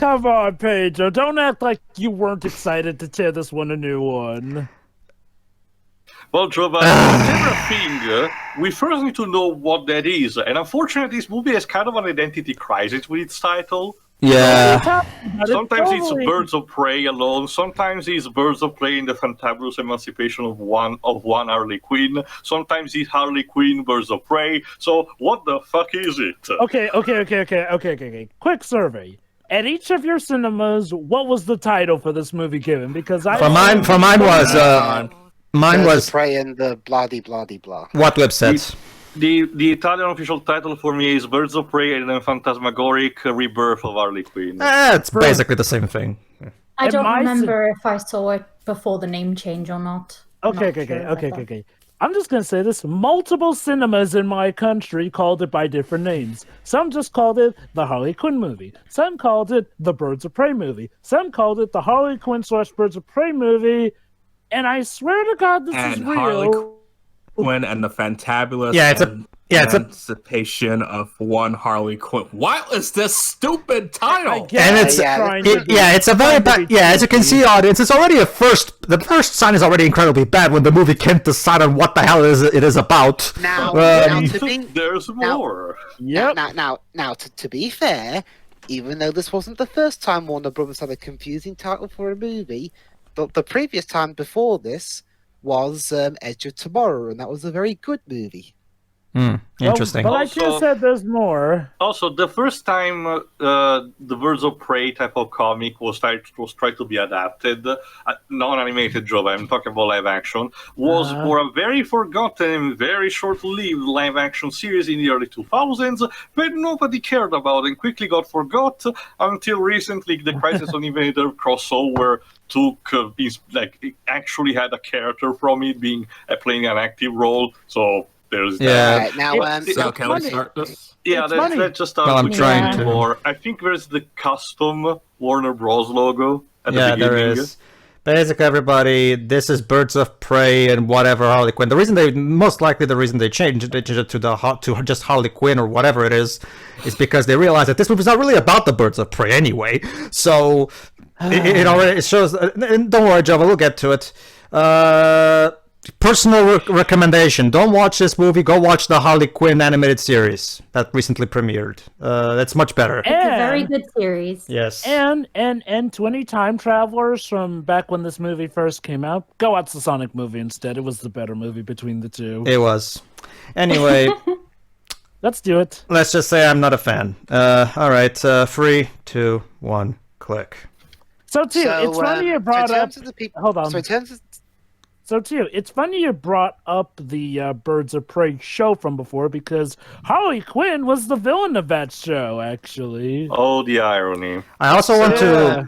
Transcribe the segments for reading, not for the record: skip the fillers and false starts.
come on, Pedro. Don't act like you weren't excited to tear this one a new one. Well, Joe, but whichever thing, we first need to know what that is. And unfortunately, this movie has kind of an identity crisis with its title. Yeah. Sometimes it's Birds of Prey alone. Sometimes it's Birds of Prey in the Fantabolous Emancipation of one Harley Quinn. Sometimes it's Harley Quinn, Birds of Prey. So what the fuck is it? Okay. Quick survey. At each of your cinemas, what was the title for this movie given? Because Mine was Prey and the bloody blah. what websites? The Italian official title for me is Birds of Prey and the Phantasmagoric Rebirth of Harley Quinn. It's basically the same thing. I don't remember if I saw it before the name change or not. Okay. I'm just going to say this. Multiple cinemas in my country called it by different names. Some just called it the Harley Quinn movie. Some called it the Birds of Prey movie. Some called it the Harley Quinn / Birds of Prey movie. And I swear to God, this is real. Harley Quinn and the Fantabulous Emancipation of one Harley Quinn. What is this stupid title? It's a very bad. Yeah, as you can see, audience, it's already the first sign is already incredibly bad when the movie can't decide on what the hell it is about. There's more. Now, to be fair, even though this wasn't the first time Warner Brothers had a confusing title for a movie, the previous time before this was Edge of Tomorrow, and that was a very good movie. Interesting. But like you said, there's more. Also, the first time the Birds of Prey type of comic was tried to be adapted, non-animated job, I'm talking about live action, was for a very forgotten, very short-lived live-action series in the early 2000s that nobody cared about and quickly got forgot until recently the Crisis on Invader crossover actually had a character from it being playing an active role, so there's that. So can we start this? Yeah, let's just start. I'm trying to. More. I think there's the custom Warner Bros. Logo at the beginning. There is. Basically, everybody, this is Birds of Prey and whatever Harley Quinn. The reason they changed it to just Harley Quinn or whatever it is because they realized that this movie's not really about the Birds of Prey anyway. So it shows. And don't worry, Java, we'll get to it. Personal recommendation: don't watch this movie. Go watch the Harley Quinn animated series that recently premiered. That's much better. It's a very good series. Yes. And to any time travelers from back when this movie first came out, go watch the Sonic movie instead. It was the better movie between the two. It was. Anyway, let's do it. Let's just say I'm not a fan. All right. 3, 2, 1, click. So it's funny you brought up. Hold on. So, too, it's funny you brought up the Birds of Prey show from before because Harley Quinn was the villain of that show, actually. Oh, the irony. I also want to...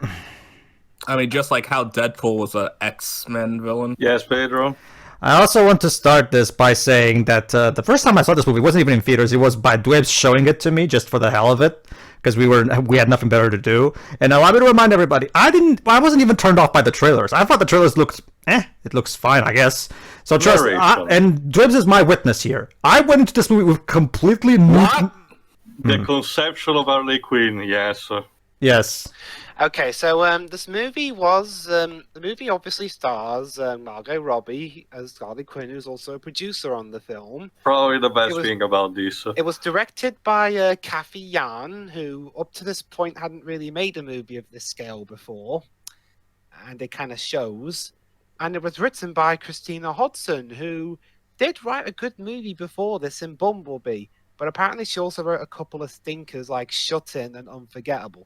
I mean, just like how Deadpool was an X-Men villain. Yes, Pedro? I also want to start this by saying that the first time I saw this movie wasn't even in theaters. It was by Dwebs showing it to me just for the hell of it. Because we had nothing better to do. And allow me to remind everybody, I wasn't even turned off by the trailers. I thought the trailers looked, it looks fine, I guess. So trust, and Dwebs is my witness here. I went into this movie with completely new... The conception of Harley Quinn, yes. Yes. Okay, so this movie was the movie obviously stars Margot Robbie as Harley Quinn, who's also a producer on the film. Probably the best thing about this. It was directed by Kathy Yan, who up to this point hadn't really made a movie of this scale before, and it kind of shows. And it was written by Christina Hodson, who did write a good movie before this in Bumblebee, but apparently she also wrote a couple of stinkers like Shut In and Unforgettable.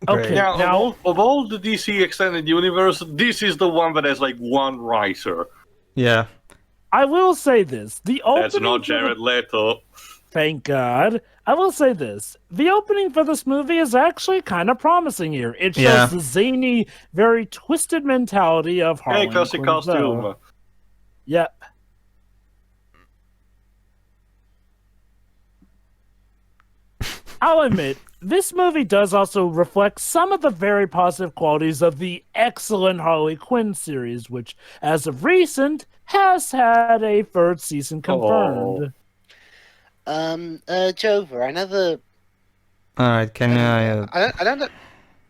Okay, now of all the DC Extended Universe, this is the one that has like one writer. Yeah. I will say this. That's not Jared Leto. Thank God. I will say this. The opening for this movie is actually kind of promising here. It shows the zany, very twisted mentality of Harleen Quinzel. Costume. Yep. I'll admit, this movie does also reflect some of the very positive qualities of the excellent Harley Quinn series, which, as of recent, has had a third season confirmed. Jova, I never... Alright, can I... I don't know...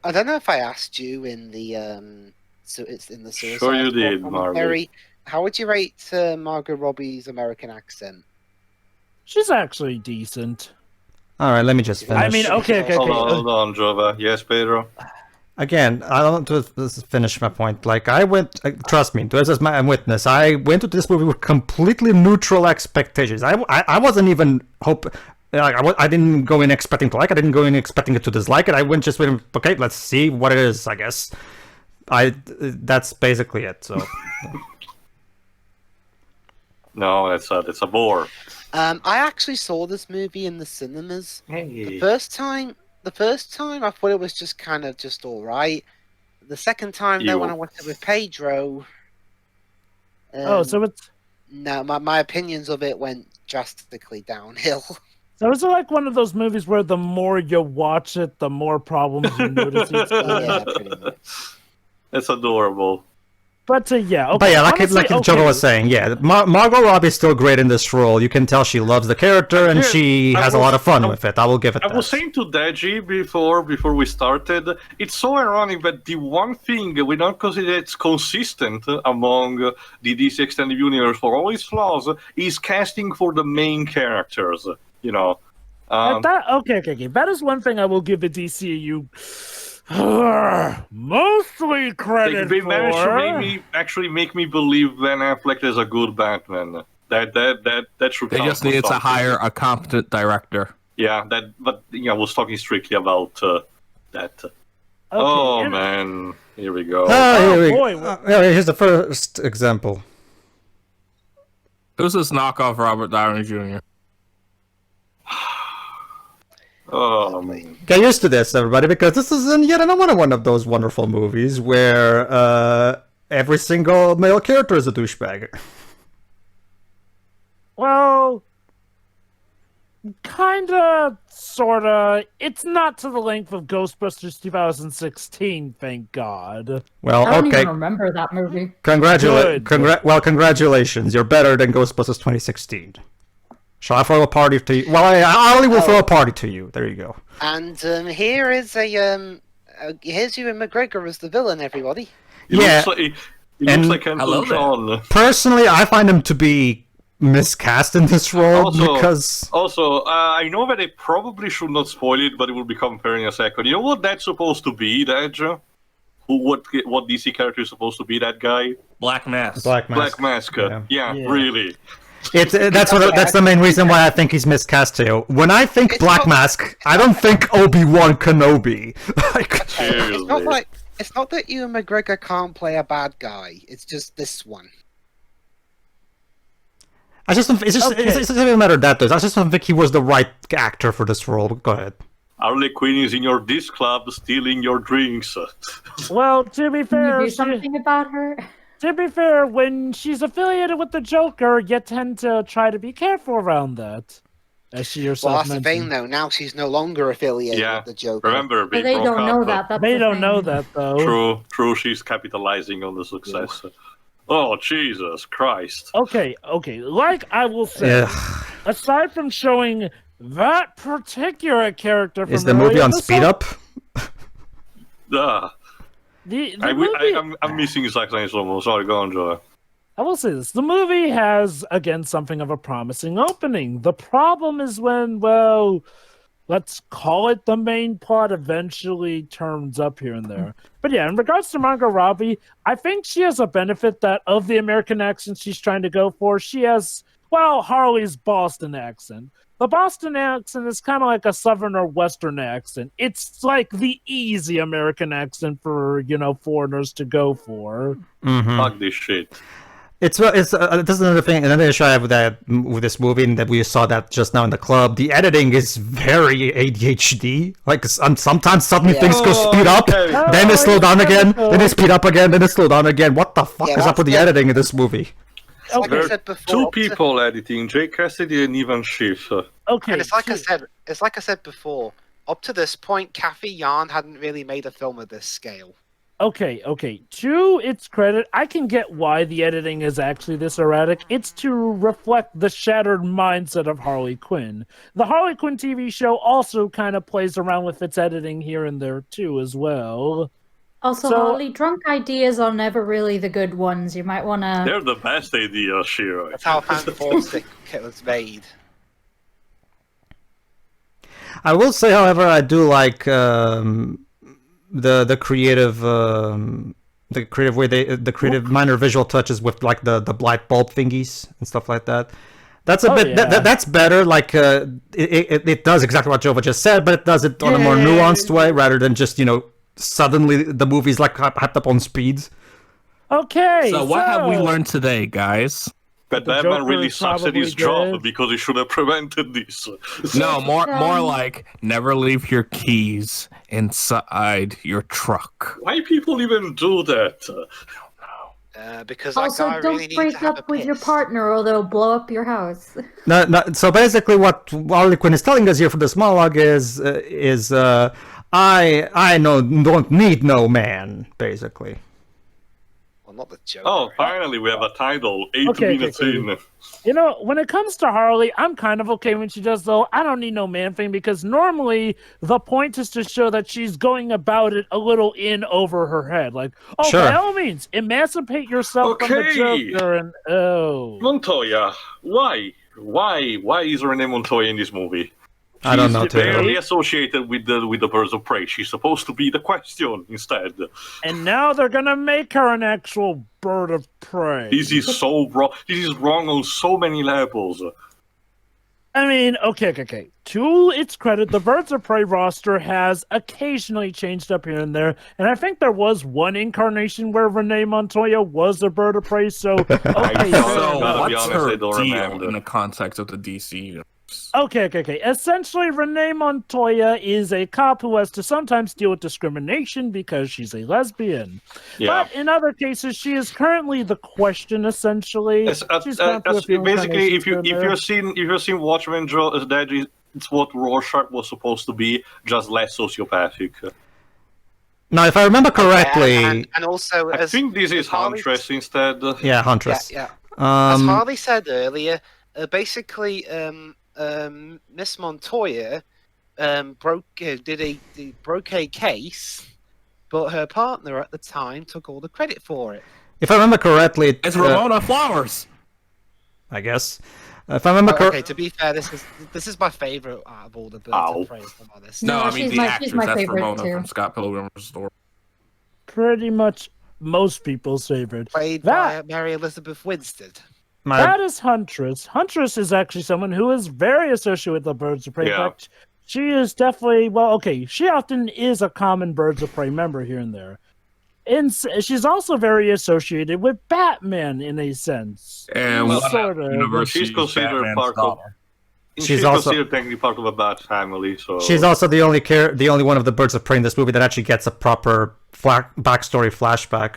I don't know if I asked you in the so it's in the Suicide Sure you Squad did, commentary. How would you rate Margot Robbie's American accent? She's actually decent. All right, let me just finish. I mean, okay. Hold on, Jova. Yes, Pedro? Again, I don't want to finish my point. Like, I went, trust me, this is my witness. I went to this movie with completely neutral expectations. I wasn't even I didn't go in expecting to like it. I didn't go in expecting it to dislike it. I went just with, okay, let's see what it is, I guess. That's basically it, so. No, it's a bore. I actually saw this movie in the cinemas. Hey. The first time I thought it was just kind of just all right. The second time, though, when I watched it with Pedro, So it's no, my opinions of it went drastically downhill. So is it like one of those movies where the more you watch it, the more problems you notice each time? Yeah, pretty much. It's adorable. But yeah, okay. But yeah, honestly, like Joe was saying, yeah, Margot Robbie's still great in this role. You can tell she loves the character and she has a lot of fun with it. I will give it that. I was saying to Deji before we started, it's so ironic that the one thing we don't consider it's consistent among the DC Extended Universe for all its flaws is casting for the main characters. You know. Okay. That is one thing I will give the DCU mostly credit They for. managed to actually make me believe Ben Affleck is a good Batman. That should. They count just for needed to something. hire a competent director. Yeah, but I was talking strictly about that. Okay, oh man, here we go. Here's the first example. Who's this knockoff Robert Downey Jr.? Oh man. Get used to this, everybody, because this is yet another one of those wonderful movies where every single male character is a douchebag. Well, kinda, sorta. It's not to the length of Ghostbusters 2016, thank God. Well, I don't okay. even remember that movie. Congratulations. You're better than Ghostbusters 2016. Shall I throw a party to you? Well, I only will throw a party to you. There you go. And here is here's Ewan McGregor as the villain, everybody. He looks like Elton John. Personally, I find him to be miscast in this role because... Also, I know that they probably should not spoil it, but it will become fair in a second. You know what that's supposed to be, Daj? What DC character is supposed to be, that guy? Black Mask. Black Mask. Yeah, really. That's the main reason why I think he's miscast too. When I think Black Mask, I don't think Obi-Wan Kenobi. It's not that Ewan McGregor can't play a bad guy. It's just this one. It doesn't even matter that does. I just don't think he was the right actor for this role. Go ahead. Harley Quinn is in your disc club stealing your drinks. Well, to be Can fair, you do something about her? To be fair, when she's affiliated with the Joker, you tend to try to be careful around that. As she herself Well, that's mentioned. the thing, though. Now she's no longer affiliated with the Joker. Remember, But they don't know that. That's They the don't thing. know that, though. True. She's capitalizing on the success. Yeah. Oh, Jesus Christ. Okay. Like I will say, aside from showing that particular character from is the movie on speed up? I'm missing Zack Snyder's slow-mo. Sorry, go on, Joe. I will say this. The movie has, again, something of a promising opening. The problem is when, well, let's call it the main plot eventually turns up here and there. But yeah, in regards to Margot Robbie, I think she has a benefit that of the American accent she's trying to go for, she has, well, Harley's Boston accent. The Boston accent is kind of like a Southern or Western accent. It's like the easy American accent for, foreigners to go for. Mm-hmm. Fuck this shit. This is another thing, another issue I have with this movie, and that we saw that just now in the club. The editing is very ADHD. Like sometimes suddenly things go speed up, then they slow down again, then they speed up again, then they slow down again. What the fuck is up with the editing in this movie? Like I said before, two people editing, Jake Cassidy and Ivan Schiff. Okay. And it's like I said before, up to this point, Kathy Yarn hadn't really made a film of this scale. Okay. To its credit, I can get why the editing is actually this erratic. It's to reflect the shattered mindset of Harley Quinn. The Harley Quinn TV show also kind of plays around with its editing here and there too, as well. Also, So- Harley, drunk ideas are never really the good ones. You might want to... They're the best ideas, Shiro. That's how Fantabolous was made. I will say, however, I do like the creative way the creative minor visual touches with like the light bulb thingies and stuff like that. That's a bit yeah. that's better. Like it does exactly what Jova just said, but it does it on a more nuanced way rather than just suddenly the movie's like hyped up on speed. Okay. So what have we learned today, guys? That The Batman Joker really is sucks at probably his job dead. because he should have prevented this. No, more like never leave your keys inside your truck. Why people even do that? Because that Also, guy don't really needs break to have up a with your piss. partner or they'll blow up your house. No, so basically, what Harley Quinn is telling us here for this monologue is I don't need no man, basically. Well, not the Joker. Oh, finally, we have a title. 8 Okay, minutes okay. in. When it comes to Harley, I'm kind of okay when she does the I don't need no man thing, because normally the point is to show that she's going about it a little in over her head. Like, oh, Sure. by all means, emancipate yourself from the Okay. Joker, and Montoya, why? Why is Renee Montoya in this movie? I don't know, She's too. barely associated with the Birds of Prey. She's supposed to be the question instead. And now they're gonna make her an actual bird of prey. This is so wrong. This is wrong on so many levels. I mean, okay. To its credit, the Birds of Prey roster has occasionally changed up here and there, and I think there was one incarnation where Renee Montoya was a Bird of Prey, so okay. don't- So gotta be what's honest, her I don't deal remember. in the context of the DC universe? Okay. Essentially, Renee Montoya is a cop who has to sometimes deal with discrimination because she's a lesbian. Yeah. But in other cases, she is currently the question, essentially. She's gone through a few Basically, if incarnations here and you've seen Watchmen, that it's what Rorschach was supposed to be, just less sociopathic. Now, if I remember correctly, And also, I think this is Harley- Huntress instead. yeah, Huntress. Yeah. As Um, Harley said earlier, basically, Miss Montoya broke a case, but her partner at the time took all the credit for it. if I remember correctly, It's Ramona Flowers. I guess. If I remember Okay, correctly, to be fair, this is my favorite out of all the Birds Ow. of Prey, if I'm honest. No, I mean she's the my actress. my That's favorite Ramona too. from Scott Pilgrim's Story. pretty much most people's favorite. Played That- by Mary Elizabeth Winstead. That is Huntress. Huntress is actually someone who is very associated with the Birds of Prey. In Yeah. fact, she is definitely, she often is a common Birds of Prey member here and there. And she's also very associated with Batman in a sense. And Well, one sort of. universe She's she's considered Batman's part of- daughter. She's also- considered technically part of a Bat family, so she's also the only one of the Birds of Prey in this movie that actually gets a proper backstory flashback.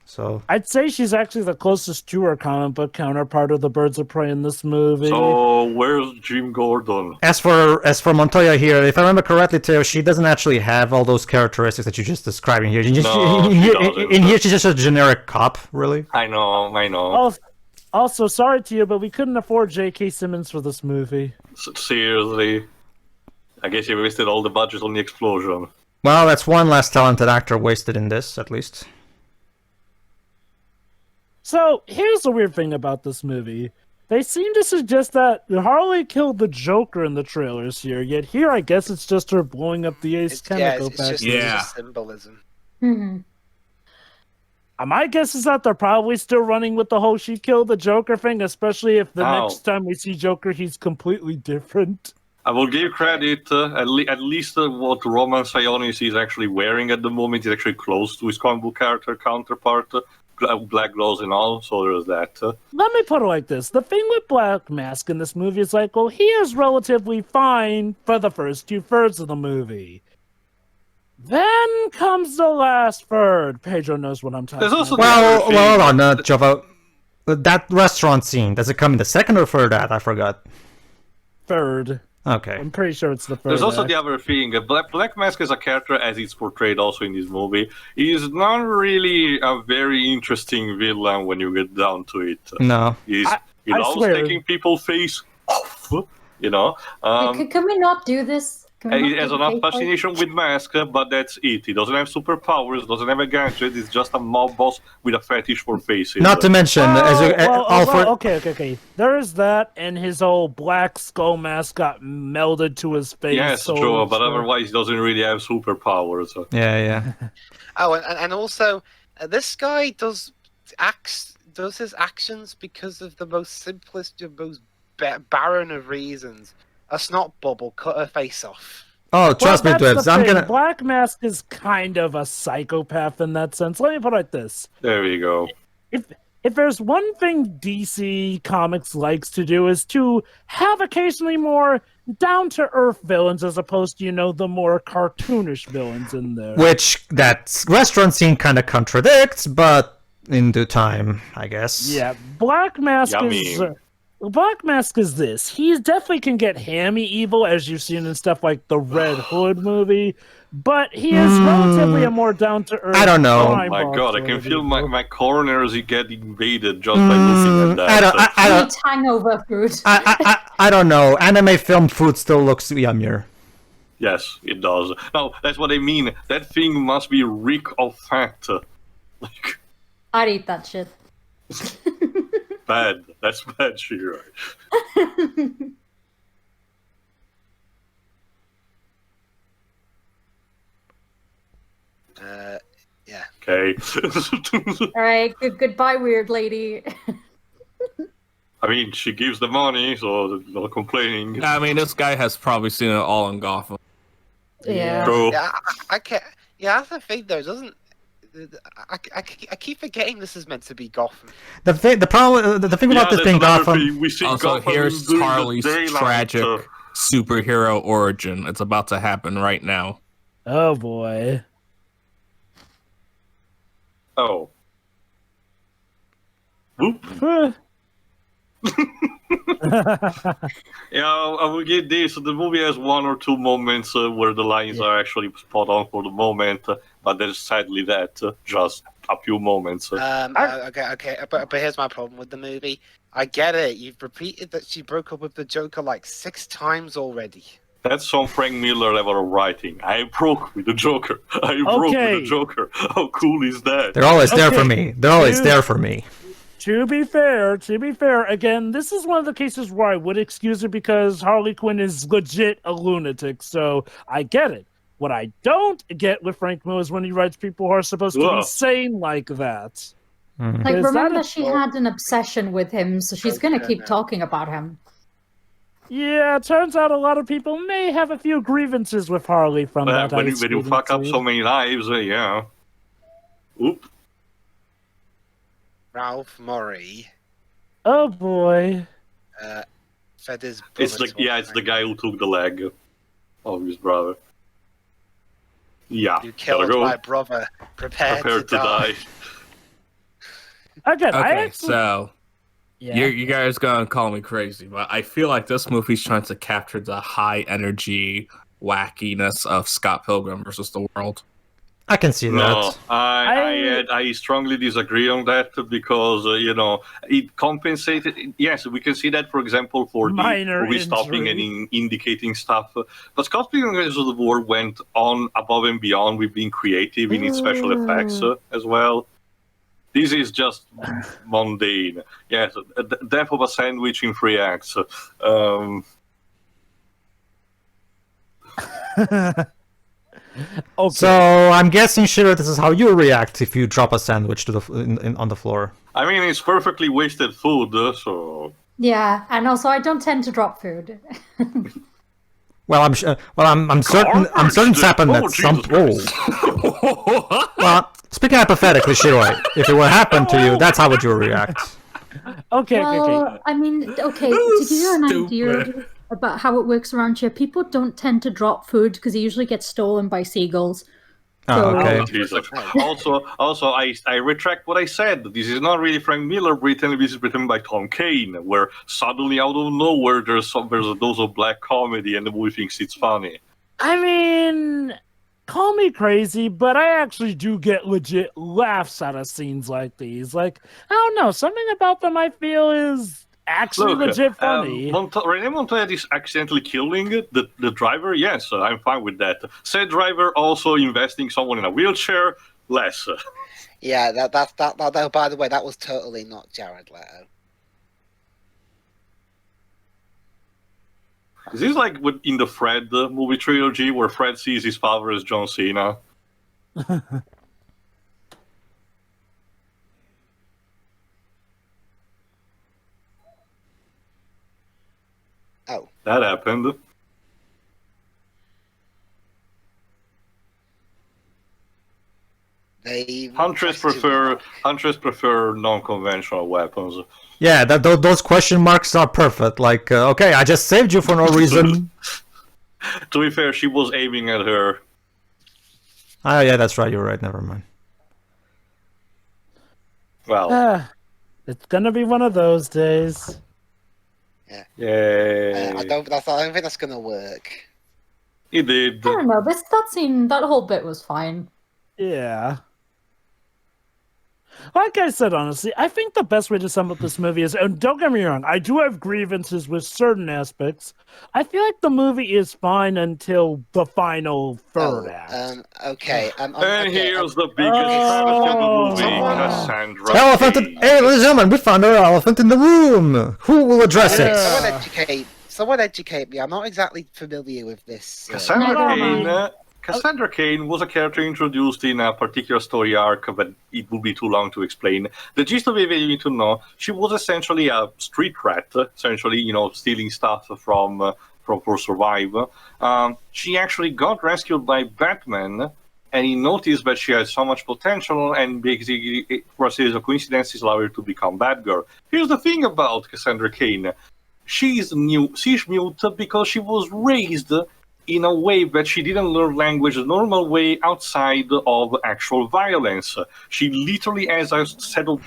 So I'd say she's actually the closest to her comic book counterpart of the Birds of Prey in this movie. So where's Jim Gordon? as for Montoya here, if I remember correctly, too, she doesn't actually have all those characteristics that you just described in here. No, she doesn't. In here, she's just a generic cop, really. I know. Also, sorry to you, but we couldn't afford J.K. Simmons for this movie. Seriously, I guess you wasted all the budget on the explosion. Well, that's one less talented actor wasted in this, at least. So, here's the weird thing about this movie. They seem to suggest that Harley killed the Joker in the trailers here, yet here I guess it's just her blowing up the Ace chemical It's just, factory. it's Yeah. just symbolism. Hmm. My guess is that they're probably still running with the whole she killed the Joker thing, especially if the Ow. next time we see Joker, he's completely different. I will give credit, at least what Roman Sionis is actually wearing at the moment is actually close to his comic book character counterpart, black gloves and all, so there's that. Let me put it like this. The thing with Black Mask in this movie is like, well, he is relatively fine for the first 2/3 of the movie. Then comes the last third. Pedro knows what I'm talking There's also about. Well, hold on, Jova. That restaurant scene, does it come in the second or third act? I forgot. Third. Okay. I'm pretty sure it's the third. There's also act. the other thing. Black Mask as a character, as it's portrayed also in this movie, is not really a very interesting villain when you get down to it. No. He I loves swear. taking people's face off, you know. Can we not do this? Can we He not has do the enough fake fight? fascination with Mask, but that's it. He doesn't have superpowers, doesn't have a gadget. He's just a mob boss with a fetish for faces. Not to mention, Okay. There is that, and his old black skull mask got melded to his face. Yes, so Joe, but otherwise he doesn't really have superpowers. Yeah. Oh, and also, this guy does his actions because of the most simplest, most barren of reasons. A snot bubble, cut her face off. Oh, trust me, that's Dwibs. the I'm thing. gonna. Black Mask is kind of a psychopath in that sense. Let me put it like this: There you go. if there's one thing DC Comics likes to do is to have occasionally more down-to-earth villains as opposed to, the more cartoonish villains in there. Which that restaurant scene kind of contradicts, but in due time, I guess. Yeah, Black Mask Yummy. is. Black Mask is this. He definitely can get hammy evil, as you've seen in stuff like the Red Hood movie, but he is relatively a more down-to-earth. I don't know. Oh my god, I can feel my corners get invaded just by looking at that. I don't. Eat hangover food. I don't know. Anime film food still looks yummier. Yes, it does. No, that's what I mean. That thing must be reek of fat. Like, I'd eat that shit. bad. That's bad, Shira. Yeah. Okay. All right, goodbye, weird lady. I mean, she gives the money, so no complaining. I mean, this guy has probably seen it all in Gotham. Yeah. True. Yeah, I can't. Yeah, that's the thing though. It doesn't. I keep forgetting this is meant to be Gotham. The thing about this that's being another Gotham. thing. We see Also, Gotham here's during the Harley's daylight, tragic superhero origin. It's about to happen right now. Oh boy. Oh. Whoop. Yeah, I will give this. The movie has one or two moments where the lines are actually spot on for the moment, but there's sadly just a few moments. Okay, but here's my problem with the movie. I get it. You've repeated that she broke up with the Joker like 6 times already. That's some Frank Miller level of writing. I broke with the Joker. I broke with the Joker. How cool is that? They're always there for me. They're always there for me. To be fair, again, this is one of the cases where I would excuse her because Harley Quinn is legit a lunatic, so I get it. What I don't get with Frank Miller is when he writes people who are supposed to be sane like that. Mm-hmm. Like, Is that remember a- she had an obsession with him, so she's gonna keep talking about him. Yeah, it turns out a lot of people may have a few grievances with Harley from that. When you fuck up so many lives, yeah. Oop. Ralph Murray. Oh boy. Fed his It's the guy who took the leg of his brother. Yeah. You killed my brother. Prepare to die. Again, Okay, so you guys gonna call me crazy, but I feel like this movie's trying to capture the high energy wackiness of Scott Pilgrim versus the World. I can see that. I strongly disagree on that because it compensated. Yes, we can see that, for example, for Minor the movie stopping injury. and indicating stuff. But Scott Pilgrim versus the World went on above and beyond with being creative in its special effects as well. This is just mundane. Yes, death of a sandwich in 3 acts. Okay. So I'm guessing, Shiro, this is how you react if you drop a sandwich to on the floor. I mean, it's perfectly wasted food, so. Yeah, and also I don't tend to drop food. Well, I'm certain it's happened at some. Oh. Well, speaking hypothetically, Shiro, if it would happen to you, that's how would you react? Okay. I mean, okay, to give you an idea about how it works around here, people don't tend to drop food because it usually gets stolen by seagulls. Oh, okay. Oh, Jesus. Also, I retract what I said. This is not really Frank Miller Britain. This is written by Tom Kane, where suddenly out of nowhere there's a dose of black comedy, and the movie thinks it's funny. I mean, call me crazy, but I actually do get legit laughs out of scenes like these. Like, I don't know, something about them I feel is actually legit funny. Rene Montoya is accidentally killing the driver. Yes, I'm fine with that. Said driver also investing someone in a wheelchair. Less. Yeah, that. By the way, that was totally not Jared Leto. Is this like in the Fred movie trilogy where Fred sees his father as John Cena? Oh, that happened. Hunters prefer non-conventional weapons. Yeah, those question marks are perfect. Like, okay, I just saved you for no reason. To be fair, she was aiming at her. Oh, yeah, that's right. You're right. Never mind. Well, it's gonna be one of those days. yeah. Yay. I don't think that's gonna work. It did. I don't know. That whole bit was fine. Yeah. Like I said, honestly, I think the best way to sum up this movie is, and don't get me wrong, I do have grievances with certain aspects. I feel like the movie is fine until the final third act. Okay. And okay, here's the biggest travesty of the movie, Someone- Cassandra Elephant! Cain. Hey, ladies and gentlemen, we found our elephant in the room. Who will address Yeah. it? Someone educate me. I'm not exactly familiar with this. Cassandra Cain was a character introduced in a particular story arc, but it would be too long to explain. The gist of it, you need to know, she was essentially a street rat, essentially, stealing stuff from for survive. She actually got rescued by Batman, and he noticed that she had so much potential, and basically, for a series of coincidences, allowed her to become Batgirl. Here's the thing about Cassandra Cain. She's mute because she was raised in a way that she didn't learn language the normal way outside of actual violence. She literally has a set of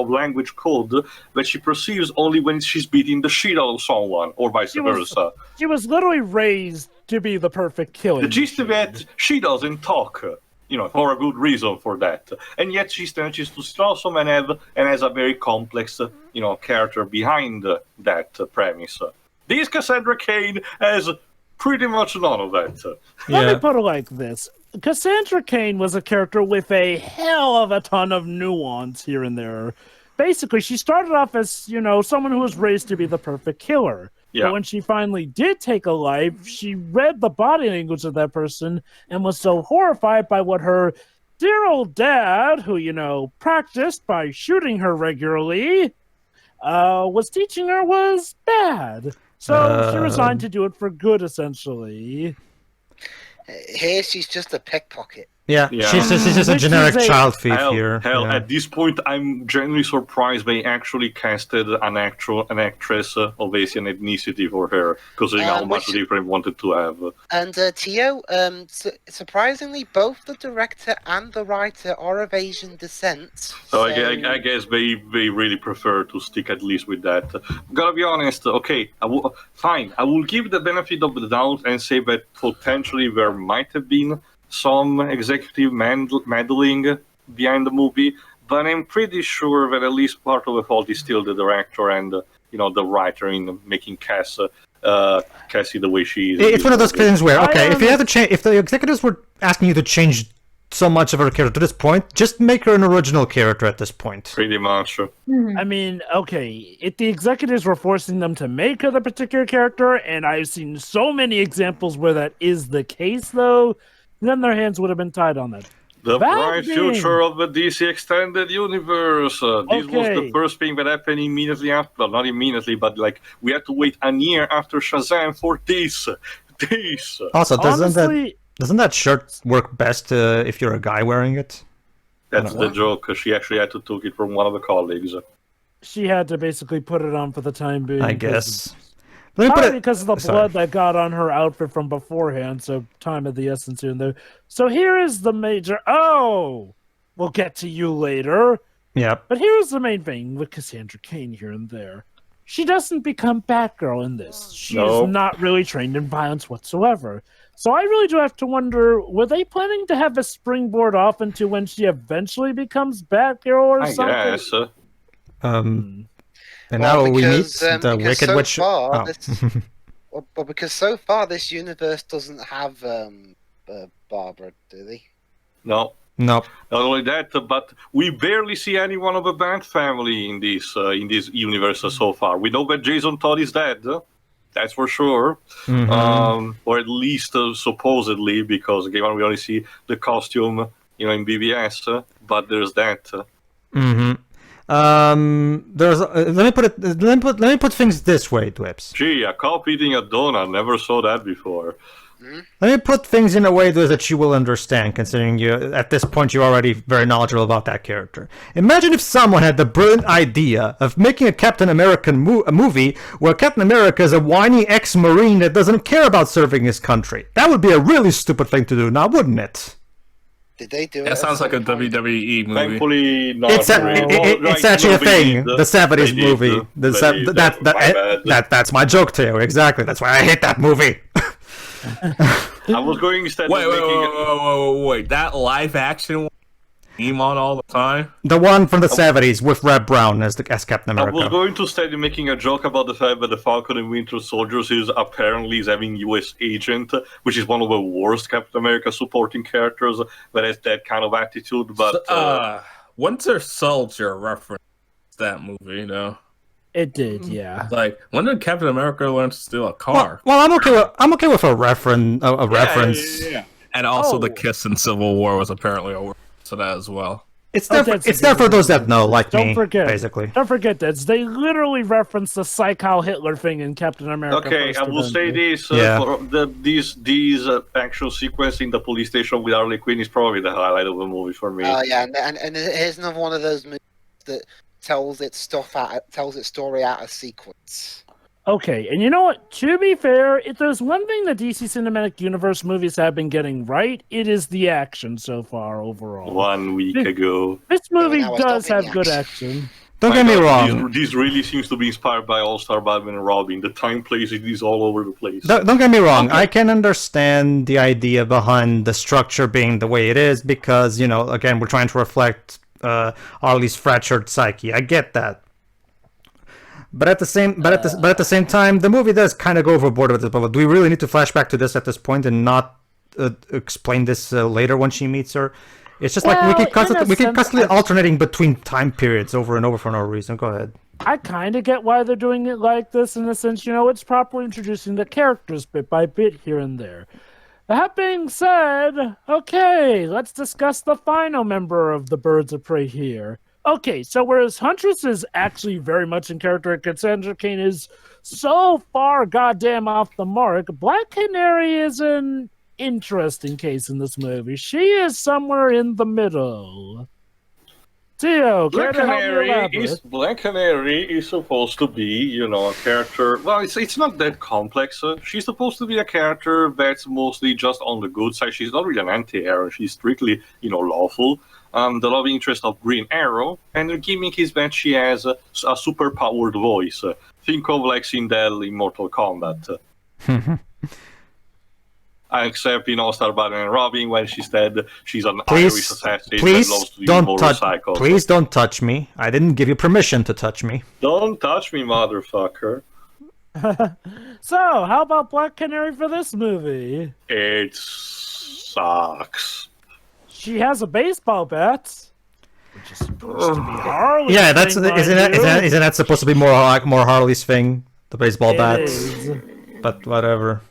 language code that she perceives only when she's beating the shit out of someone, or vice versa. She was literally raised to be the perfect killing The gist of machine. it, she doesn't talk, for a good reason for that. And yet she manages to still also and has a very complex, character behind that premise. This Cassandra Cain has pretty much none of that. Let me Yeah. put it like this. Cassandra Cain was a character with a hell of a ton of nuance here and there. Basically, she started off as, someone who was raised to be the perfect killer. Yeah. But when she finally did take a life, she read the body language of that person and was so horrified by what her dear old dad, who, practiced by shooting her regularly, was teaching her was bad. So she resigned to do it for good, essentially. Here, she's just a pickpocket. Yeah, Yeah. she's just a Which generic is a- child thief here. Hell, Yeah. at this point, I'm genuinely surprised they actually casted an actress of Asian ethnicity for her, considering how much which- different wanted to have. And Tio, surprisingly, both the director and the writer are of Asian descent. So I guess they really prefer to stick at least with that. Gotta be honest, okay, fine. I will give the benefit of the doubt and say that potentially there might have been some executive meddling behind the movie, but I'm pretty sure that at least part of the fault is still the director and the writer in making Cassie the way she is. It's one of those things where, okay, I if you have to change, if the executives were asking you to change so much of her character to this point, just make her an original character at this point. Pretty much. I mean, okay, if the executives were forcing them to make her the particular character, and I've seen so many examples where that is the case, though, then their hands would have been tied on that. The That bright thing. future of the DC Extended Universe. This was the Okay. first thing that happened immediately after. Well, not immediately, but we had to wait a year after Shazam for this. Also, Honestly, doesn't that shirt work best if you're a guy wearing it? That's the joke. She actually had to take it from one of the colleagues. she had to basically put it on for the time being. I 'cause guess. Let me put Probably it because of the sorry. blood that got on her outfit from beforehand, so time of the essence here and there. So here is the major. Oh, we'll get to you later. Yep. But here's the main thing with Cassandra Cain here and there. She doesn't become Batgirl in this. She is No. not really trained in violence whatsoever. So I really do have to wonder, were they planning to have a springboard off into when she eventually becomes Batgirl or I something? guess. And now we meet because, the because Wicked so Witch. far, Oh. well, because so far this universe doesn't have Barbara, do they? No. Nope. Not only that, but we barely see anyone of a Bat family in this universe so far. We know that Jason Todd is dead. That's for sure. Or at least supposedly, because again, we only see the costume, in BBS. But there's that. There's let me put things this way, Dwips. Gee, a cop eating a donut. Never saw that before. Let me put things in a way that you will understand, considering you at this point you're already very knowledgeable about that character. Imagine if someone had the brilliant idea of making a Captain American movie where Captain America is a whiny ex-Marine that doesn't care about serving his country. That would be a really stupid thing to do now, wouldn't it? Did they do it? That sounds like a WWE movie. Thankfully, not. It's actually a thing. The 70s They movie. did. That's my joke to you. Exactly. That's why I hate that movie. I was going instead Wait, of wait, making wait. That live action one, on all the time? The one from the 70s with Red Brown as Captain I America. was going to start making a joke about the fact that the Falcon and Winter Soldiers is apparently having U.S. agent, which is one of the worst Captain America supporting characters that has that kind of attitude. But Winter Soldier referenced that movie, It did, yeah. Like, when did Captain America learn to steal a car? Well, I'm okay with a reference. Yeah. And also, the kiss in Civil War was apparently a word to that as well. It's there for those that know, like me, basically. Don't forget that they literally reference the Psych Heil Hitler thing in Captain America. Okay, I will say this: these action sequence in the police station with Harley Quinn is probably the highlight of the movie for me. Oh yeah, and here's another one of those movies that tells its story out of sequence. Okay, and you know what? To be fair, if there's one thing the DC Cinematic Universe movies have been getting right, it is the action so far overall. 1 week ago. This movie Yeah, does have good action. Don't get me wrong. This really seems to be inspired by All-Star Batman and Robin. The time places is all over the place. Don't get me wrong. Okay. I can understand the idea behind the structure being the way it is because, again, we're trying to reflect Harley's fractured psyche. I get that. But at the same time, the movie does kind of go overboard with it. But do we really need to flash back to this at this point and not explain this later when she meets her? It's just like we keep constantly alternating between time periods over and over for no reason. Go ahead. I kind of get why they're doing it like this in the sense, it's properly introducing the characters bit by bit here and there. That being said, okay, let's discuss the final member of the Birds of Prey here. Okay, so whereas Huntress is actually very much in character and Cassandra Cain is so far goddamn off the mark, Black Canary is an interesting case in this movie. She is somewhere in the middle. Theo, Black Canary is supposed to be, a character. Well, it's not that complex. She's supposed to be a character that's mostly just on the good side. She's not really an anti-hero. She's strictly, lawful. The love interest of Green Arrow, and the gimmick is that she has a super-powered voice. Think of like Sindel in Mortal Kombat. Except in All-Star Batman and Robin, when she's dead, she's an Irish assassin that loves to use motorcycles. Please don't touch me. I didn't give you permission to touch me. Don't touch me, motherfucker. So, how about Black Canary for this movie? It sucks. She has a baseball bat, which is supposed to be Harley. Yeah, isn't that supposed to be more Harley's thing? The baseball bat. But whatever.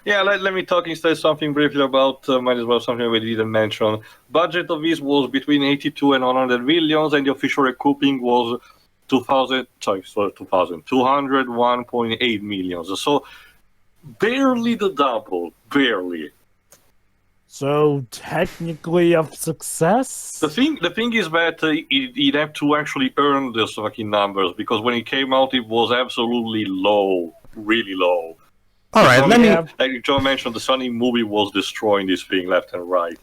Yeah, let me talk instead something briefly about, might as well something we didn't mention. Budget of this was between 82 and 100 millions, and the official recouping was 201.8 millions. So barely the double, barely. So technically a success. The thing is that it had to actually earn those fucking numbers, because when it came out, it was absolutely low, really low. All right, Like John mentioned, the Sony movie was destroying this thing left and right.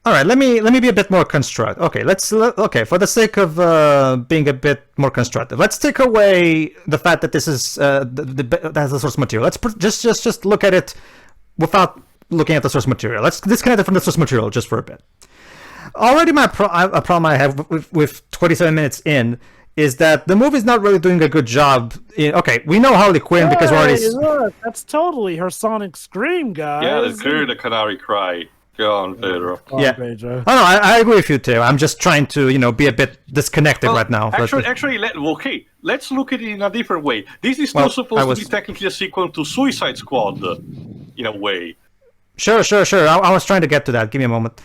All right, let me be a bit more constructive. Okay, for the sake of being a bit more constructive, let's take away the fact that this is that's the source material. Let's just look at it without looking at the source material. Let's disconnect it from the source material just for a bit. Already, a problem I have with 27 minutes in is that the movie's not really doing a good job. Okay, we know Harley Quinn because we're already. Look, that's totally her sonic scream, guys. Yeah, it's clearly the canary cry. Go on, Pedro. Yeah. Pedro. Oh no, I agree with you too. I'm just trying to, be a bit disconnected right now. Actually, let's look at it in a different way. This is still supposed to be technically a sequel to Suicide Squad, in a way. Sure. I was trying to get to that. Give me a moment.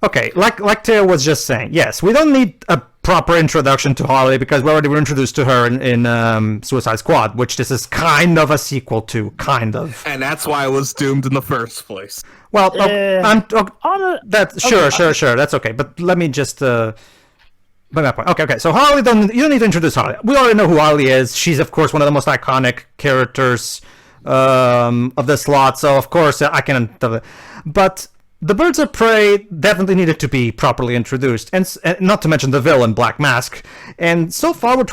Okay, like Teo was just saying, yes, we don't need a proper introduction to Harley because we already were introduced to her in Suicide Squad, which this is kind of a sequel to, kind of. And that's why it was doomed in the first place. Well, sure, that's okay. But let me just bring that point. Okay. So Harley, you don't need to introduce Harley. We already know who Harley is. She's of course one of the most iconic characters of this lot. So of course I can. But the Birds of Prey definitely needed to be properly introduced, and not to mention the villain, Black Mask. And so far, we're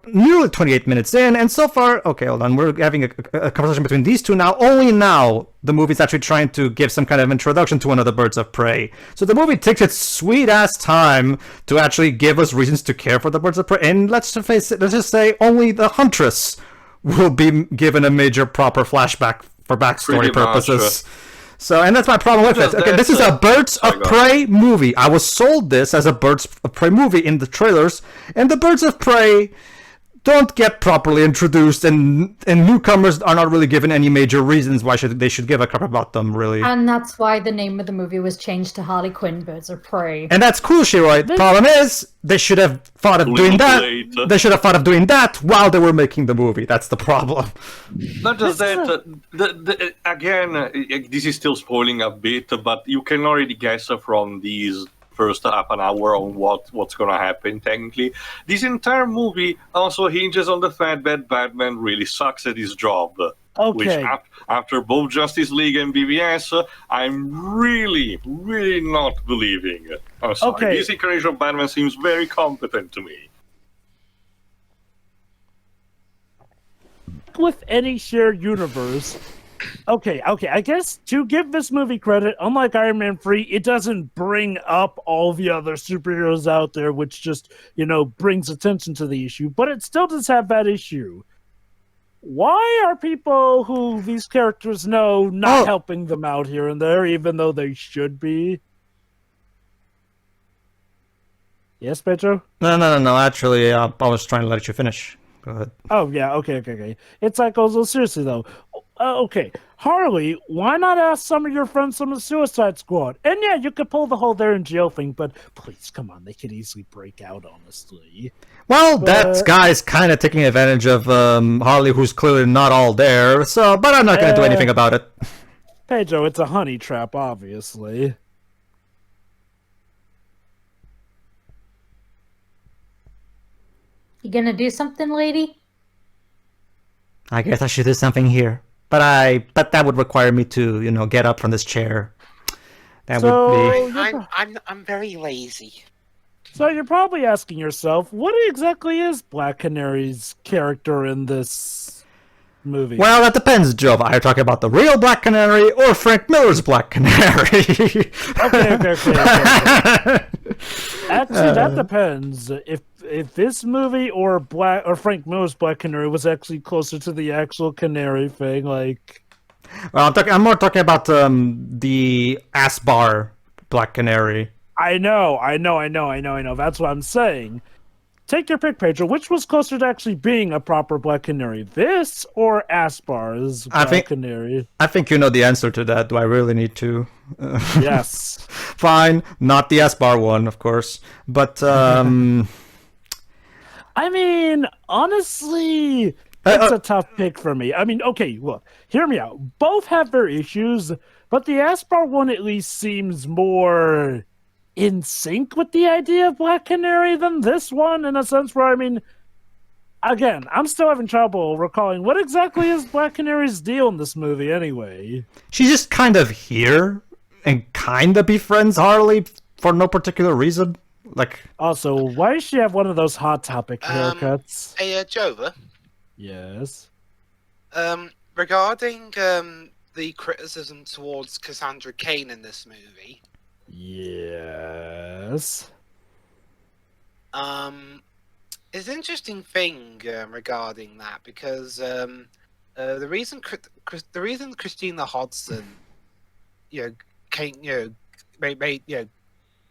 nearly 28 minutes in, and so far, okay, hold on, we're having a conversation between these two now. Only now, the movie's actually trying to give some kind of introduction to one of the Birds of Prey. So the movie takes its sweet-ass time to actually give us reasons to care for the Birds of Prey, and let's just say only the Huntress will be given a major proper flashback for backstory purposes. So, and that's my problem with it. Okay, this is a Birds of Prey movie. I was sold this as a Birds of Prey movie in the trailers, and the Birds of Prey don't get properly introduced, and newcomers are not really given any major reasons why they should give a crap about them, really. And that's why the name of the movie was changed to Harley Quinn, Birds of Prey. And that's cool, Shiroi. The problem is, they should have thought of doing that. They should have thought of doing that while they were making the movie. That's the problem. Not just that, again, this is still spoiling a bit, but you can already guess from these first half an hour on what's gonna happen. Technically, this entire movie also hinges on the fact that Batman really sucks at his job. Okay. Which after both Justice League and BVS, I'm really not believing. I'm sorry. Okay. This incarnation of Batman seems very competent to me. With any shared universe. Okay, I guess to give this movie credit, unlike Iron Man 3, it doesn't bring up all the other superheroes out there, which just, brings attention to the issue, but it still does have that issue. Why are people who these characters know not helping them out here and there, even though they should be? Yes, Pedro? No. Actually, I was trying to let you finish. Go ahead. Oh, yeah, okay. It's like, oh, seriously, though. Okay, Harley, why not ask some of your friends from the Suicide Squad? And yeah, you could pull the whole they're in jail thing, but please, come on, they could easily break out, honestly. Well, that guy's kind of taking advantage of Harley, who's clearly not all there, but I'm not going to do anything about it. Pedro, it's a honey trap, obviously. You gonna do something, lady? I guess I should do something here. But that would require me to, get up from this chair. That would be. I'm very lazy. So you're probably asking yourself, what exactly is Black Canary's character in this movie? Well, that depends, Joe. Are you talking about the real Black Canary or Frank Miller's Black Canary? Okay. Actually, that depends. If this movie or Frank Miller's Black Canary was actually closer to the actual Canary thing, like. Well, I'm more talking about the Asbar Black Canary. I know. That's what I'm saying. Take your pick, Pedro. Which was closer to actually being a proper Black Canary? This or Asbar's Black Canary? I think you know the answer to that. Do I really need to? Yes. Fine. Not the Asbar one, of course. But, I mean, honestly, It's a tough pick for me. I mean, okay, look, hear me out. Both have their issues, but the Aspar one at least seems more in sync with the idea of Black Canary than this one, in a sense where, I mean, again, I'm still having trouble recalling what exactly is Black Canary's deal in this movie anyway. She's just kind of here and kind of befriends Harley for no particular reason. Like, also, why does she have one of those Hot Topic haircuts? Hey, Jova. Yes. Regarding the criticism towards Cassandra Cain in this movie. Yes. It's an interesting thing regarding that because the reason Christina Hodson,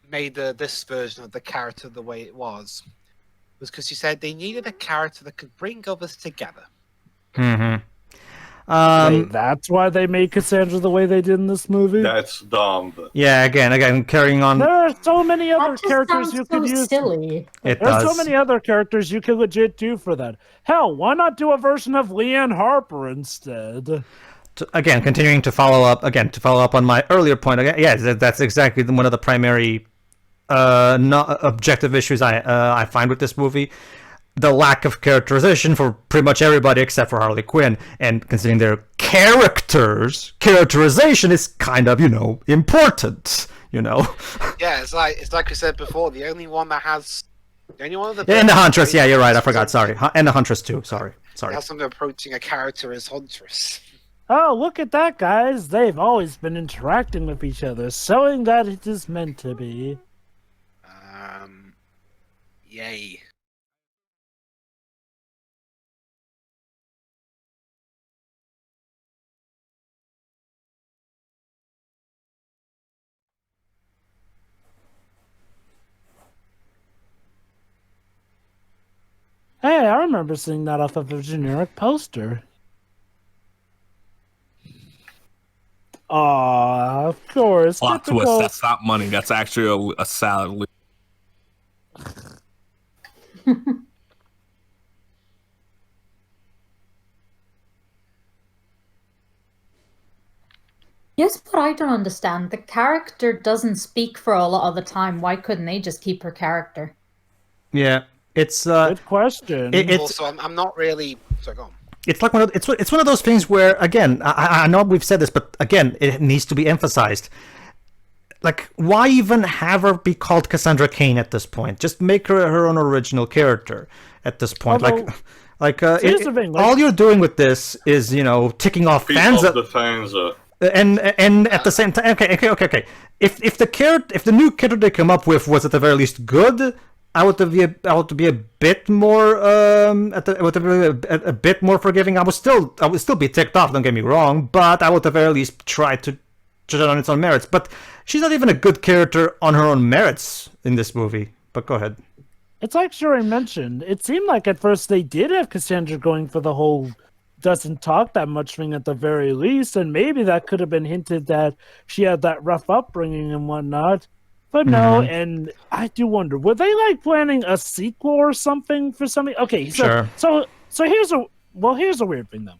made this version of the character the way it was because she said they needed a character that could bring others together. mm-hmm. Wait, that's why they made Cassandra the way they did in this movie? That's dumb. Yeah, again, carrying on. There are so many other That just characters sounds you so could use. silly. It There's does. so many other characters you could legit do for that. Hell, why not do a version of Leanne Harper instead? Continuing to follow up on my earlier point. Yeah, that's exactly one of the primary objective issues I find with this movie. The lack of characterization for pretty much everybody except for Harley Quinn, and considering their characterization is kind of, important, Yeah, it's like I said before, the only one of the and the Huntress, yeah, you're right, I forgot, sorry. And the Huntress too, sorry. Has something approaching a character as Huntress. Oh, look at that, guys. They've always been interacting with each other, showing that it is meant to be. Yay. Hey, I remember seeing that off of a generic poster. Aw, of course. Plot typical- twist. That's not money. That's actually a salad. Yes, but I don't understand. The character doesn't speak for a lot of the time. Why couldn't they just keep her character? Yeah, it's Good question. Also, I'm not really. So go on. it's like it's one of those things where, again, I know we've said this, but again, it needs to be emphasized. Like, why even have her be called Cassandra Cain at this point? Just make her her own original character at this point. Although, here's the thing, all you're doing with this is, ticking off fans. Of the fans. And at the same time, okay. If the new character they come up with was at the very least good, I would be a bit more a bit more forgiving. I would still be ticked off. Don't get me wrong, but I would at the very least try to judge it on its own merits. But she's not even a good character on her own merits in this movie. But go ahead. It's like Shuri mentioned. It seemed like at first they did have Cassandra going for the whole doesn't talk that much thing at the very least, and maybe that could have been hinted that she had that rough upbringing and whatnot. But no, and I do wonder, were they like planning a sequel or something for something? Okay, so here's a weird thing though.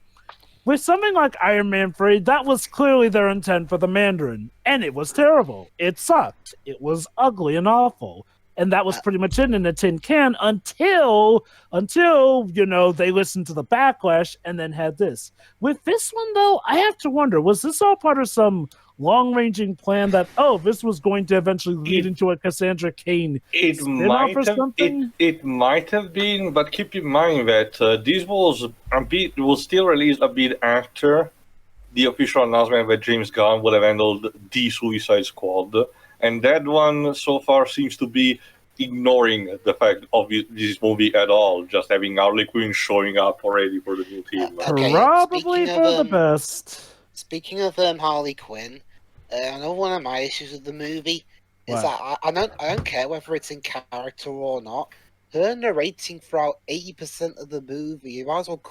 With something like Iron Man 3, that was clearly their intent for the Mandarin, and it was terrible. It sucked. It was ugly and awful. And that was pretty much it in a tin can until they listened to the backlash and then had this. With this one, though, I have to wonder, was this all part of some long-ranging plan that, this was going to eventually lead into a Cassandra Cain spin-off or something? It might have been, but keep in mind that this was still released a bit after the official announcement that James Gunn would have handled the Suicide Squad. And that one so far seems to be ignoring the fact of this movie at all, just having Harley Quinn showing up already for the new team. Okay, Probably for the best. Speaking of Harley Quinn, another one of my issues with the movie is that I don't care whether it's in character or not. Her narrating throughout 80% of the movie, you might as well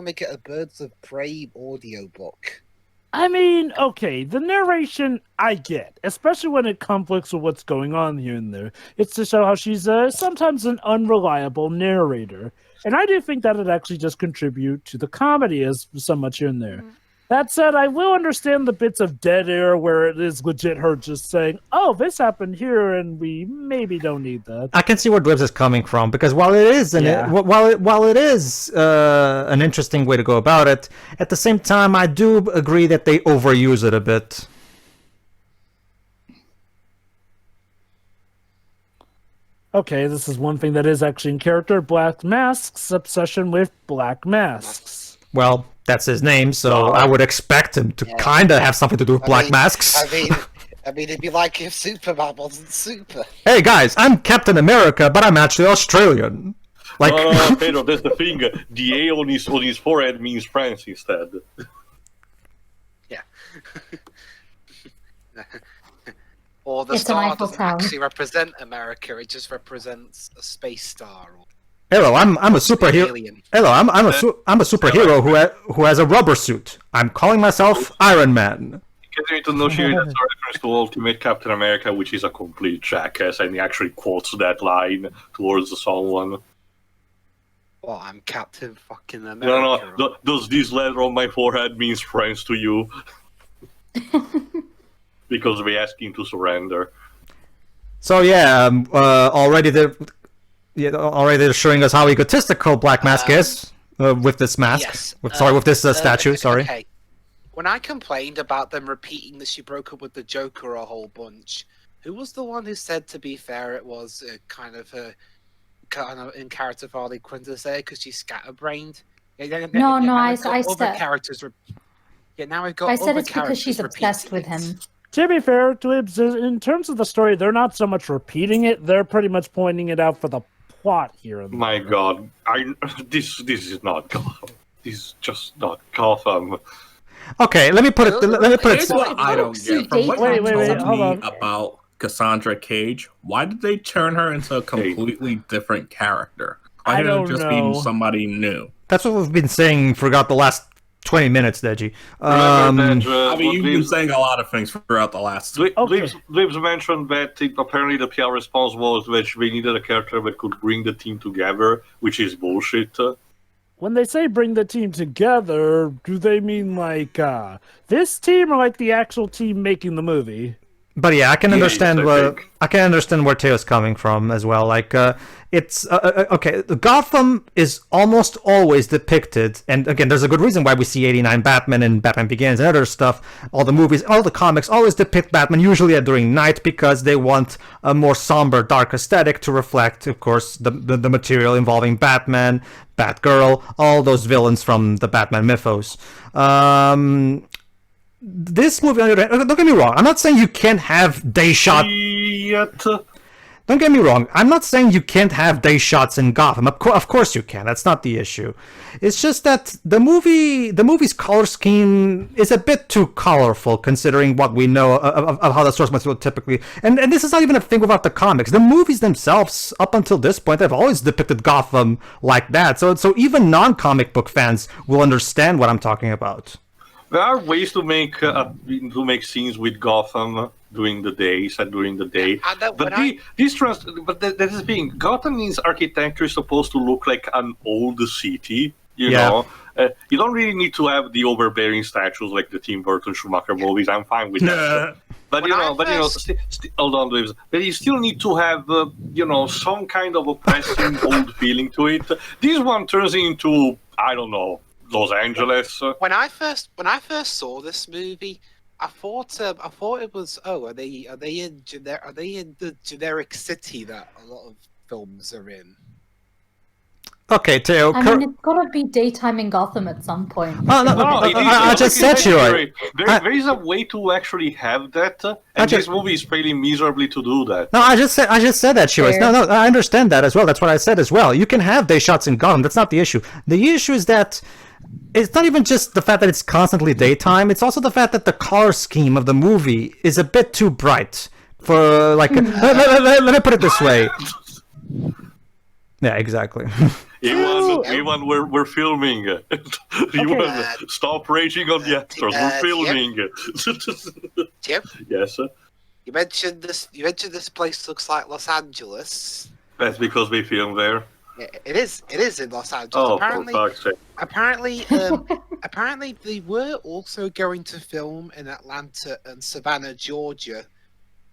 make it a Birds of Prey audiobook. I mean, okay, the narration I get, especially when it conflicts with what's going on here and there. It's to show how she's sometimes an unreliable narrator. And I do think that it actually just contribute to the comedy as so much here and there. That said, I will understand the bits of dead air where it is legit her just saying, "Oh, this happened here, and we maybe don't need that." I can see where Dwebs is coming from, because while it is an interesting way to go about it, at the same time, I do agree that they overuse it a bit. Okay, this is one thing that is actually in character: Black Mask's obsession with black masks. Well, that's his name, so I would expect him to kind of have something to do with black masks. I mean, it'd be like if Superman wasn't super. Hey guys, I'm Captain America, but I'm actually Australian. Like, no, Pedro, that's the thing. The A on his forehead means France instead. Yeah. Or the It's an star Eiffel doesn't Tower. actually represent America; it just represents a space star. Or hello, I'm a superhero. alien. Hello, I'm a superhero who has a rubber suit. I'm calling myself Iron Man. You need to know here that's a reference to Ultimate Captain America, which is a complete jackass, and he actually quotes that line towards someone. Well, I'm Captain fucking America. No. Does this letter on my forehead means friends to you? Because we asked him to surrender. So yeah, already they're showing us how egotistical Black Mask is with this mask. Yes. With this statue. Sorry. Okay. When I complained about them repeating that she broke up with the Joker a whole bunch, who was the one who said, to be fair, it was kind of in character for Harley Quinzel say because she's scatterbrained? No, I other said. characters. Now we've got. I said other it's because she's characters obsessed with repeating him. it. To be fair, Dwebs, in terms of the story, they're not so much repeating it; they're pretty much pointing it out for the plot here. And My God, this is not Gotham. This is just not Gotham. Okay, let me put it. Here's what I don't get. From what Wait, you hold told me on. about Cassandra Cage, why did they turn her into a completely different character? Why I didn't don't it just know. be somebody new? That's what we've been saying for about the last 20 minutes, Deji. I mean, you've been saying a lot of things throughout the last. Dwebs mentioned that apparently the PR response was that we needed a character that could bring the team together, which is bullshit. when they say bring the team together, do they mean like this team or like the actual team making the movie? But yeah, I can understand yes, where Teo's coming from as well. Like, it's okay. Gotham is almost always depicted, and again, there's a good reason why we see '89 Batman and Batman Begins and other stuff. All the movies, all the comics always depict Batman usually during night because they want a more somber, dark aesthetic to reflect, of course, the material involving Batman, Batgirl, all those villains from the Batman mythos. This movie, don't get me wrong, I'm not saying you can't have day shot. Don't get me wrong, I'm not saying you can't have day shots in Gotham. Of course you can. That's not the issue. It's just that the movie's color scheme is a bit too colorful considering what we know of how the source material typically. And this is not even a thing without the comics. The movies themselves, up until this point, have always depicted Gotham like that. So even non-comic book fans will understand what I'm talking about. There are ways to make scenes with Gotham during the day, set during the day. But that is the thing. Gotham's architecture is supposed to look like an old city. You know, you don't really need to have the overbearing statues like the Tim Burton Schumacher movies. I'm fine with that. But hold on, Dwebs. But you still need to have some kind of oppressive old feeling to it. This one turns into, I don't know, Los Angeles. When I first saw this movie, I thought it was are they in the generic city that a lot of films are in? Okay, Teo. I mean, it's gotta be daytime in Gotham at some point. I just said to you. There is a way to actually have that, and this movie is failing miserably to do that. No, I just said that, Shiraz. No, I understand that as well. That's what I said as well. You can have day shots in Gotham. That's not the issue. The issue is that it's not even just the fact that it's constantly daytime. It's also the fact that the color scheme of the movie is a bit too bright for like. Let me put it this way. Yeah, exactly. Ivan, we're filming. Ivan, stop raging on the actors. We're filming. Tim? Yes, sir? You mentioned this place looks like Los Angeles. That's because we film there. It is in Los Angeles. Oh, apparently, for fuck's sake. apparently they were also going to film in Atlanta and Savannah, Georgia,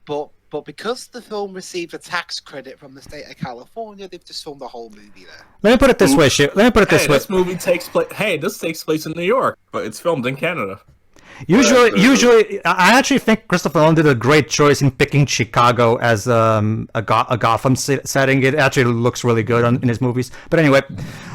but because the film received a tax credit from the state of California, they've just filmed the whole movie there. Let me put it this way, Let me put it this way. This movie takes place. Hey, this takes place in New York, but it's filmed in Canada. Usually, I actually think Christopher Nolan did a great choice in picking Chicago as a Gotham setting. It actually looks really good in his movies. But anyway,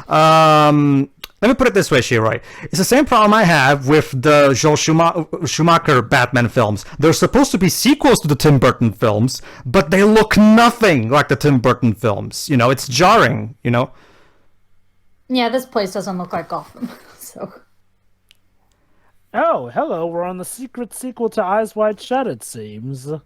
let me put it this way, Shirai. It's the same problem I have with the Joel Schumacher Batman films. They're supposed to be sequels to the Tim Burton films, but they look nothing like the Tim Burton films. You know, it's jarring, you know? Yeah, this place doesn't look like Gotham, so... Oh, hello, we're on the secret sequel to Eyes Wide Shut, it seems. I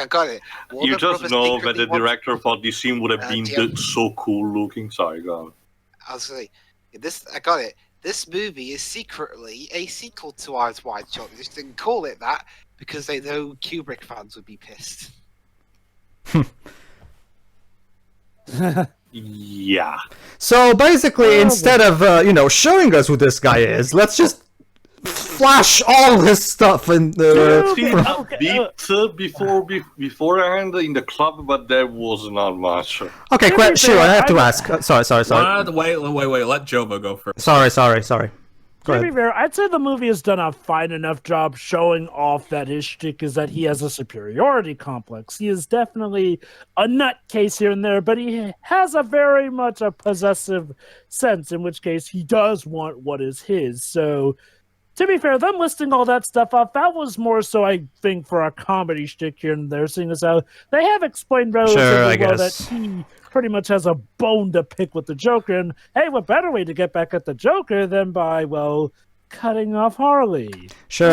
got it. You just know that the director thought this scene would have been so cool looking. Sorry, go on. I was saying, I got it. This movie is secretly a sequel to Eyes Wide Shut. They just didn't call it that because they know Kubrick fans would be pissed. Yeah. So basically, instead of showing us who this guy is, let's just flash all his stuff in the. Beforehand in the club, but there was not much. Okay, Shiro, I have to ask. Sorry. Wait. Let Jova go first. Sorry. To be fair, I'd say the movie has done a fine enough job showing off that his shtick is that he has a superiority complex. He is definitely a nutcase here and there, but he has a very much a possessive sense, in which case he does want what is his. So, to be fair, them listing all that stuff off, that was more so, I think, for a comedy shtick here and there, seeing as how they have explained relatively well that he pretty much has a bone to pick with the Joker, and hey, what better way to get back at the Joker than by, well, cutting off Harley? Sure,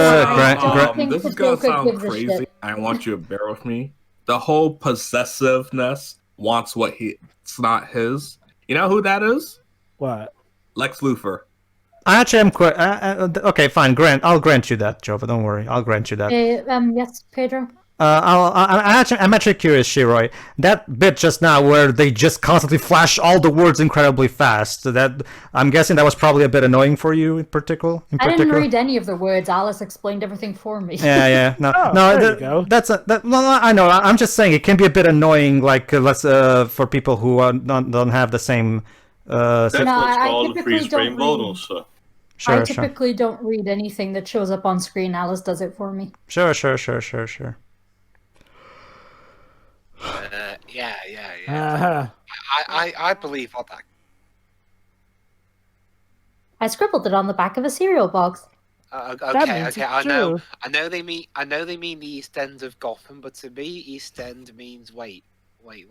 this is gonna sound crazy. I want you to bear with me. The whole possessiveness wants it's not his. You know who that is? What? Lex Luthor. I actually am quite... okay, fine. I'll grant you that, Jova. Don't worry. I'll grant you that. Yes, Pedro? I'm actually curious, Shiroi. That bit just now where they just constantly flash all the words incredibly fast. That I'm guessing that was probably a bit annoying for you in particular. I didn't read any of the words. Alice explained everything for me. Yeah. No, there you go. I know. I'm just saying it can be a bit annoying, like for people who don't have the same. That's what's called freeze frame bonus. I typically don't read anything that shows up on screen. Alice does it for me. Sure. Yeah. I believe all that. I scribbled it on the back of a cereal box. Okay. I know they mean the East End of Gotham, but to me, East End means wait. We're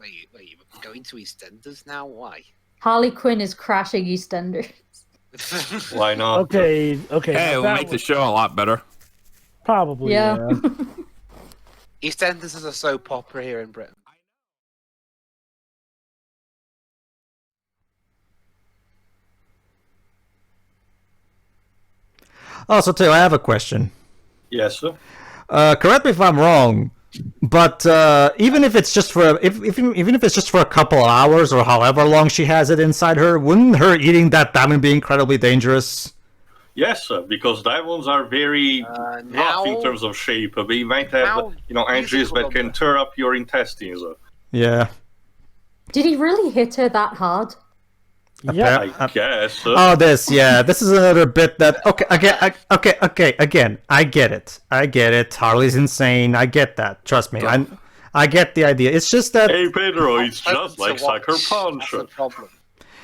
going to EastEnders now? Why? Harley Quinn is crashing EastEnders. Why not? Okay. Hey, it will make the show a lot better. Probably, yeah. EastEnders is a soap opera here in Britain. Also, too, I have a question. Yes, sir. Correct me if I'm wrong, but even if it's just for even if it's just for a couple hours or however long she has it inside her, wouldn't her eating that diamond be incredibly dangerous? Yes, sir, because diamonds are very rough in terms of shape. They might have, edges that can tear up your intestines. Yeah. Did he really hit her that hard? Yeah, I guess. Oh, this is another bit that again, I get it. Harley's insane. I get that. Trust me. I get the idea. It's just that. Hey, Pedro, it's just like Sucker Punch. That's the problem.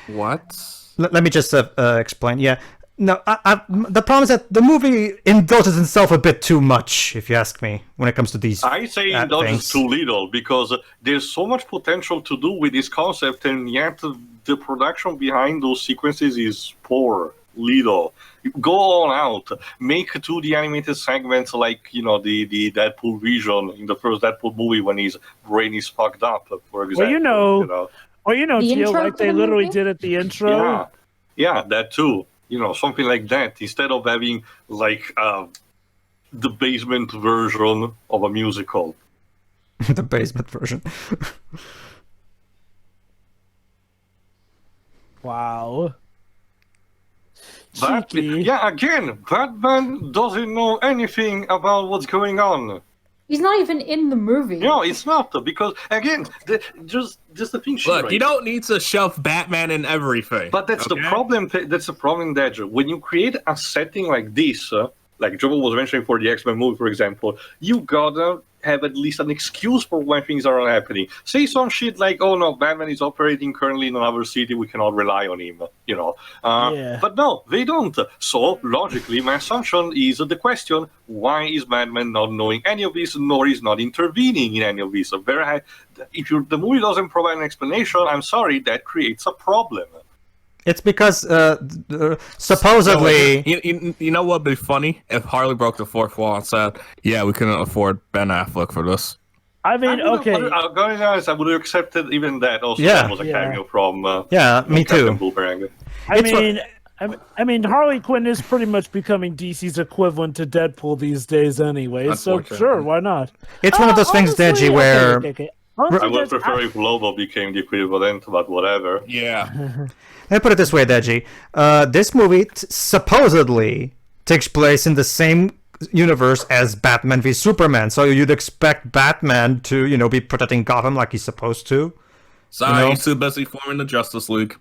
What? Let me just explain. Yeah. No, the problem is that the movie indulges itself a bit too much, if you ask me, when it comes to these I say indulges too little, because there's so much potential to do with this concept, and yet the production behind those sequences is poor, little. Go all out. Make 2D animated segments like, the Deadpool vision in the first Deadpool movie when his brain is fucked up, for example. Teal, like they literally did at the intro. Yeah, that too. Something like that, instead of having, the basement version of a musical. The basement version. Wow. But, Cheeky. yeah, again, Batman doesn't know anything about what's going on. He's not even in the movie. No, it's not, because, again, just the thing she Look, writes. you don't need to shove Batman in everything. But that's the problem. That's the problem, Dodger. When you create a setting like this, like Joe was mentioning for the X-Men movie, for example, you gotta have at least an excuse for when things are happening. Say some shit like, "Oh no, Batman is operating currently in another city. We cannot rely on him." You know. Yeah. But no, they don't. So logically, my assumption is the question: why is Batman not knowing any of this, nor is not intervening in any of this? If the movie doesn't provide an explanation, I'm sorry, that creates a problem. It's because supposedly. You know what would be funny? If Harley broke the fourth wall and said, yeah, we couldn't afford Ben Affleck for this. I mean, okay. I'm going to be honest, I would have accepted even that. Also, Yeah. that was a cameo from. Me too. Captain Boomerang. I mean, Harley Quinn is pretty much becoming DC's equivalent to Deadpool these days, anyway. So Unfortunately. sure, why not? It's one of those things, Honestly, Deji, where I would prefer if Lobo became the equivalent, but whatever. Yeah. let me put it this way, Deji. This movie supposedly takes place in the same universe as Batman v Superman, so you'd expect Batman to, be protecting Gotham like he's supposed to. Sorry, he's too busy forming the Justice League.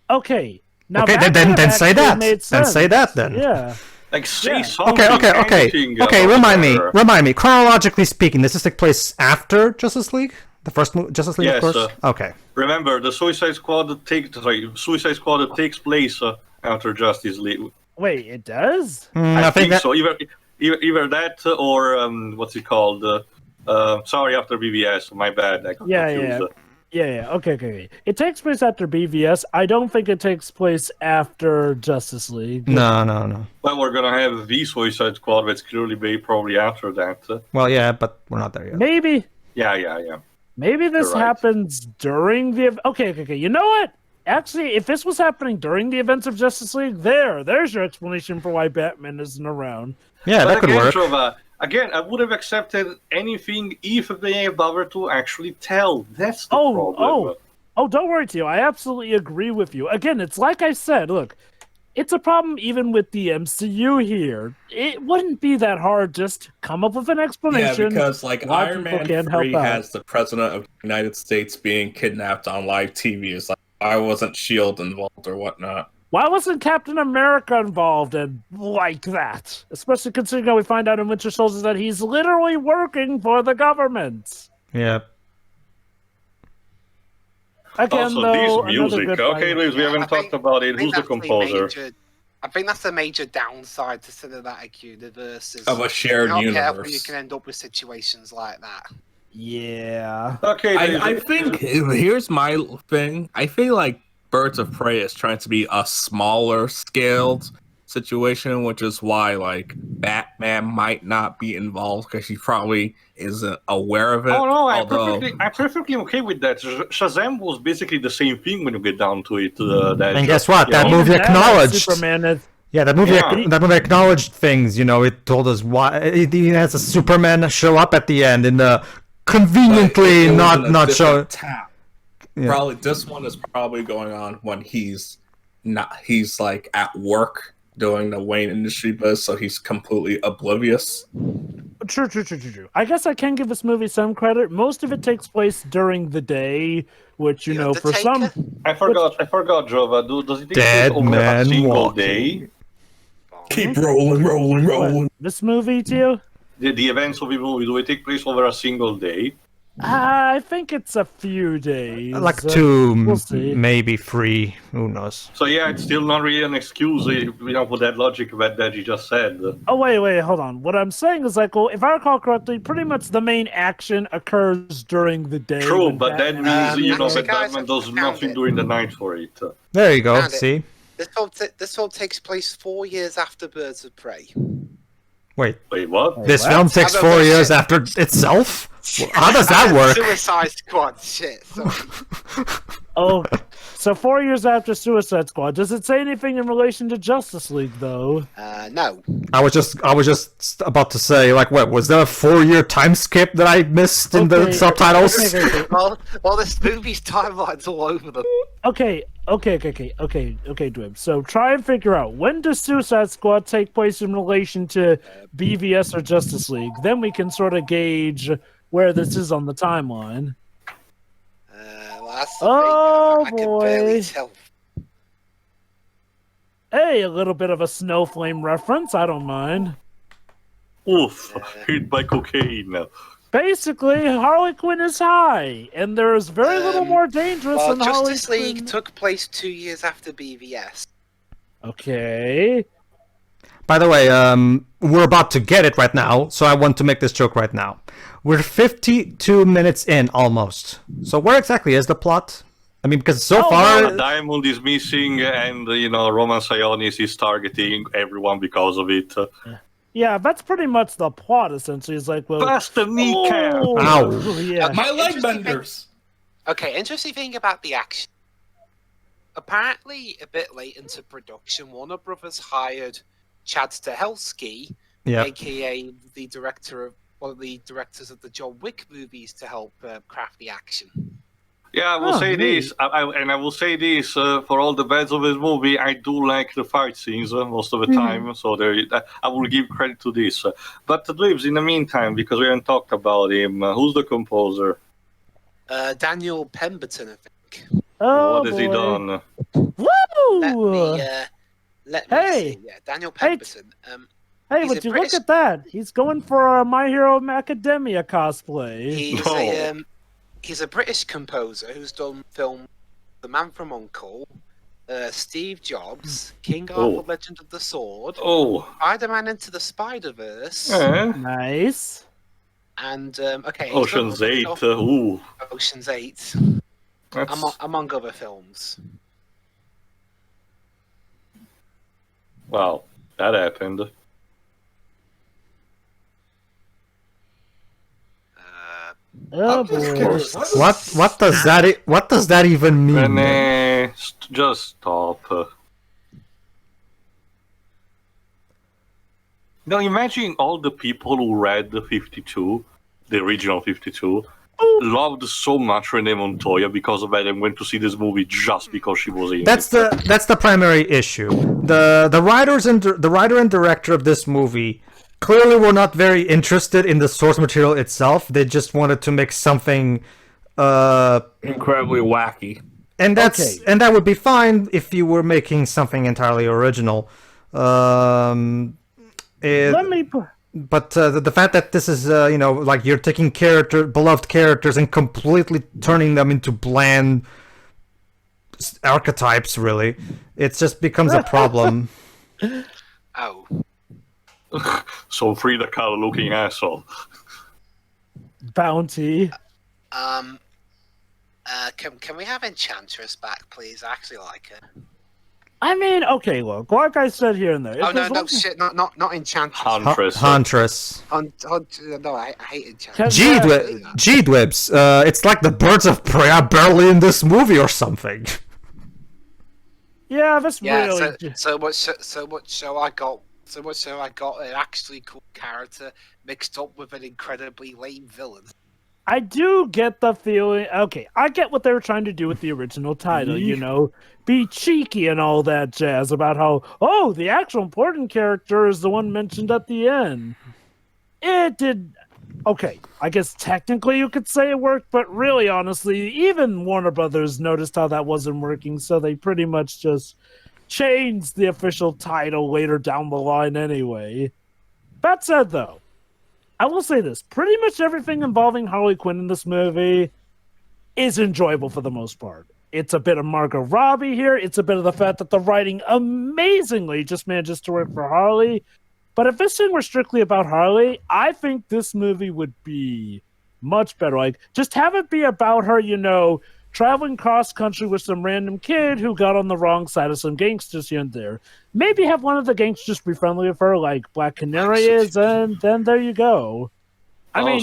Okay. Now Okay, Batman then say actually that. made Then say sense. that then. Yeah. Like, say Yeah. something. Okay. anything Remind me. about Remind me. Chronologically speaking, does this take place after Justice League? The first Justice League, Yes, of course. Okay. Remember, the Suicide Squad takes place after Justice League. Wait, it does? I think that. so. Either that or what's it called? Sorry, after BVS. My bad. I got confused. Yeah. Okay. It takes place after BVS. I don't think it takes place after Justice League. No. Well, we're gonna have the Suicide Squad. That's clearly probably after that. Well, yeah, but we're not there yet. Maybe. Yeah. Maybe this You're right. happens during the... Okay. You know what? Actually, if this was happening during the events of Justice League, there's your explanation for why Batman isn't around. Yeah, that could work. Trova, again, I would have accepted anything if they bothered to actually tell. That's the problem. Oh, don't worry, Tio. I absolutely agree with you. Again, it's like I said, look, it's a problem even with the MCU here. It wouldn't be that hard just to come up with an explanation. Yeah, because why Iron people Man can't 3 help out. has the president of the United States being kidnapped on live TV. It's like, I wasn't S.H.I.E.L.D. involved or whatnot. Why wasn't Captain America involved and like that? Especially considering how we find out in Winter Soldier that he's literally working for the government. Yeah. Again, Also, though, this another music. good Okay, fight. Liz, we haven't talked about it. Who's the composer? I think that's the major downside to cinematic universes. Of a shared You're not universe. careful, you can end up with situations like that. Yeah. Okay, I think here's my thing. I feel like Birds of Prey is trying to be a smaller scaled situation, which is why like Batman might not be involved because he probably isn't aware of it. Oh no, although... I'm perfectly okay with that. Shazam was basically the same thing when you get down to it. And guess what? you know, That movie Even acknowledged. Superman is... Yeah, that movie. Yeah. That movie acknowledged things. It told us why. It even has a Superman show up at the end in the conveniently But it was not in a not show. different town. Yeah. Probably this one is probably going on when he's like at work doing the Wayne Industry biz, so he's completely oblivious. True. I guess I can give this movie some credit. Most of it takes place during the day, which, The for some... Undertaker? I forgot, Jova. Does it take Dead place over a man single walking. day? Keep rolling. What, this movie, Tio? The events of the movie, do it take place over a single day? I think it's a few days. Like 2, we'll see. maybe 3. Who knows? So yeah, it's still not really an excuse, for that logic that you just said. Oh, wait, hold on. What I'm saying is, like, well, if I recall correctly, pretty much the main action occurs during the day. True, when but that Batman- means, actually, that guys, Batman I've does found nothing it. during the night for it. There you go. Found it. See? This film takes place 4 years after Birds of Prey. Wait. Wait, what? This what? film takes I don't 4 know, years shit. after itself. How does that work? Suicide Squad, shit. So, Oh, so 4 years after Suicide Squad. Does it say anything in relation to Justice League, though? no. I was just about to say, like, what was there a 4-year time skip that I missed in the Okay, subtitles? okay. Well, this movie's timeline's all over the... Okay, Okay, Dwib. So try and figure out, when does Suicide Squad take place in relation to BVS or Justice League? Then we can sort of gauge where this is on the timeline. Well, that's the Oh, thing. I can barely boy. tell. Hey, a little bit of a Snowflame reference. I don't mind. Oof, hit by cocaine. Basically, Harley Quinn is high, and there's very little more dangerous Well, than Harley Justice League Quinn. took place 2 years after BVS. Okay. By the way, we're about to get it right now, so I want to make this joke right now. We're 52 minutes in, almost. So where exactly is the plot? I mean, because so far... A diamond is missing, and, Roman Sionis is targeting everyone because of it. Yeah, that's pretty much the plot, essentially. It's like, well... Bust the kneecap! Oh, Ow. yeah. Okay, My leg interesting benders. Okay, interesting thing about the action. Apparently, a bit late into production, Warner Brothers hired Chad Stahelski, Yeah. aka the director of one of the directors of the John Wick movies, to help craft the action. Yeah, I will say this, I will say this, for all the beds of this movie, I do like the fight scenes most of the time, so I will give credit to this. But Dweebs, in the meantime, because we haven't talked about him, who's the composer? Daniel Pemberton, I think. Oh, What has he done? Woo! Let me Hey! see. Yeah, Daniel Pemberton. Hey, He's would a you British- look at that? He's going for a My Hero Academia cosplay. He's a British composer who's done film The Man from U.N.C.L.E., Steve Jobs, King Arthur, Legend of the Sword, Spider-Man Into the Spider-Verse, Nice. and he's Ocean's done 8. stuff- Ooh. Ocean's 8, That's... among other films. Wow, that happened. Oh boy. What does that even mean? Renee, just stop. Now imagine all the people who read the 52, the original 52, loved so much Renee Montoya because of that and went to see this movie just because she was in That's it. the primary issue. The writers and the writer and director of this movie clearly were not very interested in the source material itself. They just wanted to make something Incredibly wacky. and that would be fine if you were making something entirely original. Let me put... But the fact that this is, like you're taking beloved characters and completely turning them into bland archetypes, really, it just becomes a problem. Oh. So Frida Kahlo looking asshole. Bounty. Can we have Enchantress back, please? I actually like her. I mean, okay, look, like I said here and there. Oh no, shit, not Enchantress. Huntress. No, I hate Enchantress. G-Dwibs, it's like the Birds of Prey are barely in this movie or something. Yeah, that's Yeah, really... so much so I got an actually cool character mixed up with an incredibly lame villain. I do get the feeling... Okay, I get what they were trying to do with the original title, be cheeky and all that jazz about how, the actual important character is the one mentioned at the end. It did... Okay, I guess technically you could say it worked, but really, honestly, even Warner Brothers noticed how that wasn't working, so they pretty much just changed the official title later down the line anyway. That said, though, I will say this. Pretty much everything involving Harley Quinn in this movie is enjoyable for the most part. It's a bit of Margot Robbie here. It's a bit of the fact that the writing amazingly just manages to work for Harley. But if this thing were strictly about Harley, I think this movie would be much better. Like, just have it be about her, traveling cross-country with some random kid who got on the wrong side of some gangsters here and there. Maybe have one of the gangsters be friendly with her, like Black Canary is, and then there you go. I mean,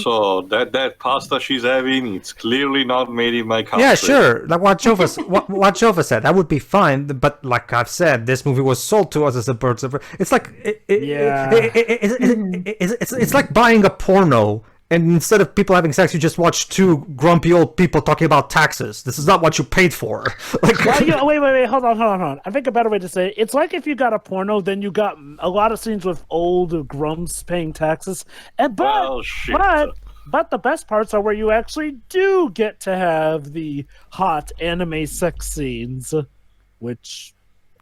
that pasta she's having, it's clearly not made in my country. Yeah, sure. Like what Jova said, that would be fine. But like I've said, this movie was sold to us as a Birds of Prey. It's like it's like buying a porno And instead of people having sex, you just watch two grumpy old people talking about taxes. This is not what you paid for. Like, Well, wait, hold on. I think a better way to say it, it's like if you got a porno, then you got a lot of scenes with old grums paying taxes. Well, shit. But the best parts are where you actually do get to have the hot anime sex scenes, which,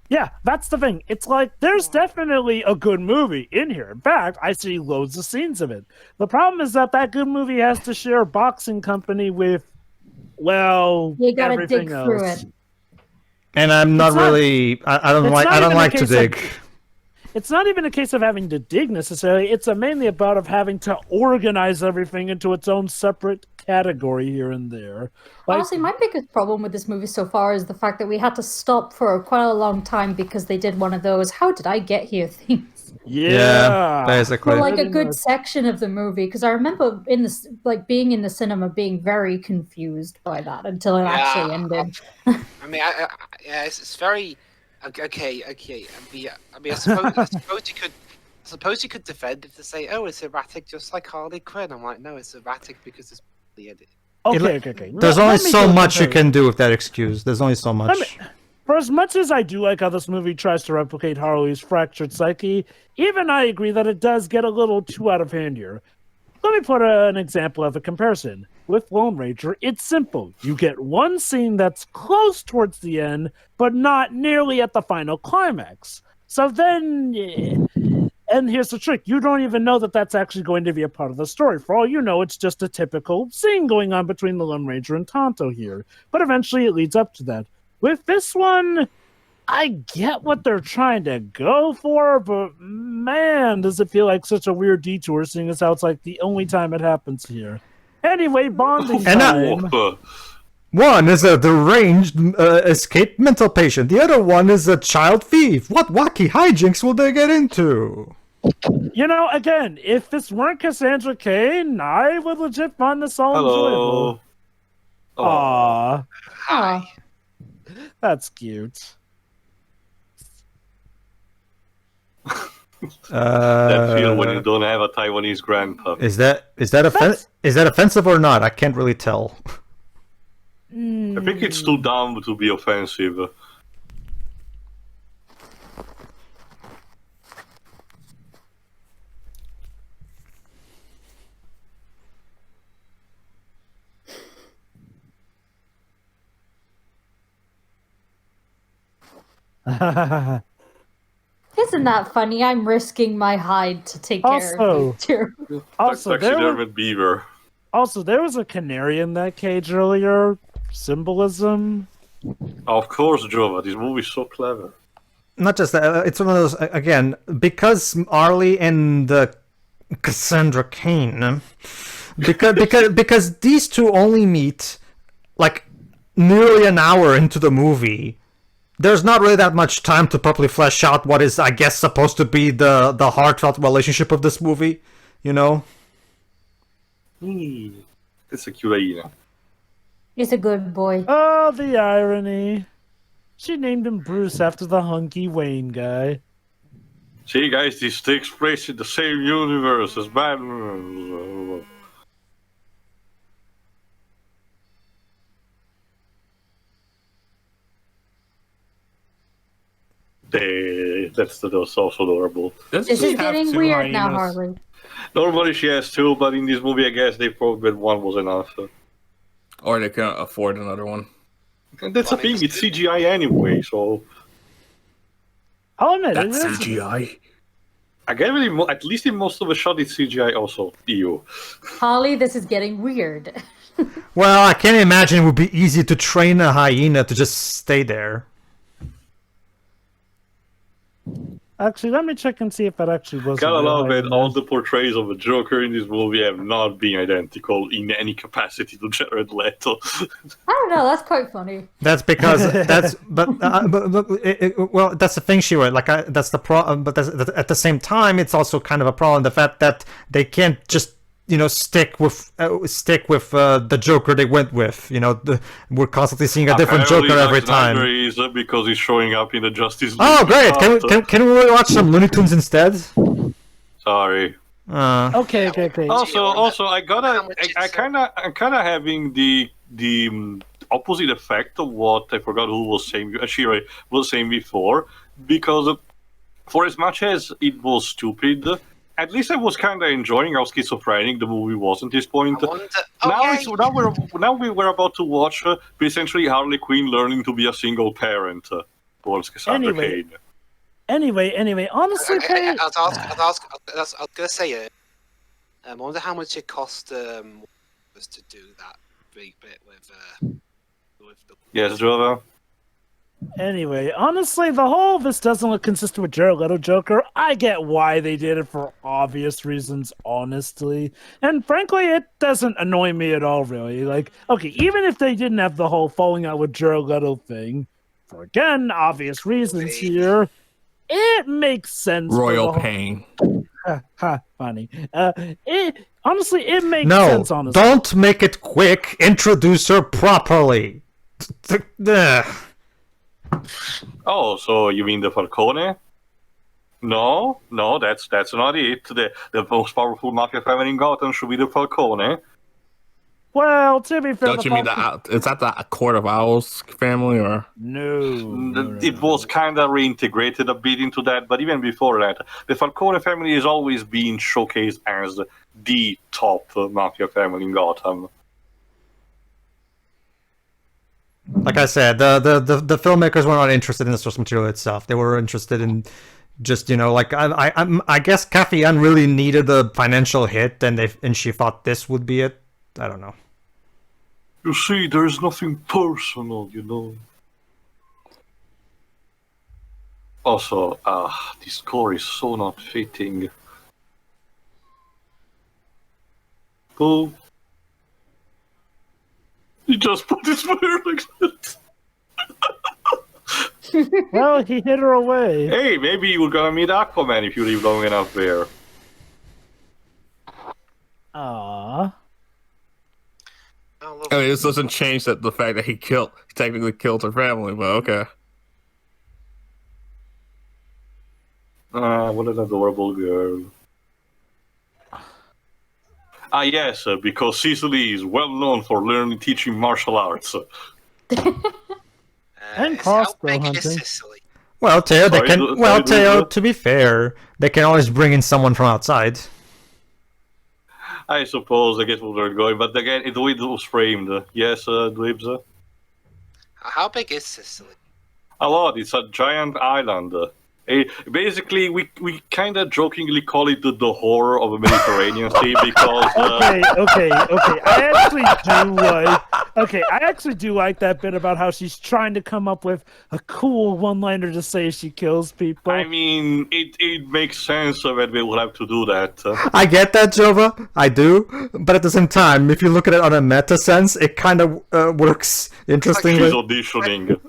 yeah, that's the thing. It's like, there's definitely a good movie in here. In fact, I see loads of scenes of it. The problem is that good movie has to share a boxing company with, well, You gotta everything dig else. through it. and I'm not really. I don't like to dig. It's not even a case of having to dig necessarily. It's mainly about having to organize everything into its own separate category here and there. Like, Honestly, my biggest problem with this movie so far is the fact that we had to stop for quite a long time because they did one of those "How did I get here?" things. yeah, basically. For like a Pretty good much. section of the movie, because I remember being in the cinema being very confused by that until it actually ended. I mean, yeah, it's very okay. I mean, I suppose you could defend it to say, "Oh, it's erratic, just like Harley Quinn." I'm like, no, it's erratic because it's the edit. Okay. There's Let only me so do a much you comparison. can do with that excuse. There's only so much. For as much as I do like how this movie tries to replicate Harley's fractured psyche, even I agree that it does get a little too out of hand here. Let me put an example of a comparison. With Lone Ranger, it's simple. You get one scene that's close towards the end, but not nearly at the final climax. So then, and here's the trick. You don't even know that that's actually going to be a part of the story. For all you know, it's just a typical scene going on between the Lone Ranger and Tonto here. But eventually it leads up to that. With this one, I get what they're trying to go for, but man, does it feel like such a weird detour, seeing as how it's like the only time it happens here. Anyway, bonding And time. One is a deranged escaped mental patient. The other one is a child thief. What wacky hijinks will they get into? You know, again, if this weren't Cassandra Cain, I would legit find this all Hello. enjoyable. Aww, Hi. that's cute. That feel when you don't have a Taiwanese grandpa. Is that offensive or not? I can't really tell. I think it's too dumb to be offensive. Isn't that funny? I'm risking my hide to take care of you too. Also, Taxidermid beaver. there was a canary in that cage earlier. Symbolism. Of course, Jova. This movie's so clever. Not just that. It's one of those again because Arlie and Cassandra Cain, because these two only meet like nearly an hour into the movie. There's not really that much time to properly flesh out what is, I guess, supposed to be the heartfelt relationship of this movie. You know. It's a curaina. He's a good boy. Oh, the irony. She named him Bruce after the hunky Wayne guy. See, guys, this takes place in the same universe as Batman. That's also adorable. This is getting weird now, Harley. Normally she has two, but in this movie, I guess they thought that one was enough. Or they can't afford another one. And that's the thing, it's CGI anyway, so... I'll admit, That's CGI. I get really, at least in most of the shot, it's CGI also. EU. Harley, this is getting weird. Well, I can't imagine it would be easy to train a hyena to just stay there. Actually, let me check and see if that actually was. Gotta love it, all the portrays of the Joker in this movie have not been identical in any capacity to Jared Leto. I don't know. That's quite funny. That's because well, that's the thing, Shira. Like, that's the problem. But at the same time, it's also kind of a problem. The fact that they can't just stick with the Joker they went with. We're constantly seeing a different Apparently, Joker every Zack time. Snyder is because he's showing up in the Justice League. Oh, great! Can we watch some Looney Tunes instead? Sorry. Okay. Also, I'm kind of having the opposite effect of what I forgot who was saying. Shira was saying before, because for as much as it was stupid, at least I was kind of enjoying how schizophrenic the movie was at this point. Now we were about to watch essentially Harley Quinn learning to be a single parent towards Cassandra Cain. Anyway, honestly, I was gonna say it. I wonder how much it cost was to do that big bit with the. Yes, Jova. Anyway, honestly, the whole this doesn't look consistent with Jared Leto Joker. I get why they did it for obvious reasons, honestly. And frankly, it doesn't annoy me at all, really. Like, okay, even if they didn't have the whole falling out with Jared Leto thing, for again, obvious reasons here, it makes sense. Royal pain. Funny. Honestly, it makes sense, honestly. Don't make it quick. Introduce her properly. Oh, so you mean the Falcone? No, that's not it. The most powerful mafia family in Gotham should be the Falcone. Well, to be fair, Don't you mean is that the Court of Owls family, or no? It was kind of reintegrated a bit into that, but even before that, the Falcone family has always been showcased as the top mafia family in Gotham. Like I said, the filmmakers were not interested in the source material itself. They were interested in just, like I guess Kathy Ann really needed a financial hit, and she thought this would be it. I don't know. You see, there's nothing personal, Also, this score is so not fitting. Oh. He just put his fire like that. Well, he hit her away. Hey, maybe you're gonna meet Aquaman if you live long enough there. Aww. I mean, this doesn't change the fact that he technically killed her family, but okay. What an adorable girl. Yes, because Sicily is well known for teaching martial arts. And crossbow hunting. Well, Teo, Teo, to be fair, they can always bring in someone from outside. I suppose, I guess where they're going, but again, it was framed. Yes, Dwibs? How big is Sicily? A lot. It's a giant island. Basically, we kind of jokingly call it the horror of the Mediterranean Sea because. Okay. I actually do like that bit about how she's trying to come up with a cool one-liner to say she kills people. I mean, it makes sense that we will have to do that. I get that, Jova. I do, but at the same time, if you look at it on a meta sense, it kind of works interestingly. She's auditioning.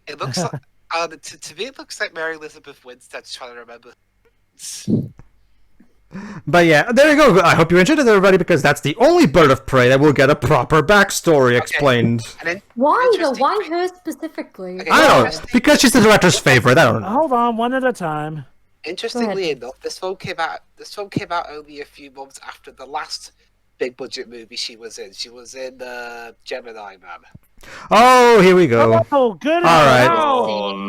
It looks like. To me, it looks like Mary Elizabeth Winstead's trying to remember. But yeah, there you go. I hope you enjoyed it, everybody, because that's the only bird of prey that will get a proper backstory explained. Why though? Why her specifically? Okay, I don't know, because she's the director's favorite. I don't know. Hold on, one at a time. Interestingly enough, this film came out only a few months after the last big budget movie she was in. She was in Gemini Man. Oh, here we go. Oh, good. All right.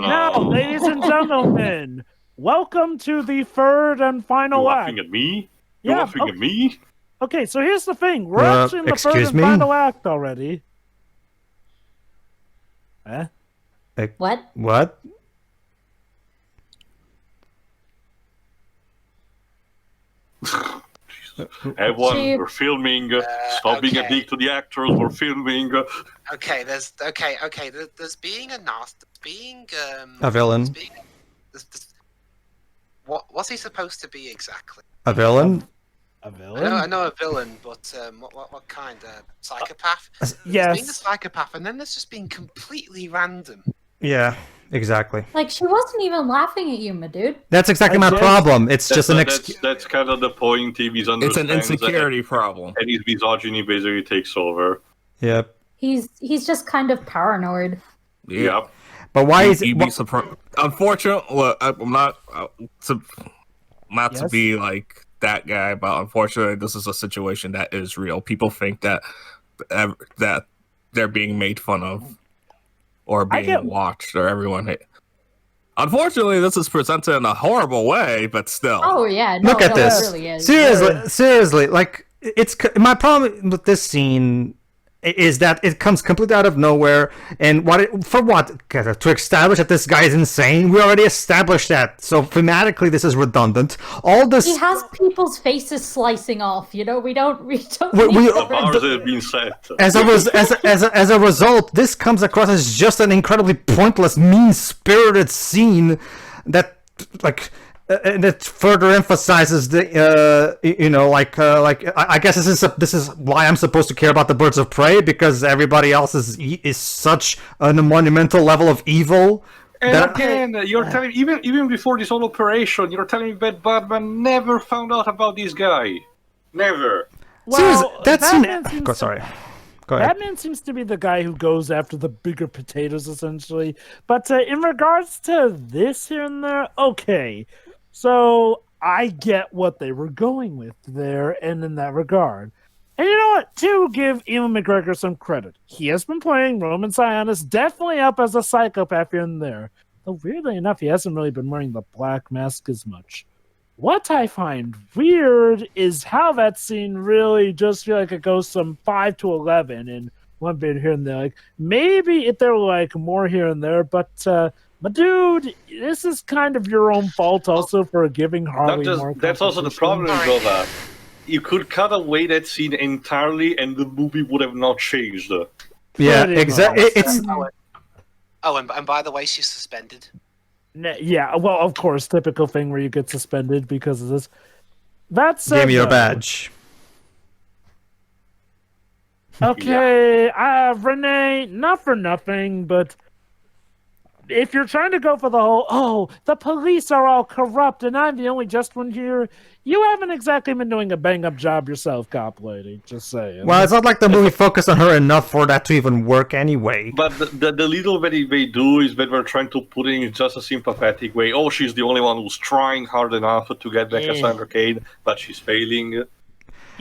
Now, ladies and gentlemen, welcome to the third and final act. Laughing at me? You're laughing at me? Okay, so here's the thing. We're actually in the third and final act already. What? What? Everyone, we're filming. Stop being a dick to the actors. We're filming. Okay, there's being a villain. What's he supposed to be exactly? A villain? A villain? I know a villain, but what kind? Psychopath? Yes. There's being a psychopath, and then there's just being completely random. Yeah, exactly. Like, she wasn't even laughing at you, my dude. That's exactly my problem. It's just an That's kind of the point. He misunderstands. It's an insecurity problem. And his misogyny basically takes over. Yep. He's just kind of paranoid. Yeah. But why is it? Unfortunately, I'm not to be like that guy, but unfortunately, this is a situation that is real. People think that they're being made fun of or being watched, or everyone. Unfortunately, this is presented in a horrible way, but still. Oh yeah, no, Look at this. It really is. Seriously, like it's my problem with this scene is that it comes completely out of nowhere, and to establish that this guy is insane. We already established that, so thematically this is redundant. All this He has people's faces slicing off. We don't. The bars have been set. As a result, this comes across as just an incredibly pointless, mean-spirited scene that that further emphasizes the I guess this is why I'm supposed to care about the birds of prey, because everybody else is such a monumental level of evil. And again, you're telling even before this whole operation, you're telling me that Batman never found out about this guy, never. Well, Sorry. Go ahead. Batman seems to be the guy who goes after the bigger potatoes, essentially. But in regards to this here and there, okay. So I get what they were going with there, and in that regard. And you know what? To give Ewan McGregor some credit, he has been playing Roman Sionis definitely up as a psychopath here and there. Though weirdly enough, he hasn't really been wearing the black mask as much. What I find weird is how that scene really just feel like it goes from 5 to 11 in one bit here and there. Like maybe if there were like more here and there, but dude, this is kind of your own fault also for giving Harley more. That's also the problem, Jova. You could cut away that scene entirely, and the movie would have not changed. Yeah, exactly. And by the way, she's suspended. Yeah, well, of course, typical thing where you get suspended because of this. That's give me your badge. Okay, Renee, not for nothing, but if you're trying to go for the whole, the police are all corrupt and I'm the only just one here, you haven't exactly been doing a bang-up job yourself, cop lady. Just saying. Well, it's not like the movie focused on her enough for that to even work anyway. But the little bit they do is that we're trying to put it in just a sympathetic way. Oh, she's the only one who's trying hard enough to get back Cassandra Cain, but she's failing.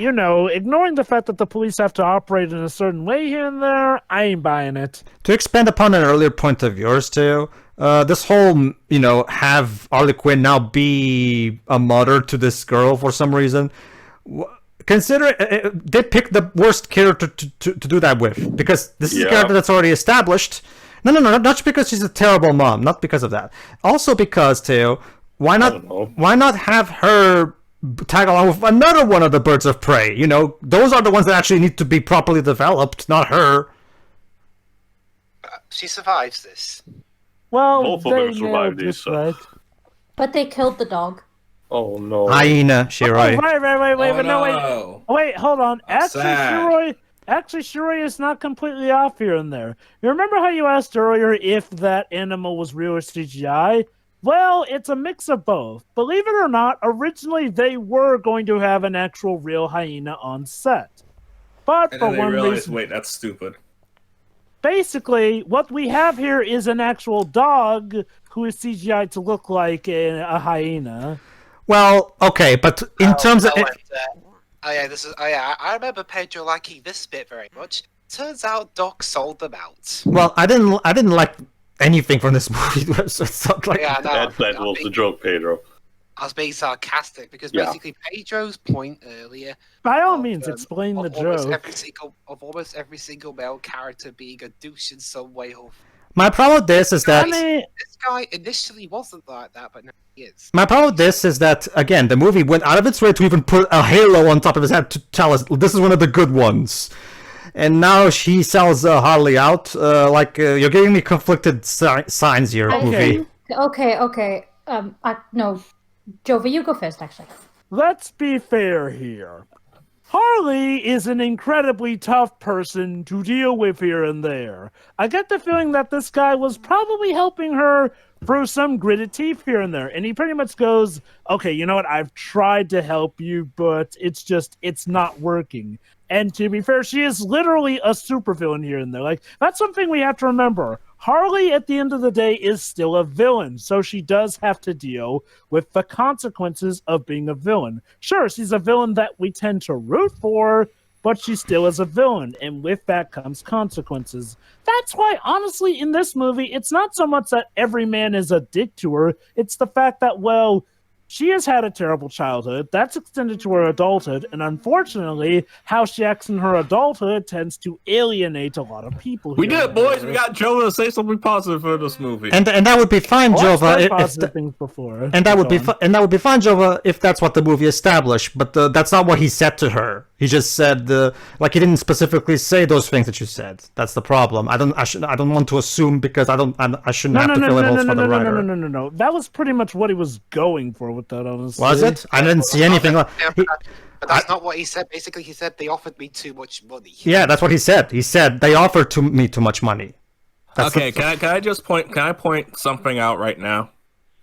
Ignoring the fact that the police have to operate in a certain way here and there, I ain't buying it. To expand upon an earlier point of yours, too, this whole, have Harley Quinn now be a mother to this girl for some reason, consider they picked the worst character to do that with, because this is a character that's already established. No, not just because she's a terrible mom, not because of that. Also because, too, why not have her tag along with another one of the birds of prey? Those are the ones that actually need to be properly developed, not her. She survives this. Well, both of them survived this. Right. But they killed the dog. Oh no. Hyena, Shiroi. Wait, hold on. Sad. Actually, Shiroi is not completely off here and there. You remember how you asked earlier if that animal was real or CGI? Well, it's a mix of both. Believe it or not, originally they were going to have an actual real hyena on set. But And for then they one realized, reason... wait, that's stupid. Basically, what we have here is an actual dog who is CGI to look like a hyena. Well, okay, but in terms of... I remember Pedro liking this bit very much. Turns out Doc sold them out. Well, I didn't like anything from this movie. It's not like... That was the joke, Pedro. I was being sarcastic because basically Pedro's point earlier. By all means, explain the joke. Almost every single male character being a douche in some way. My problem with this is that this guy initially wasn't like that, but now he is. My problem with this is that, again, the movie went out of its way to even put a halo on top of his head to tell us this is one of the good ones. And now she sells Harley out. You're giving me conflicted signs here, movie. Okay. No, Jova, you go first, actually. Let's be fair here. Harley is an incredibly tough person to deal with here and there. I get the feeling that this guy was probably helping her through some gritted teeth here and there. And he pretty much goes, okay, you know what? I've tried to help you, but it's not working. And to be fair, she is literally a supervillain here and there. Like, that's something we have to remember. Harley, at the end of the day, is still a villain, so she does have to deal with the consequences of being a villain. Sure, she's a villain that we tend to root for, but she still is a villain, and with that comes consequences. That's why, honestly, in this movie, it's not so much that every man is a dick to her, it's the fact that, well, she has had a terrible childhood. That's extended to her adulthood, and unfortunately, how she acts in her adulthood tends to alienate a lot of people. We here did, and boys. there. We got Joe to say something positive for this movie. And that would be fine, Well, I've Jova. said If positive things before. and that would be Go on. and that would be fine, Jova, if that's what the movie established. But that's not what he said to her. He just said like he didn't specifically say those things that you said. That's the problem. I don't want to assume because I shouldn't have to fill in holes for the writer. No. That was pretty much what he was going for with that, honestly. Was it? I didn't see anything. But that's not what he said. Basically, he said they offered me too much money. Yeah, that's what he said. He said they offered me too much money. That's Okay, can I point something out right now?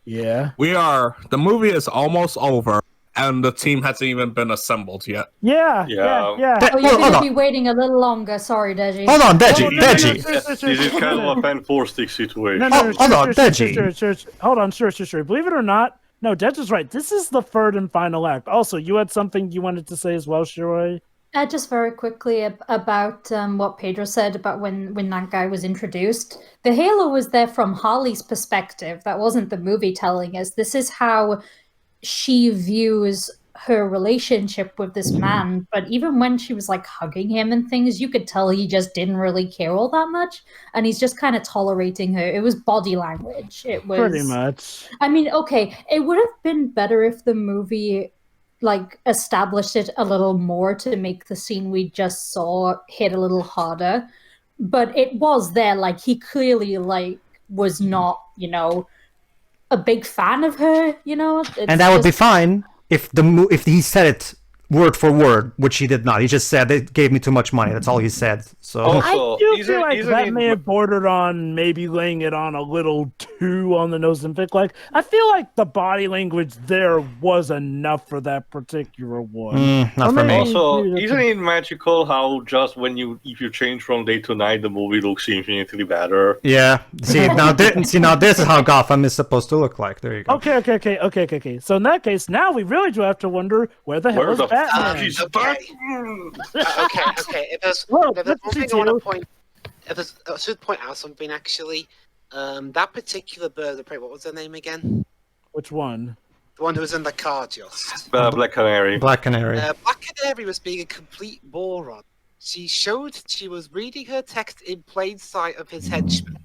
Yeah. The movie is almost over, and the team hasn't even been assembled yet. Yeah. Yeah. Oh, you're going to be waiting a little longer. Sorry, Deji. Hold on, Deji. no, Deji. This is kind of a fantastic situation. Hold on, Deji. Sure. Believe it or not, no, Dej is right. This is the third and final act. Also, you had something you wanted to say as well, Shiroi? Just very quickly about what Pedro said about when that guy was introduced. The halo was there from Harley's perspective. That wasn't the movie telling us. This is how she views her relationship with this man. But even when she was like hugging him and things, you could tell he just didn't really care all that much. And he's just kind of tolerating her. It was body language. It was Pretty much. I mean, okay, it would have been better if the movie like established it a little more to make the scene we just saw hit a little harder. But it was there, like he clearly like was not, a big fan of her, And that would be fine if if he said it word for word, which he did not. He just said they gave me too much money. That's all he said. So I Also, do isn't- feel like isn't that it- may have bordered on maybe laying it on a little too on the nose and thick. Like, I feel like the body language there was enough for that particular one. not Or for me. maybe- Also, maybe isn't it magical how just if you change from day to night, the movie looks infinitely better? Yeah. See now, this is how Gotham is supposed to look like. There you go. Okay. So in that case, now we really do have to wonder where the hell Where is the Batman? fuck is Okay. Batman? Okay. If there's Well, one let's thing see, I want Tito. to point, I should point out something actually. That particular bird of prey, what was her name again? Which one? The one who was in the car just. Black Canary. Black Canary. Black Canary was being a complete moron. She was reading her text in plain sight of his henchmen.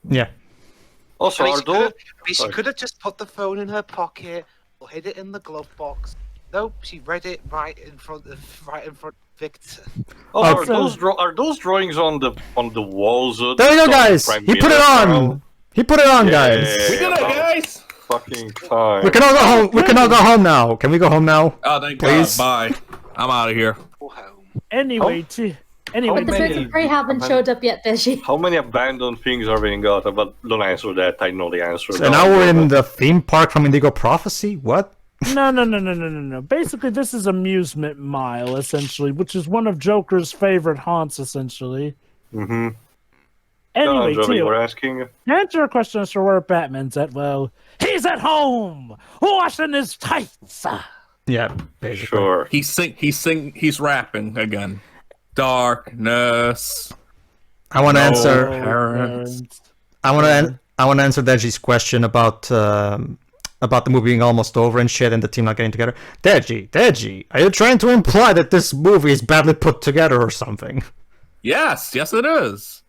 Yeah. Also, I mean, are those... she Sorry. could have just put the phone in her pocket or hid it in the glove box. Nope, she read it right in front of Victor. Also, Also- are those drawings on the walls? There you go, guys. He put it on. He put it on, guys. We did it, guys! Fucking time. We can all go home. We can all go home now. Can we go home now? Oh, thank Please. God. Bye. I'm out of here. Go home. Anyway, Oh. anyway, But the many- birds of prey haven't showed up yet, Deji. How many abandoned things are we in Gotham? But don't answer that. I know the answer. So now we're in the theme park from Indigo Prophecy. What? No. Basically, this is Amusement Mile, essentially, which is one of Joker's favorite haunts, essentially. Mm-hmm. Anyway, Joey, Tio, we're asking. to answer your question as to where Batman's at, well, he's at home, washing his tights. Yeah, basically. Sure. He's rapping again. Darkness. I want to No. answer. Parents. I want to answer Deji's question about the movie being almost over and shit, and the team not getting together. Deji, are you trying to imply that this movie is badly put together or something? Yes, it is.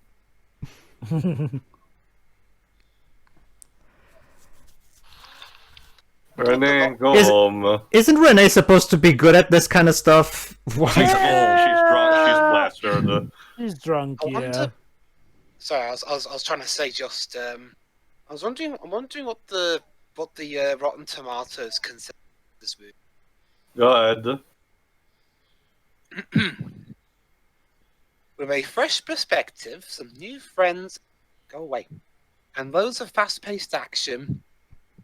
Renee, go Is- home. Isn't Renee supposed to be good at this kind of stuff? Why? She's drunk. She's plastered. He's drunk, I yeah. wonder. Sorry, I was trying to say just. I was wondering. I'm wondering what the Rotten Tomatoes consider this movie. Go ahead. With a fresh perspective, some new friends, go away, and loads of fast-paced action,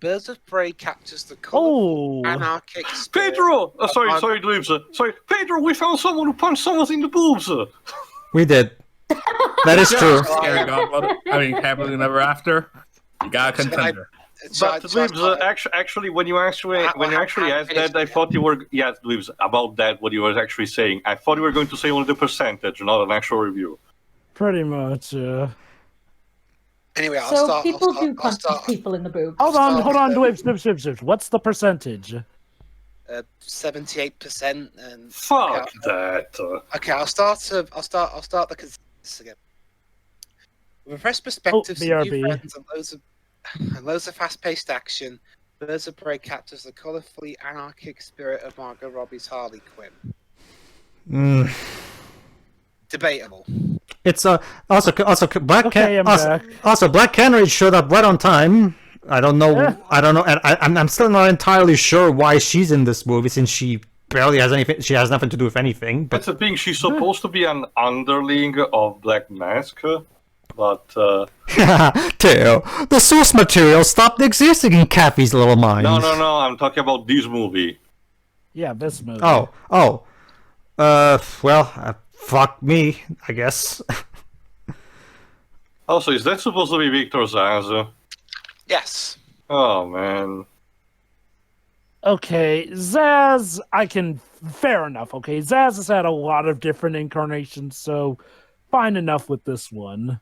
Birds of Prey captures the colorful Oh, anarchic spirit. Pedro! Sorry, Dweebs. Sorry, Pedro, we found someone who punched someone in the boobs. We did. That is true. Scary Godmother. I mean, Happily Never After. You got a contender. But Dweebs, actually, when you actually asked that, I thought you were Dweebs, about that. What you were actually saying, I thought you were going to say only the percentage, not an actual review. Pretty much. Anyway, So people do punch people in the boob. Hold on, Dweebs. What's the percentage? 78%. And Fuck that. Okay, I'll start the consensus again. With a fresh perspective, some BRB. new friends, and loads of fast-paced action, Birds of Prey captures the colourfully anarchic spirit of Margot Robbie's Harley Quinn. Debatable. It's also Black Okay, I'm back. also Black Canary showed up right on time. I don't know, and I'm still not entirely sure why she's in this movie since she barely has anything. She has nothing to do with anything. But That's the thing. She's supposed to be an underling of Black Mask, but Theo, the source material stopped existing in Kathy's little mind. no. I'm talking about this movie. Yeah, this movie. Well, fuck me, I guess. Also, is that supposed to be Victor Zaz? Yes. Oh man. Okay, Zaz, fair enough, okay? Zaz has had a lot of different incarnations, so fine enough with this one.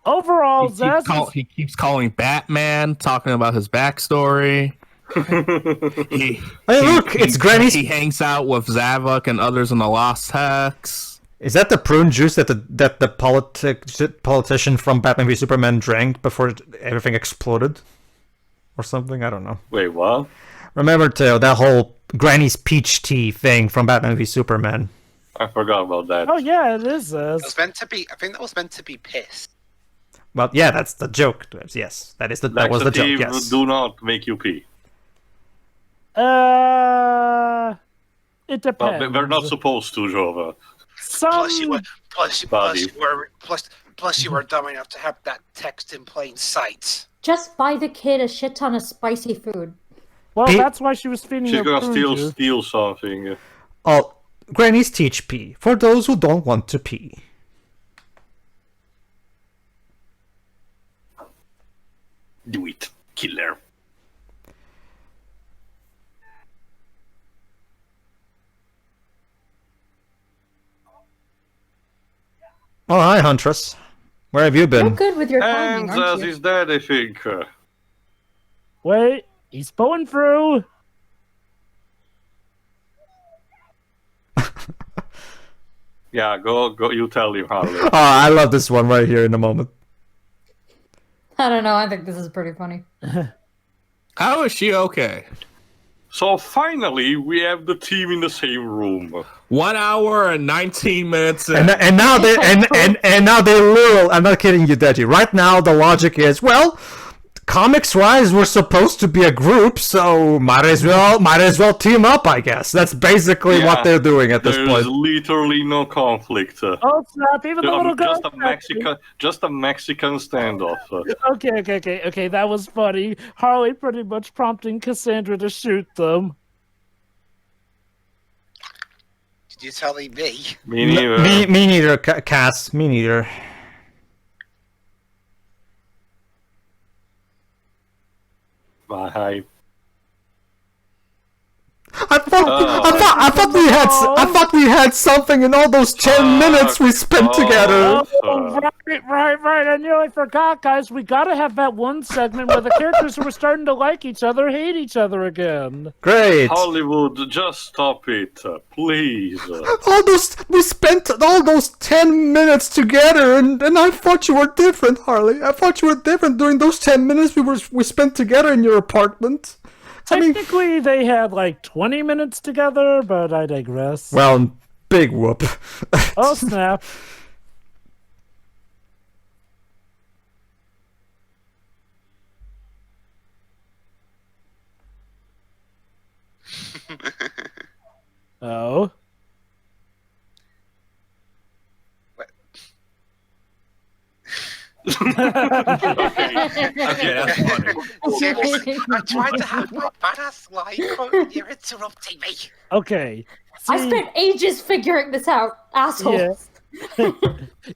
Overall, Zaz He keeps calling Batman, talking about his backstory. Hey, look, it's Granny's. He hangs out with Zavok and others in the Lost Hex. Is that the prune juice that the politician from Batman v Superman drank before everything exploded, or something? I don't know. Wait, what? Remember, Theo, that whole Granny's peach tea thing from Batman v Superman. I forgot about that. Oh yeah, it is It Zaz. was meant to be. I think that was meant to be piss. Well, yeah, that's the joke. Yes, that was the joke. Yes. Do not make you pee. It depends. But they're not supposed to, Jova. Plus you were dumb enough to have that text in plain sight. Just buy the kid a shit ton of spicy food. Well, Pete- that's why she was feeding She's her gonna prune juice. steal something. Oh, Granny's teach pee for those who don't want to pee. Do it, killer. Oh, hi, Huntress. Where have you You're been? good with your And timing, aren't Zaz you? is dead, I think. Wait, he's pulling through. Yeah, go. You tell him, Harley. Oh, I love this one right here in a moment. I don't know. I think this is pretty funny. How is she okay? So finally, we have the team in the same room. 1 hour and 19 minutes. And now they and now they literal. I'm not kidding you, Deji. Right now, the logic is, well, comics-wise, we're supposed to be a group, so might as well team up. I guess that's basically what they're doing at this There's point. literally no conflict. Oh snap! Even the little girl. Just a Mexican standoff. Okay. That was funny. Harley pretty much prompting Cassandra to shoot them. Did you tell me? Me neither. Me neither, Cass. Me neither. Bye. I thought we had something in all those 10 minutes we spent together. Oh, right. I nearly forgot, guys. We gotta have that one segment where the characters who were starting to like each other hate each other again. Great. Hollywood, just stop it, please. We spent all those 10 minutes together, and I thought you were different, Harley. I thought you were different during those 10 minutes we spent together in your apartment. Technically, they had like 20 minutes together, but I digress. Well, big whoop. Oh, snap. Oh. Okay, that's funny. I tried to have my badass line, but you're interrupting me. Okay. I spent ages figuring this out, assholes.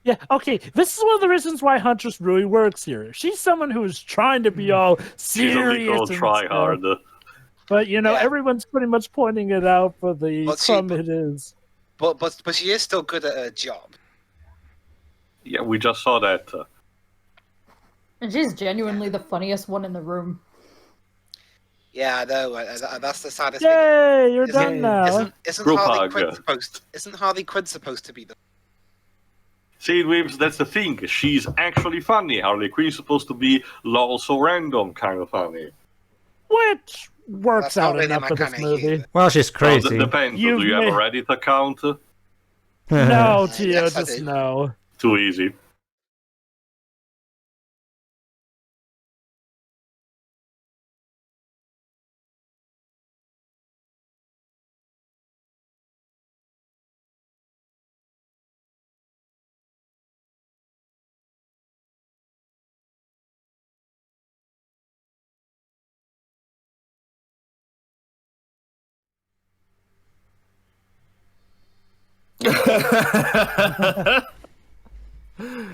Yeah, okay. This is one of the reasons why Huntress really works here. She's someone who is trying to be all She's a serious literal and try stuff, hard. but you know, Yeah. everyone's pretty much pointing it out for the But crumb it is. But she is still good at her job. Yeah, we just saw that. And she's genuinely the funniest one in the room. Yeah, I know. That's the saddest thing. Yay, you're Isn't- done now. Isn't Group Harley hug. Quinn supposed? Isn't Harley Quinn supposed to be the? See, Weebs, that's the thing. She's actually funny. Harley Quinn is supposed to be also random kind of funny. Which works That's not out really enough my for this kinda movie. humor. Well, she's Well, crazy. depends. You've Do you have a made- Reddit account? No, Tio, Yes, I just do. no. Too easy.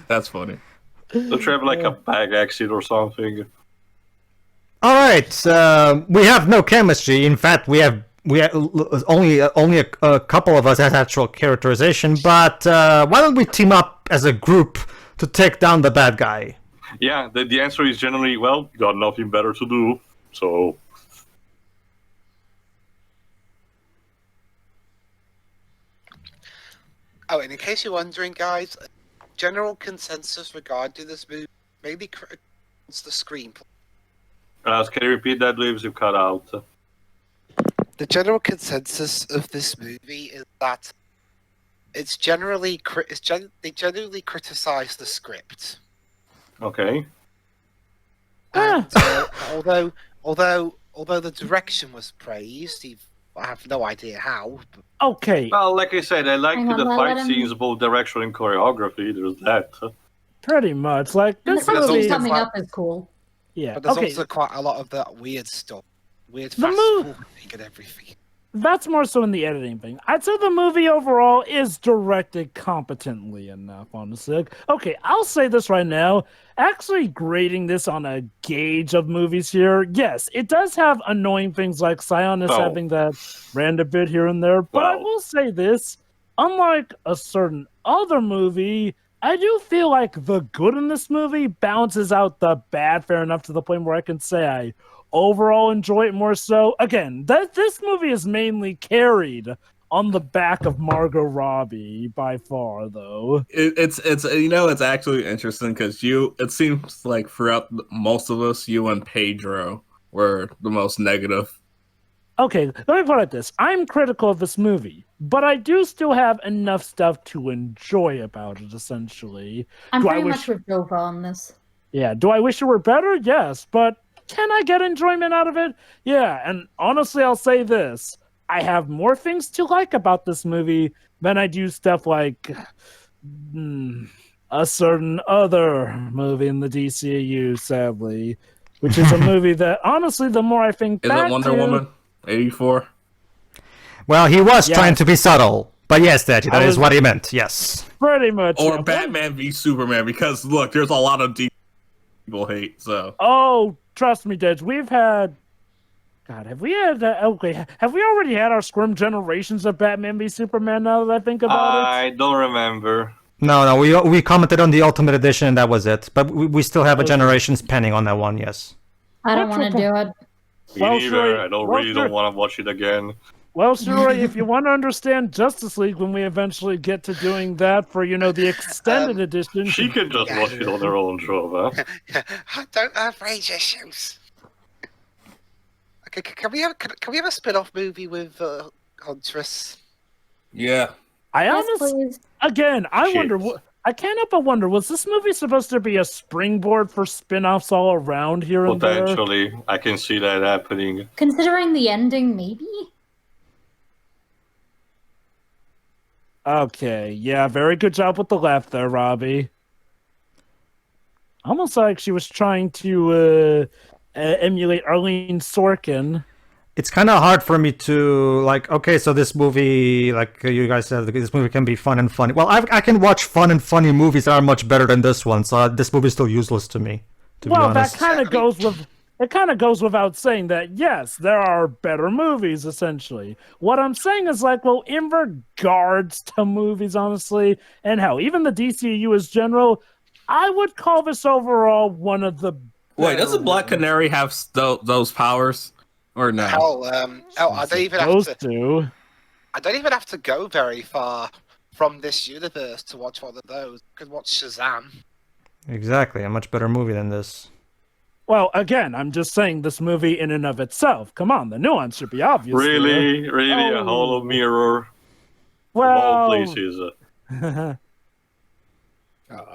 That's funny. Don't you have like a bag exit or something? All right, we have no chemistry. In fact, we have only a couple of us has actual characterization. But why don't we team up as a group to take down the bad guy? Yeah, the answer is generally, well, got nothing better to do, so... Oh, and in case you're wondering, guys, general consensus regarding this movie mainly critiques the screenplay. Can you repeat that, Leaves? You cut out. The general consensus of this movie is that it's generally they generally criticize the script. Okay. And, although the direction was praised, I have no idea how. But Okay, Well, like I said, I like Hang on, the let fight him- scenes, both direction and choreography. There's that. pretty much. Like, And the this But there's movie... also coming quite- up is cool. Yeah, but there's okay. also quite a lot of that weird stuff, weird The fast move- forwarding and everything. That's more so in the editing thing. I'd say the movie overall is directed competently enough, honestly. Okay, I'll say this right now. Actually grading this on a gauge of movies here, yes, it does have annoying things like Sionis Oh. having that random bit here and there, but I Well. will say this. Unlike a certain other movie, I do feel like the good in this movie balances out the bad fair enough to the point where I can say I overall enjoy it more so. Again, this movie is mainly carried on the back of Margot Robbie by far, though. It's it's actually interesting because it seems like throughout most of us, you and Pedro were the most negative. Okay, let me put it like this. I'm critical of this movie, but I do still have enough stuff to enjoy about it, essentially. I'm Do I pretty wish- much with Dova on this. Yeah, do I wish it were better? Yes, but can I get enjoyment out of it? Yeah, and honestly, I'll say this. I have more things to like about this movie than I do stuff like a certain other movie in the DCU, sadly, which is a movie that, honestly, the more I think Is back it Wonder to... Woman 84? Well, he was Yes. trying to be subtle, but yes, that I is was- what he meant. Yes. Pretty much. Or yeah. Batman v Superman? Because look, there's a lot of people hate. So Oh, trust me, Dej, we've had... God, have we had... okay, have we already had our Squirm generations of Batman v Superman now that I think about it? I don't remember. No, we commented on the Ultimate Edition and that was it. But we still have a Generations pending on that one. Yes. I don't What's want to your do it. Me Well, neither. sure. I don't Well, really sure. don't want to watch it again. Well, Shuri, if you want to understand Justice League when we eventually get to doing that for, the extended edition... She can just watch it on her own, Jova. I don't have rage issues. Okay, can we have a spin-off movie with Huntress? yeah, I Yes, honestly... please. Again, I Shit. wonder... I can't help but wonder, was this movie supposed to be a springboard for spin-offs all around here and there? Potentially. I can see that happening. Considering the ending, maybe? Okay, yeah, very good job with the left there, Robbie. Almost like she was trying to emulate Arlene Sorkin. it's kind of hard for me to like. Okay, so this movie, like you guys said, this movie can be fun and funny. Well, I can watch fun and funny movies that are much better than this one. So this movie is still useless to me. To be honest. That kind of goes with. It kind of goes without saying that, yes, there are better movies, essentially. What I'm saying is, like, well, in regards to movies, honestly, and hell, even the DCU as general, I would call this overall one of the Wait, doesn't Black Canary have those powers? Or no? Hell, I don't even have supposed to. to. I don't even have to go very far from this universe to watch one of those. I could watch Shazam. Exactly, a much better movie than this. Well, again, I'm just saying this movie in and of itself. Come on, the nuance should be obvious. Really, a hollow mirror. Of all places. I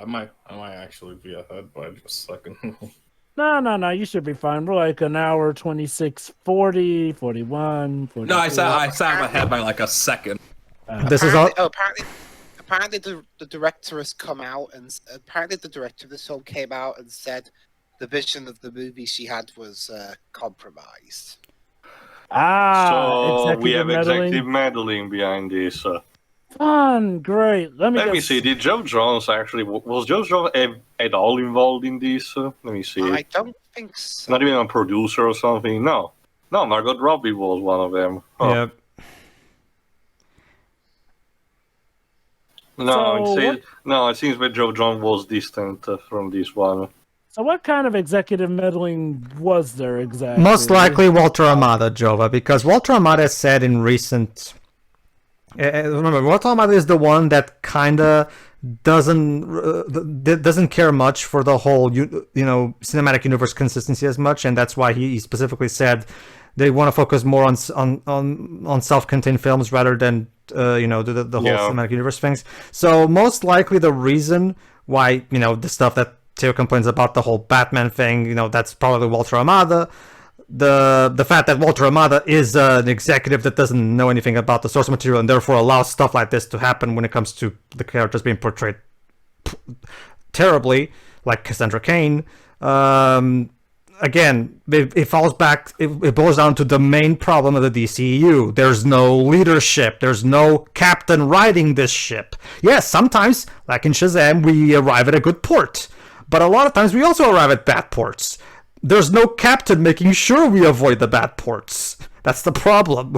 might actually be ahead by just a second. No, you should be fine. We're like an hour, 26, 40, 41, 42. No, I sat ahead by like a second. This is all. Apparently the director has come out and apparently the director of this film came out and said the vision of the movie she had was compromised. So we have executive meddling behind this. Fun, great. Let me see. Did Joe Jones actually was Joe Jones at all involved in this? Let me see. I don't think so. Not even a producer or something. No, Margot Robbie was one of them. Oh. Yep. It seems that Joe Jones was distant from this one. So what kind of executive meddling was there exactly? Most likely Walter Amada, Jova, because Walter Amada said in recent... remember, Walter Amada is the one that kind of doesn't care much for the whole cinematic universe consistency as much, and that's why he specifically said they want to focus more on self-contained films rather than the whole cinematic universe things. So most likely the reason why the stuff that Theo complains about, the whole Batman thing, that's probably Walter Amada. The fact that Walter Amada is an executive that doesn't know anything about the source material and therefore allows stuff like this to happen when it comes to the characters being portrayed terribly, like Cassandra Cain. Again, it falls back. It boils down to the main problem of the DCEU. There's no leadership. There's no captain riding this ship. Yes, sometimes, like in Shazam, we arrive at a good port. But a lot of times we also arrive at bad ports. There's no captain making sure we avoid the bad ports. That's the problem.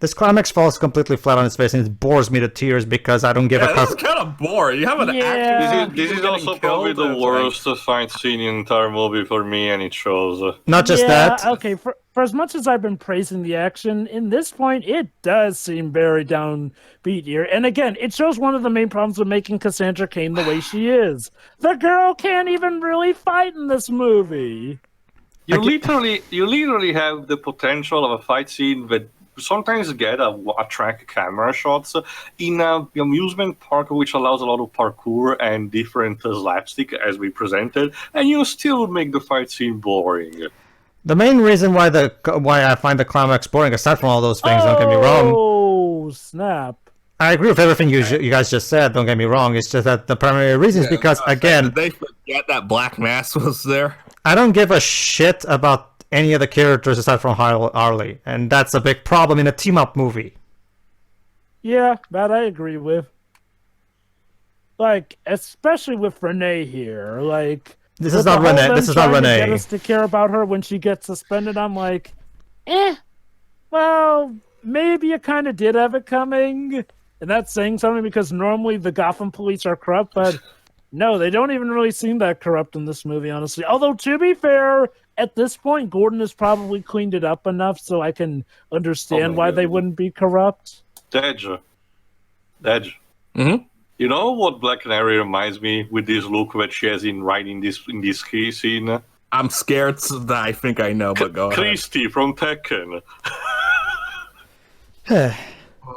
This climax falls completely flat on its face and it bores me to tears because I don't give a This is kind of boring. You have an action. This is also probably the worst fight scene in the entire movie for me, and it shows. Not just that. Okay, for as much as I've been praising the action, in this point, it does seem very downbeat here. And again, it shows one of the main problems with making Cassandra Cain the way she is. The girl can't even really fight in this movie. You literally have the potential of a fight scene that sometimes get attract camera shots in an amusement park which allows a lot of parkour and different slapstick as we presented, and you still make the fight scene boring. The main reason why I find the climax boring, aside from all those things, don't get me wrong. Oh, snap. I agree with everything you guys just said, don't get me wrong. It's just that the primary reason is because, again... Did they forget that Black Mass was there? I don't give a shit about any of the characters aside from Harley, and that's a big problem in a team-up movie. Yeah, that I agree with. Like, especially with Renee here, like... This is not Renee. This is not Renee. Get us to care about her when she gets suspended. I'm like, well, maybe you kind of did have it coming. And that's saying something because normally the Gotham police are corrupt, but No, they don't even really seem that corrupt in this movie, honestly. Although, to be fair, at this point, Gordon has probably cleaned it up enough so I can understand why they wouldn't be corrupt. Dej. Mm-hmm. You know what Black Canary reminds me with this look that she has in this key scene? I'm scared that I think I know, but go ahead. Christy from Tekken.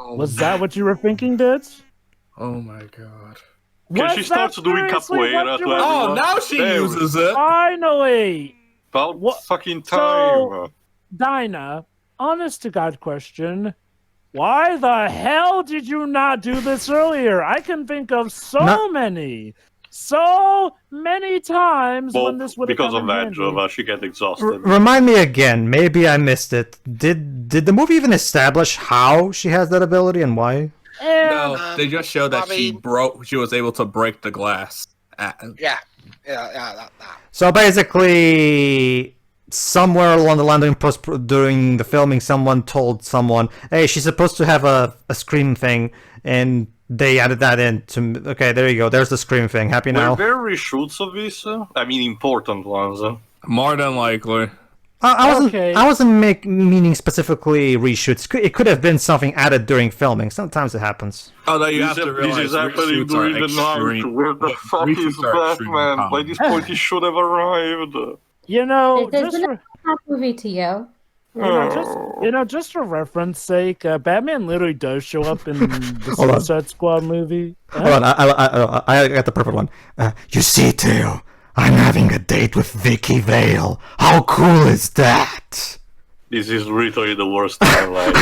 Was that what you were thinking, Ditch? Oh my god. Because she starts doing capoeira to everyone. Oh, now she uses it. Finally! About fucking time. So, Dinah, honest to God question. Why the hell did you not do this earlier? I can think of so many times when this would have because come of in that, handy. Jova, she gets exhausted. Remind me again. Maybe I missed it. Did the movie even establish how she has that ability and why? No, they just showed that I mean- she was able to break the glass. Yeah, that. So basically, somewhere along the line during the filming, someone told someone, "Hey, she's supposed to have a scream thing," and they added that in to. Okay, there you go. There's the scream thing. Happy now. Were there reshoots of this? I mean, important ones. More than likely. I wasn't meaning specifically reshoots. It could have been something added during filming. Sometimes it happens. Although you have to realize this is happening reshoots are during the night. extreme. Where the fuck is Reshoots are extremely Batman? By common. this point, he should have arrived. You know, There's just been for, a movie to you. just for reference sake, Batman literally does show up in the Hold on. Suicide Squad movie. Hold on, I got the perfect one. You see, Theo, I'm having a date with Vicky Vale. How cool is that? This is literally the worst thing in life.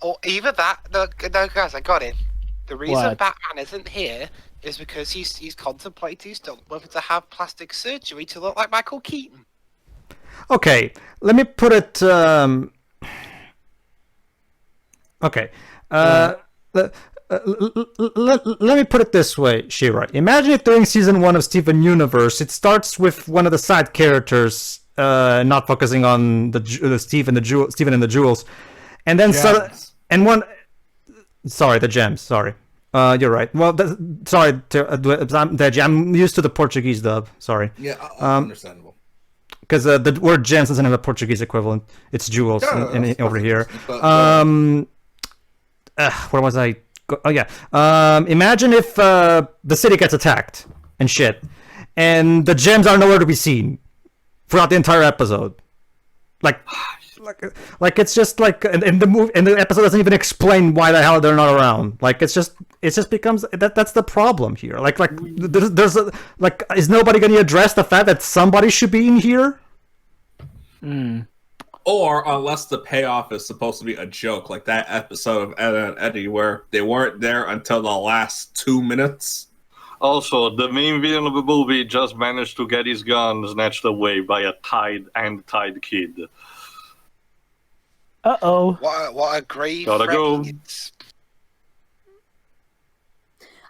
Or either that. No, guys, I got it. The reason What? Batman isn't here is because he's contemplating still whether to have plastic surgery to look like Michael Keaton. Okay, let me put it. Okay, let me put it this way, Shirai. Imagine if during season 1 of Steven Universe, it starts with one of the side characters not focusing on the Steven and the Jewels, and then the gems. Sorry, you're right. Well, sorry, Deji, I'm used to the Portuguese dub. Sorry. Yeah, understandable. Because the word gems doesn't have a Portuguese equivalent. It's jewels over here. Where was I? Oh yeah. Imagine if the city gets attacked and shit, and the gems are nowhere to be seen throughout the entire episode. Like it's just like in the movie, and the episode doesn't even explain why the hell they're not around. Like it just becomes that's the problem here. There's is nobody going to address the fact that somebody should be in here? Or unless the payoff is supposed to be a joke, like that episode of Ed and Eddie where they weren't there until the last 2 minutes. Also, the main villain of the movie just managed to get his gun snatched away by a tied kid. Uh-oh. What a grave Gotta go. it's-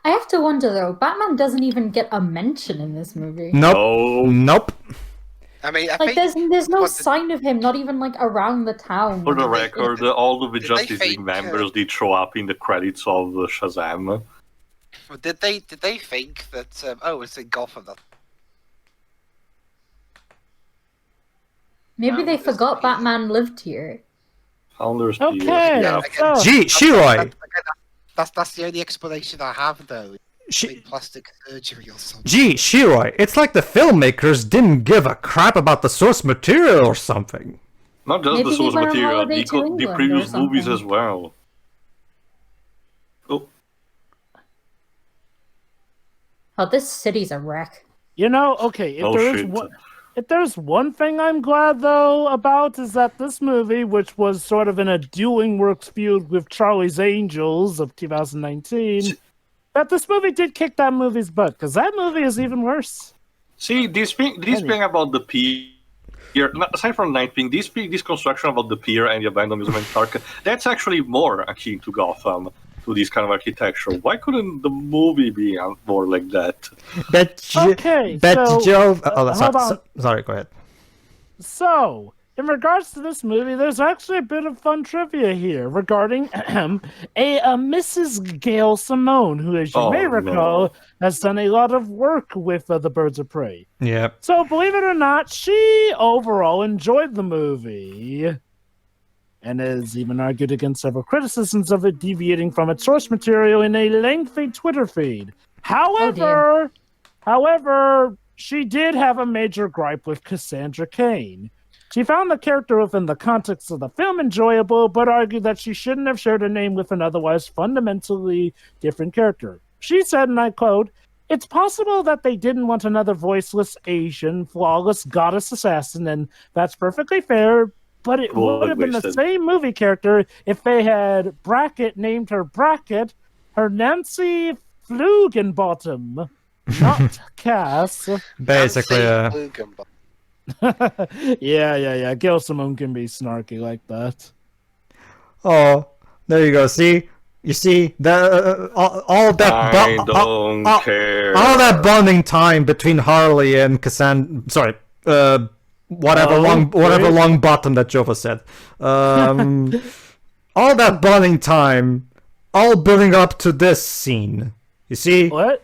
I have to wonder though, Batman doesn't even get a mention in this movie. Nope. I mean, I Like think there's no what sign of him, not even like around the town. For the record, all of the Did they Justice League fake, members did show up in the credits of Shazam. did they think that it's in Gotham? Maybe they No, forgot there's- Batman lived here. Founders Okay. Deal. Yeah, so- Gee, Shiroi. That's the only explanation I have though. She- Big plastic surgery or something. Gee, Shiroi, it's like the filmmakers didn't give a crap about the source material or something. Not just Maybe the he source went on material, holiday the, to the England previous or movies something. as well. Oh, Oh, this city's a wreck. You know, okay, oh shit. If there's one thing I'm glad, though, about is that this movie, which was sort of in a Dueling Works feud with Charlie's Angels of 2019, that this movie did kick that movie's butt, because that movie is even worse. See, this thing about the pier, aside from Night Thing, this construction about the pier and the abandoned amusement park, that's actually more akin to Gotham, to this kind of architecture. Why couldn't the movie be more like that? Okay, so, Joe. hold on. Sorry, go ahead. So, in regards to this movie, there's actually a bit of fun trivia here regarding a Mrs. Gail Simone, who, as you may recall, has done a lot of work with the Birds of Prey. Yep. So, believe it or not, she overall enjoyed the movie and has even argued against several criticisms of it deviating from its source material in a lengthy Twitter feed. However, she did have a major gripe with Cassandra Cain. She found the character within the context of the film enjoyable, but argued that she shouldn't have shared a name with an otherwise fundamentally different character. She said, and I quote, "It's possible that they didn't want another voiceless Asian, flawless goddess assassin, and that's perfectly fair, but it would have been the same movie character if they had named her her Nancy Flugenbottom, not Cass." Basically, yeah. Gail Simone can be snarky like that. Oh, there you go. See, you see that all that. I don't care. All that bonding time between Harley and Cassandra. Sorry, whatever long bottom that Jova said. All that bonding time, all building up to this scene. You see? What?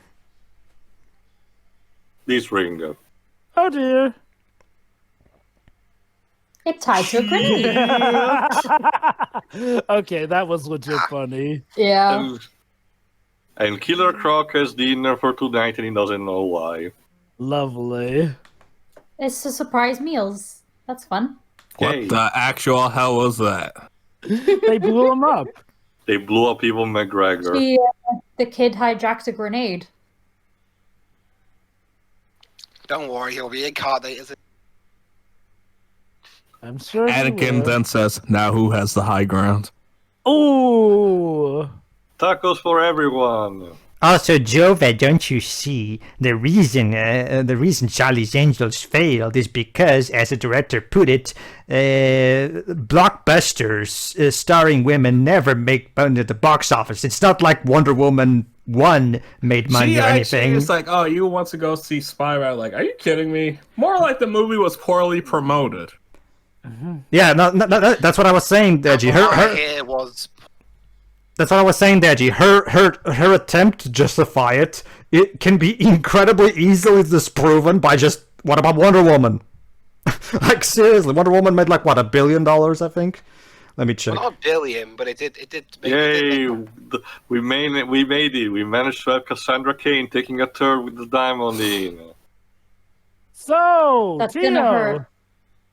This ring up. Oh dear. It tied to a grenade. Okay, that was legit funny. Yeah. And Killer Croc has dinner for tonight and he doesn't know why. Lovely. It's a surprise meals. That's fun. What the actual hell was that? They blew him up. They blew up Ewan McGregor. The kid hijacked a grenade. Don't worry, he'll reincarnate as a... I'm sure. Anakin then says, "Now who has the high ground?" Ooh. Tacos for everyone. Also, Jova, don't you see the reason Charlie's Angels failed is because, as the director put it, blockbusters starring women never make money at the box office. It's not like Wonder Woman 1 made money or anything. It's like, oh, you want to go see Spyro? Like, are you kidding me? More like the movie was poorly promoted. Yeah, no, that's what I was saying, Deji. That's what I was saying, Deji. Her attempt to justify it can be incredibly easily disproven by just, what about Wonder Woman? Like, seriously, Wonder Woman made like, what, $1 billion, I think? Let me check. Well, not a billion, but it did. Yay! We made it. We managed to have Cassandra Cain taking a turn with the diamond in. So, That's gonna hurt.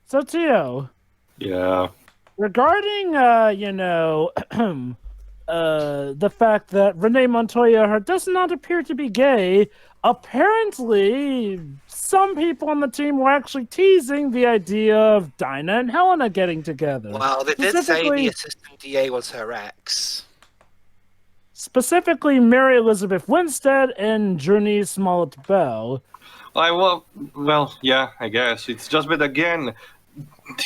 So, Tio. Yeah. Regarding, the fact that Renee Montoya does not appear to be gay, apparently some people on the team were actually teasing the idea of Dinah and Helena getting together. Well, they did say the assistant DA was her ex. Specifically, Mary Elizabeth Winstead and Journey Smollett Bell. Well, yeah, I guess. It's just, but again,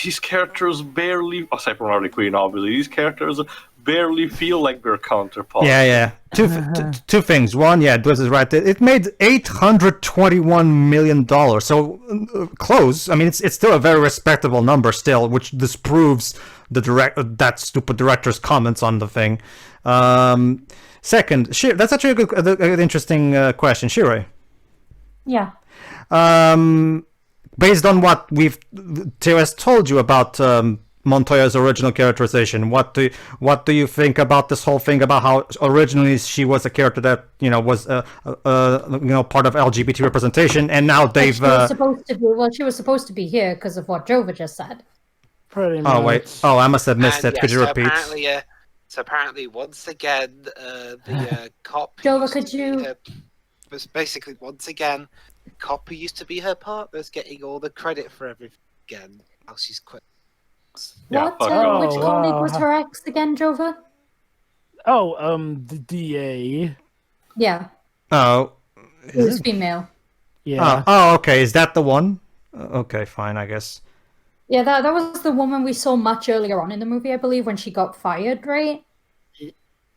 these characters barely, aside from Harley Quinn, obviously, these characters barely feel like their counterparts. Yeah. Two things. One, yeah, Dwiz is right. It made $821 million, so close. I mean, it's still a very respectable number still, which disproves that stupid director's comments on the thing. Second, that's actually a good interesting question. Shiroi. Yeah. Based on what Theo has told you about Montoya's original characterization, what do you think about this whole thing about how originally she was a character that was part of LGBT representation, and now they've she was supposed to be here because of what Jova just said. Pretty much. Oh wait, I must have missed it. Could you repeat? Apparently, once again, the cop. Jova, could you? Was basically once again, the cop who used to be her partner is getting all the credit for everything again. Now she's quit. What? Yeah, Which colleague was her ex again, Jova? The DA. Yeah. Oh. Who's female? Yeah. Oh, okay. Is that the one? Okay, fine, I guess. Yeah, that was the woman we saw much earlier on in the movie, I believe, when she got fired, right?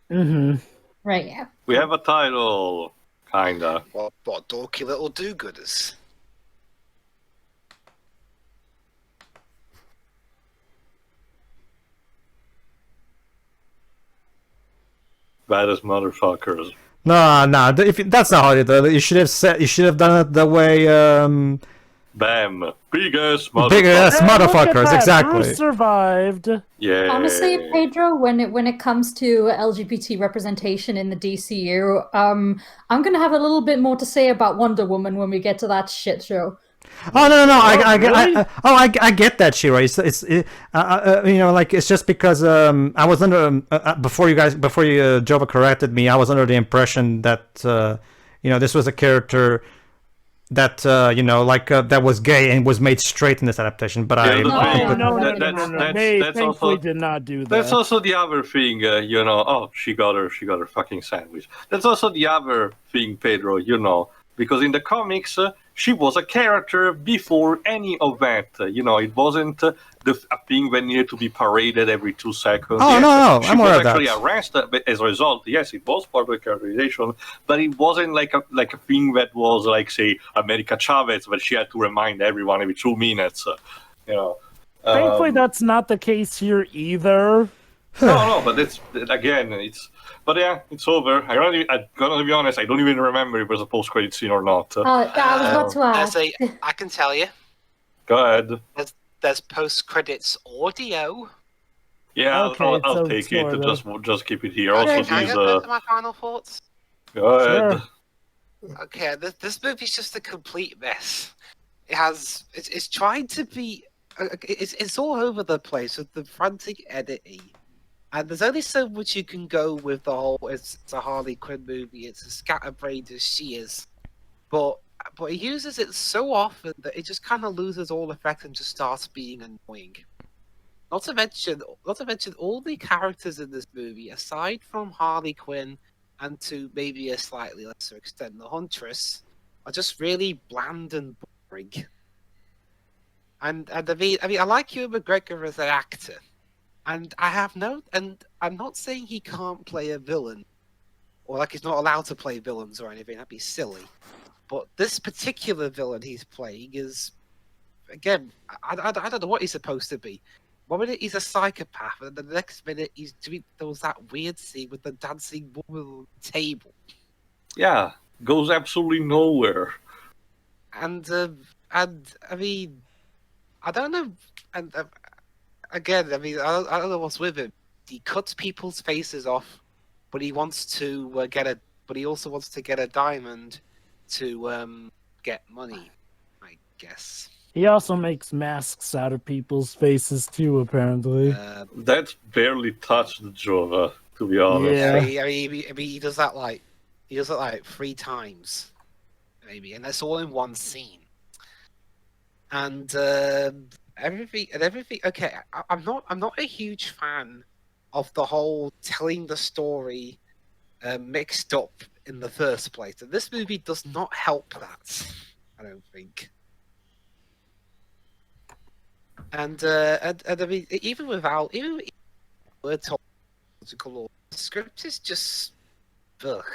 Mm-hmm. Right, yeah. We have a title, kinda. What dorky little do-gooders? baddest motherfuckers. No, that's not how you do it. You should have said. You should have done it the way. Bam. Biggest motherfuckers. Biggest Hey, look at motherfuckers, that, exactly. Bruce survived. Yeah. Honestly, Pedro, when it comes to LGBT representation in the DCU, I'm gonna have a little bit more to say about Wonder Woman when we get to that shit show. Oh no! Really? I get that, Shira. It's you know, like it's just because I was under before you Jova corrected me. I was under the impression that you know, this was a character that you know, like that was gay and was made straight in this adaptation. But Yeah, I They that's thankfully also- did not do that. That's also the other thing, you know. Oh, she got her fucking sandwich. That's also the other thing, Pedro. You know, because in the comics, she was a character before any of that. You know, it wasn't a thing that needed to be paraded every 2 seconds. Oh, Yes, no, she I'm aware was of that. actually arrested, but as a result, yes, it was part of the characterization, but it wasn't like a thing that was like, say, America Chavez, that she had to remind everyone every 2 minutes. You know. Thankfully, that's not the case here either. No, but it's again, it's. But yeah, it's over. I'm gonna be honest. I don't even remember if it was a post-credit scene or not. Yeah, I was about to ask. I can tell you, Go ahead. there's post-credits audio. Yeah, Okay, I'll so take it. sort of. Just keep it here. Okay, Also, can I these. get into my final thoughts? Go ahead. Sure. Okay, this movie's just a complete mess. It's trying to be, it's all over the place with the frantic editing, and there's only so much you can go with the whole. It's a Harley Quinn movie. It's a scatterbrained as she is, but it uses it so often that it just kind of loses all effect and just starts being annoying. Not to mention all the characters in this movie, aside from Harley Quinn, and to maybe a slightly lesser extent the Huntress, are just really bland and boring. And I mean, I like Ewan McGregor as an actor, and I'm not saying he can't play a villain, or like he's not allowed to play villains or anything. That'd be silly. But this particular villain he's playing is, again, I don't know what he's supposed to be. 1 minute he's a psychopath, and the next minute he's doing. There was that weird scene with the dancing woman on the table, Yeah, goes absolutely nowhere. and I mean, I don't know. And again, I mean, I don't know what's with him. He cuts people's faces off, but he wants to But he also wants to get a diamond to get money, I guess. He also makes masks out of people's faces too, apparently. That's barely touched Jova, to be honest. Yeah. I mean, he does that like 3 times, maybe, and that's all in one scene. And everything. Okay, I'm not a huge fan of the whole telling the story mixed up in the first place, and this movie does not help that. I don't think. And I mean, even word told, the script is just ugh.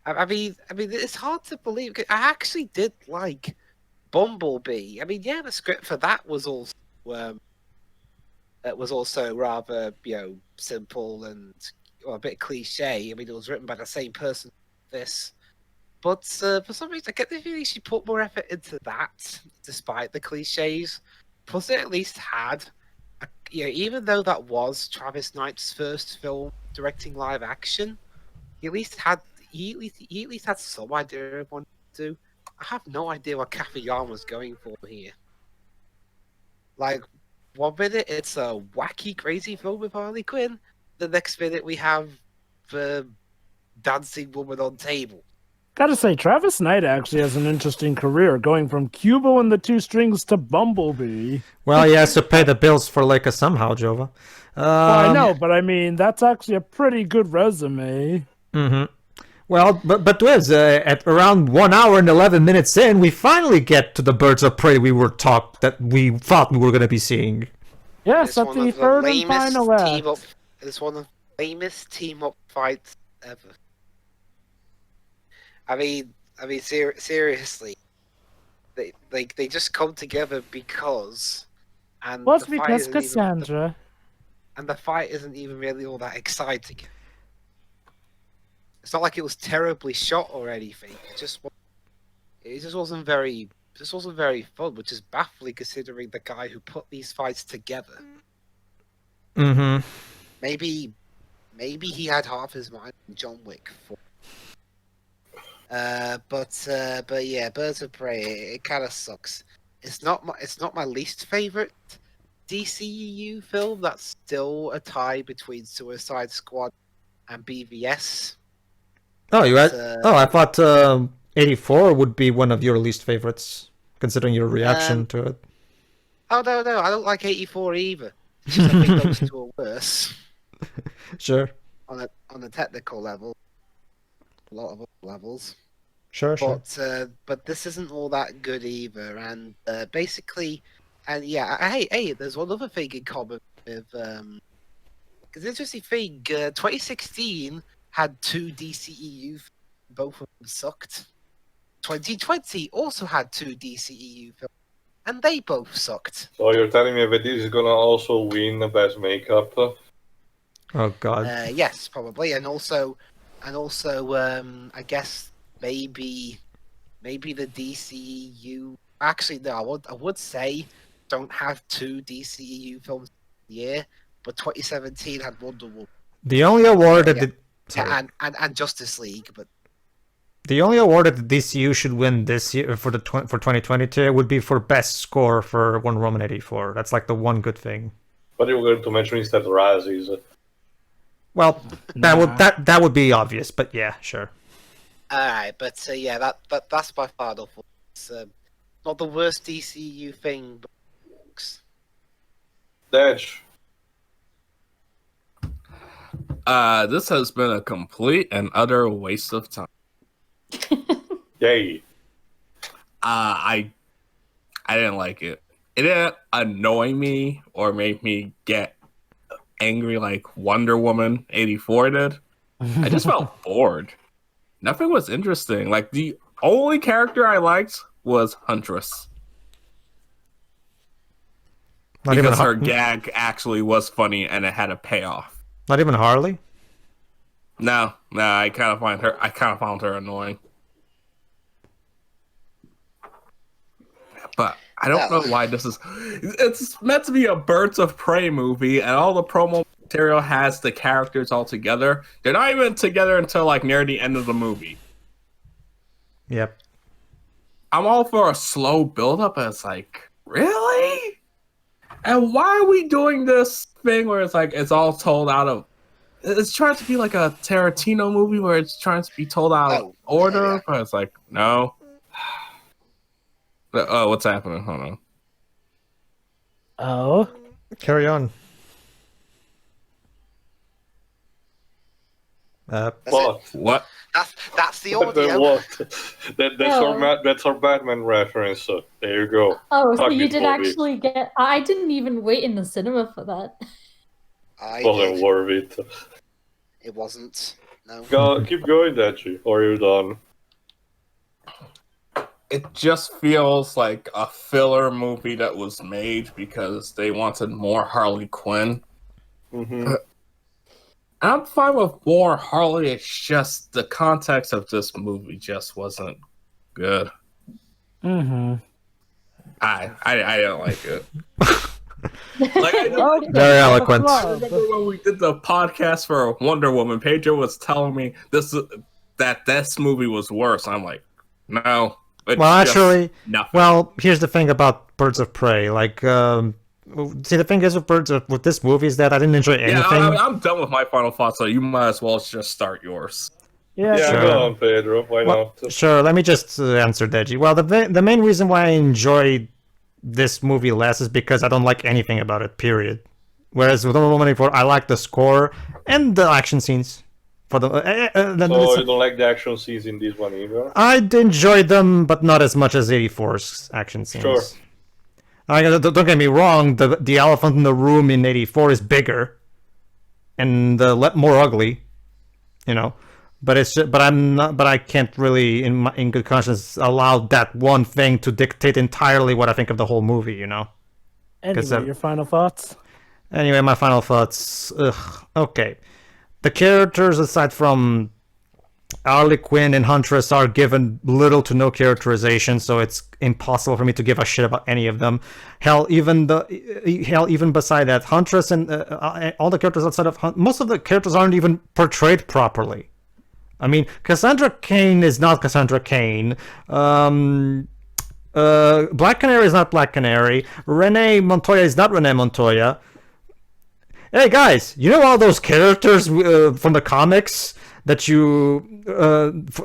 I mean, it's hard to believe. I actually did like Bumblebee. I mean, yeah, the script for that was also rather, you know, simple and a bit cliche. I mean, it was written by the same person as this, but for some reason, I get the feeling she put more effort into that, despite the cliches. Plus, it at least had, you know, even though that was Travis Knight's first film directing live action, he at least had some idea of what to do. I have no idea what Kathy Yarn was going for here. Like, 1 minute it's a wacky, crazy film with Harley Quinn. The next minute we have the dancing woman on table. Gotta say, Travis Knight actually has an interesting career, going from Cubo and the Two Strings to Bumblebee. Well, he has to pay the bills for Leica somehow, Jova. Well, I know, but I mean, that's actually a pretty good resume. Mm-hmm. Well, but Wiz, at around 1 hour and 11 minutes in, we finally get to the Birds of Prey we thought we were going to be seeing. Yes, It's at one the of third and lamest final act. It's one of the lamest team-up fights ever. I mean, seriously, they just come together because, and Well, it's the fight because isn't even- Cassandra. and the fight isn't even really all that exciting. It's not like it was terribly shot or anything. It just wasn't very fun, which is baffling considering the guy who put these fights together. Mm-hmm. Maybe he had half his mind on John Wick. But yeah, Birds of Prey. It kind of sucks. It's not my least favorite DCEU film. That's still a tie between Suicide Squad and BVS. Oh, you had. But, I thought 84 would be one of your least favorites, considering your reaction to it. Oh no, I don't like 84 either. It's just I think those two are worse Sure. on a technical level. A lot of other levels. Sure. But this isn't all that good either. And basically, and yeah, hey, there's one other thing in common with because interesting thing, 2016 had 2 DCEU, both of them sucked. 2020 also had 2 DCEU films, and they both sucked. So you're telling me that this is gonna also win the best makeup? Oh God. Yes, probably, and also, I guess maybe the DCEU. Actually, no, I would say don't have 2 DCEU films a year, but 2017 had Wonder Woman. The only award that and Justice League, but the only award that the DCU should win this year for 2022 would be for best score for Wonder Woman 84. That's like the one good thing. What you were going to mention instead Razzies. Well, that would be obvious, but yeah, sure. alright, but yeah, that's my final thought. It's not the worst DCU thing, but Thatch. This has been a complete and utter waste of time. Yay. I didn't like it. It didn't annoy me or make me get angry like Wonder Woman 84 did. I just felt bored. Nothing was interesting. Like, the only character I liked was Huntress. Because her gag actually was funny and it had a payoff. Not even Harley? No, I kind of found her annoying. But I don't know why this is. It's meant to be a Birds of Prey movie, and all the promo material has the characters all together. They're not even together until like near the end of the movie. Yep. I'm all for a slow build-up, and it's like, really? And why are we doing this thing where it's like it's all told out of? It's trying to be like a Tarantino movie where it's trying to be told out of order, but it's like, no. Oh, what's happening? Hold on. Oh. Carry on. What? That's the audio. What? That's our Batman reference. So there you go. Oh, so Fuck you this did movie. actually get... I didn't even wait in the cinema for that. Wasn't worth it. It wasn't. No. Keep going, Dachi, or you're done. It just feels like a filler movie that was made because they wanted more Harley Quinn. Mm-hmm. I'm fine with more Harley. It's just the context of this movie just wasn't good. Mm-hmm. I don't like it. Very eloquent. I remember when we did the podcast for Wonder Woman, Pedro was telling me that this movie was worse. I'm like, no. Well, actually, nothing. well, here's the thing about Birds of Prey. Like, see, the thing is with this movie is that I didn't enjoy anything. Yeah, I'm done with my final thoughts, so you might as well just start yours. Yeah, Yeah, sure. go on, Pedro. Why not? Sure, let me just answer Deji. Well, the main reason why I enjoyed this movie less is because I don't like anything about it, period. Whereas with Wonder Woman 84, I like the score and the action scenes. So you don't like the action scenes in this one either? I enjoyed them, but not as much as 84's action scenes. Sure. Don't get me wrong, the elephant in the room in 84 is bigger and more ugly, you know. But I can't really, in good conscience, allow that one thing to dictate entirely what I think of the whole movie, you know. Anyway, your final thoughts? Anyway, my final thoughts. Okay. The characters, aside from Harley Quinn and Huntress are given little to no characterization, so it's impossible for me to give a shit about any of them. Hell, even beside that, Huntress and all the characters outside of most of the characters aren't even portrayed properly. I mean, Cassandra Cain is not Cassandra Cain. Black Canary is not Black Canary. Renee Montoya is not Renee Montoya. Hey guys, you know all those characters from the comics that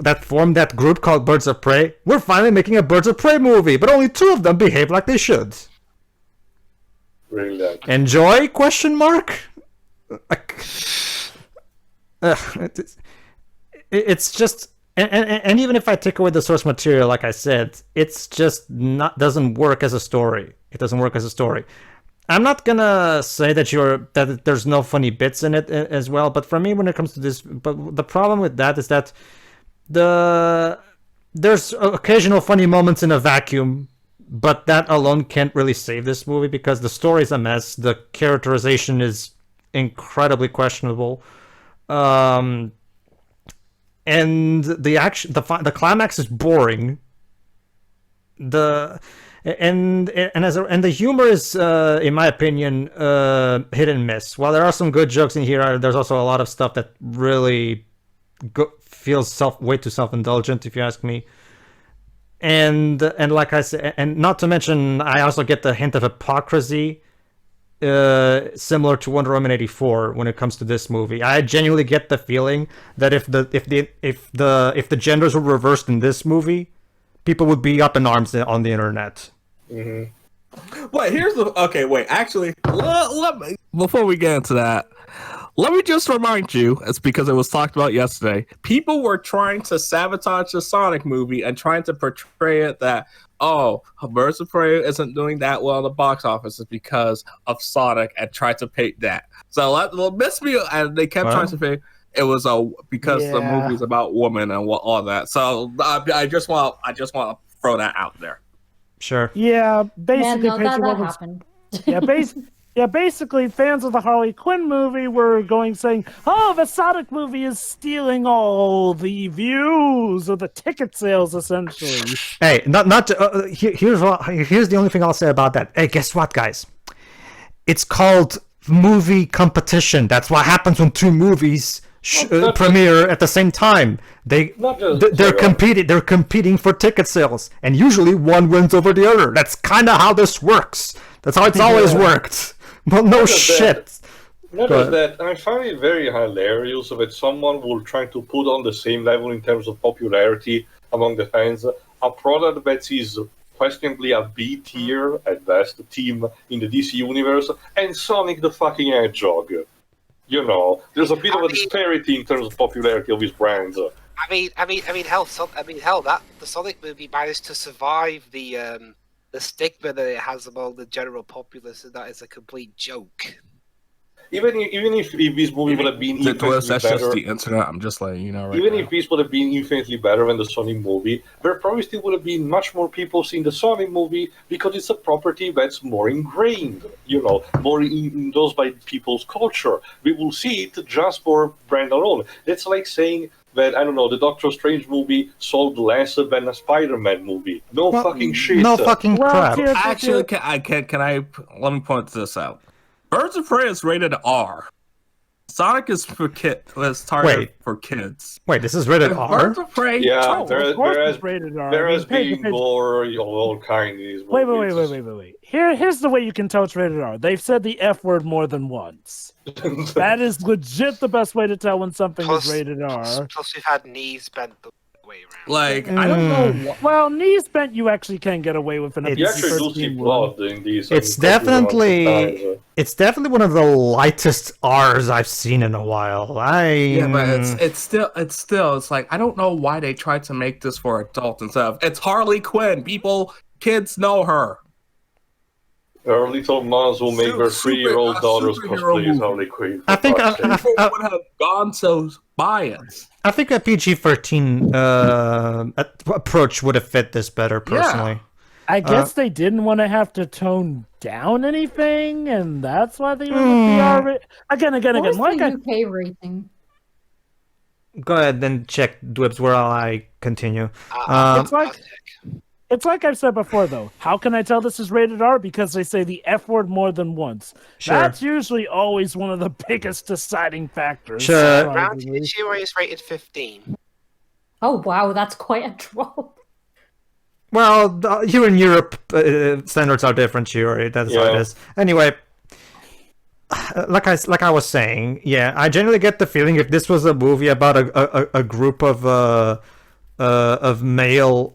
that form that group called Birds of Prey? We're finally making a Birds of Prey movie, but only 2 of them behave like they should. Really? Enjoy? Question mark. It's just, and even if I take away the source material, like I said, it's just doesn't work as a story. It doesn't work as a story. I'm not gonna say that there's no funny bits in it as well, but for me, when it comes to this, but the problem with that is that there's occasional funny moments in a vacuum, but that alone can't really save this movie because the story's a mess. The characterization is incredibly questionable, and the climax is boring. And the humor is, in my opinion, hit and miss. While there are some good jokes in here, there's also a lot of stuff that really feels way too self-indulgent, if you ask me. And like I said, and not to mention, I also get the hint of hypocrisy, similar to Wonder Woman 84 when it comes to this movie. I genuinely get the feeling that if the genders were reversed in this movie, people would be up in arms on the internet. Mm-hmm. Wait, actually, let me, before we get into that, let me just remind you, it's because it was talked about yesterday, people were trying to sabotage the Sonic movie and trying to portray it that, Birds of Prey isn't doing that well in the box office is because of Sonic, and tried to paint that. So miss me, and they kept trying to say it was because the movie's about women and all that. So I just want to throw that out there. Sure. Yeah, basically, that happened. Basically, fans of the Harley Quinn movie were saying, "Oh, the Sonic movie is stealing all the views or the ticket sales, essentially." Hey, here's the only thing I'll say about that. Hey, guess what, guys? It's called movie competition. That's what happens when 2 movies premiere at the same time. They're competing for ticket sales, and usually one wins over the other. That's kind of how this works. That's how it's always worked. Well, no shit. Not just that, I find it very hilarious that someone will try to put on the same level in terms of popularity among the fans a product that is questionably a B tier at best team in the DC universe, and Sonic the fucking Hedgehog. You know, there's a bit of a disparity in terms of popularity of these brands. That the Sonic movie managed to survive the stigma that it has among the general populace, and that is a complete joke. Even if this movie would have been infinitely better, just the internet. I'm just letting you know. Even if this would have been infinitely better than the Sonic movie, there probably still would have been much more people seeing the Sonic movie because it's a property that's more ingrained, more endorsed by people's culture. We will see it just for brand alone. That's like saying that, I don't know, the Doctor Strange movie sold less than a Spider-Man movie. Fucking shit. No fucking crap. Actually, can I let me point this out. Birds of Prey is rated R. Sonic is for targeted for kids. Wait, this is rated R? Birds of Prey. Yeah, of course it's rated R. There has been gore of all kinds. Wait. Here's the way you can tell it's rated R. They've said the F word more than once. That is legit the best way to tell when something is rated R. Plus, we've had knees bent the way around. Like, I don't know. Well, knees bent you actually can get away with an You actually do see blood in these. It's definitely one of the lightest R's I've seen in a while. But it's still like, I don't know why they tried to make this for adults instead of it's Harley Quinn. Kids know her. Our little moms will make their 3-year-old daughters cosplay as Harley Quinn. I think people would have gone so by it. I think a PG-13 approach would have fit this better, personally. Yeah. I guess they didn't want to have to tone down anything, and that's why they went with the R. Again. What was the UK rating? Go ahead and check Dwibs while I continue. It's like I've said before, though. How can I tell this is rated R? Because they say the F word more than once. Sure. That's usually always one of the biggest deciding factors. Sure. Round Shiro is rated 15. Oh wow, that's quite a drop. Well, here in Europe, standards are different, Shuri. That's how it is. Anyway, like I was saying, yeah, I generally get the feeling if this was a movie about a group of male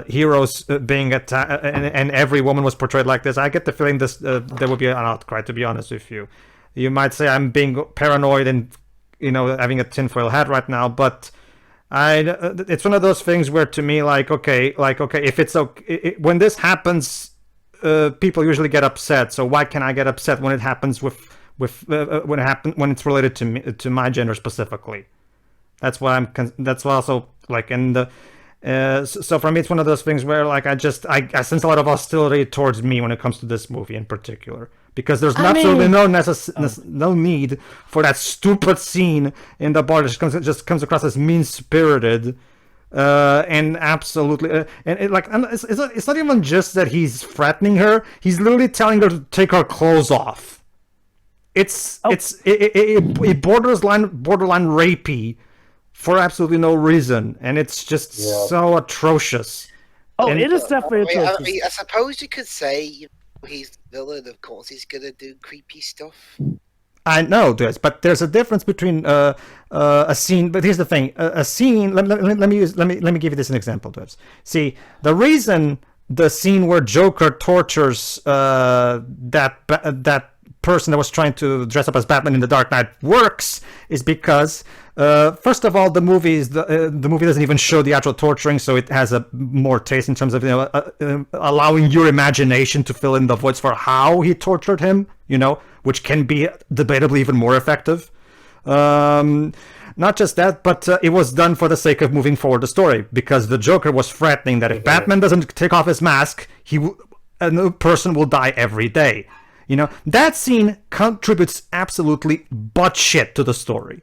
heroes being attacked, and every woman was portrayed like this, I get the feeling this there would be an outcry. To be honest with you, you might say I'm being paranoid and having a tinfoil hat right now, but it's one of those things where to me, okay, if it's okay, when this happens, people usually get upset. So why can I get upset when it happens when it's related to me, to my gender specifically? That's why that's why also so for me it's one of those things where I sense a lot of hostility towards me when it comes to this movie in particular, because there's absolutely no need for that stupid scene in the bar that just comes across as mean-spirited and absolutely and it's not even just that he's threatening her, he's literally telling her to take her clothes off. It's borderline rapey for absolutely no reason, and it's just so atrocious. It is definitely atrocious. I suppose you could say he's the villain. Of course, he's gonna do creepy stuff. I know this, but there's a difference between a scene. But here's the thing: a scene. Let me give you this an example, Dwebs. See, the reason the scene where Joker tortures that person that was trying to dress up as Batman in The Dark Knight works is because first of all, the movie doesn't even show the actual torturing, so it has a more taste in terms of allowing your imagination to fill in the voids for how he tortured him, which can be debatably even more effective. Not just that, but it was done for the sake of moving forward the story, because the Joker was threatening that if Batman doesn't take off his mask, a person will die every day. That scene contributes absolutely butt shit to the story.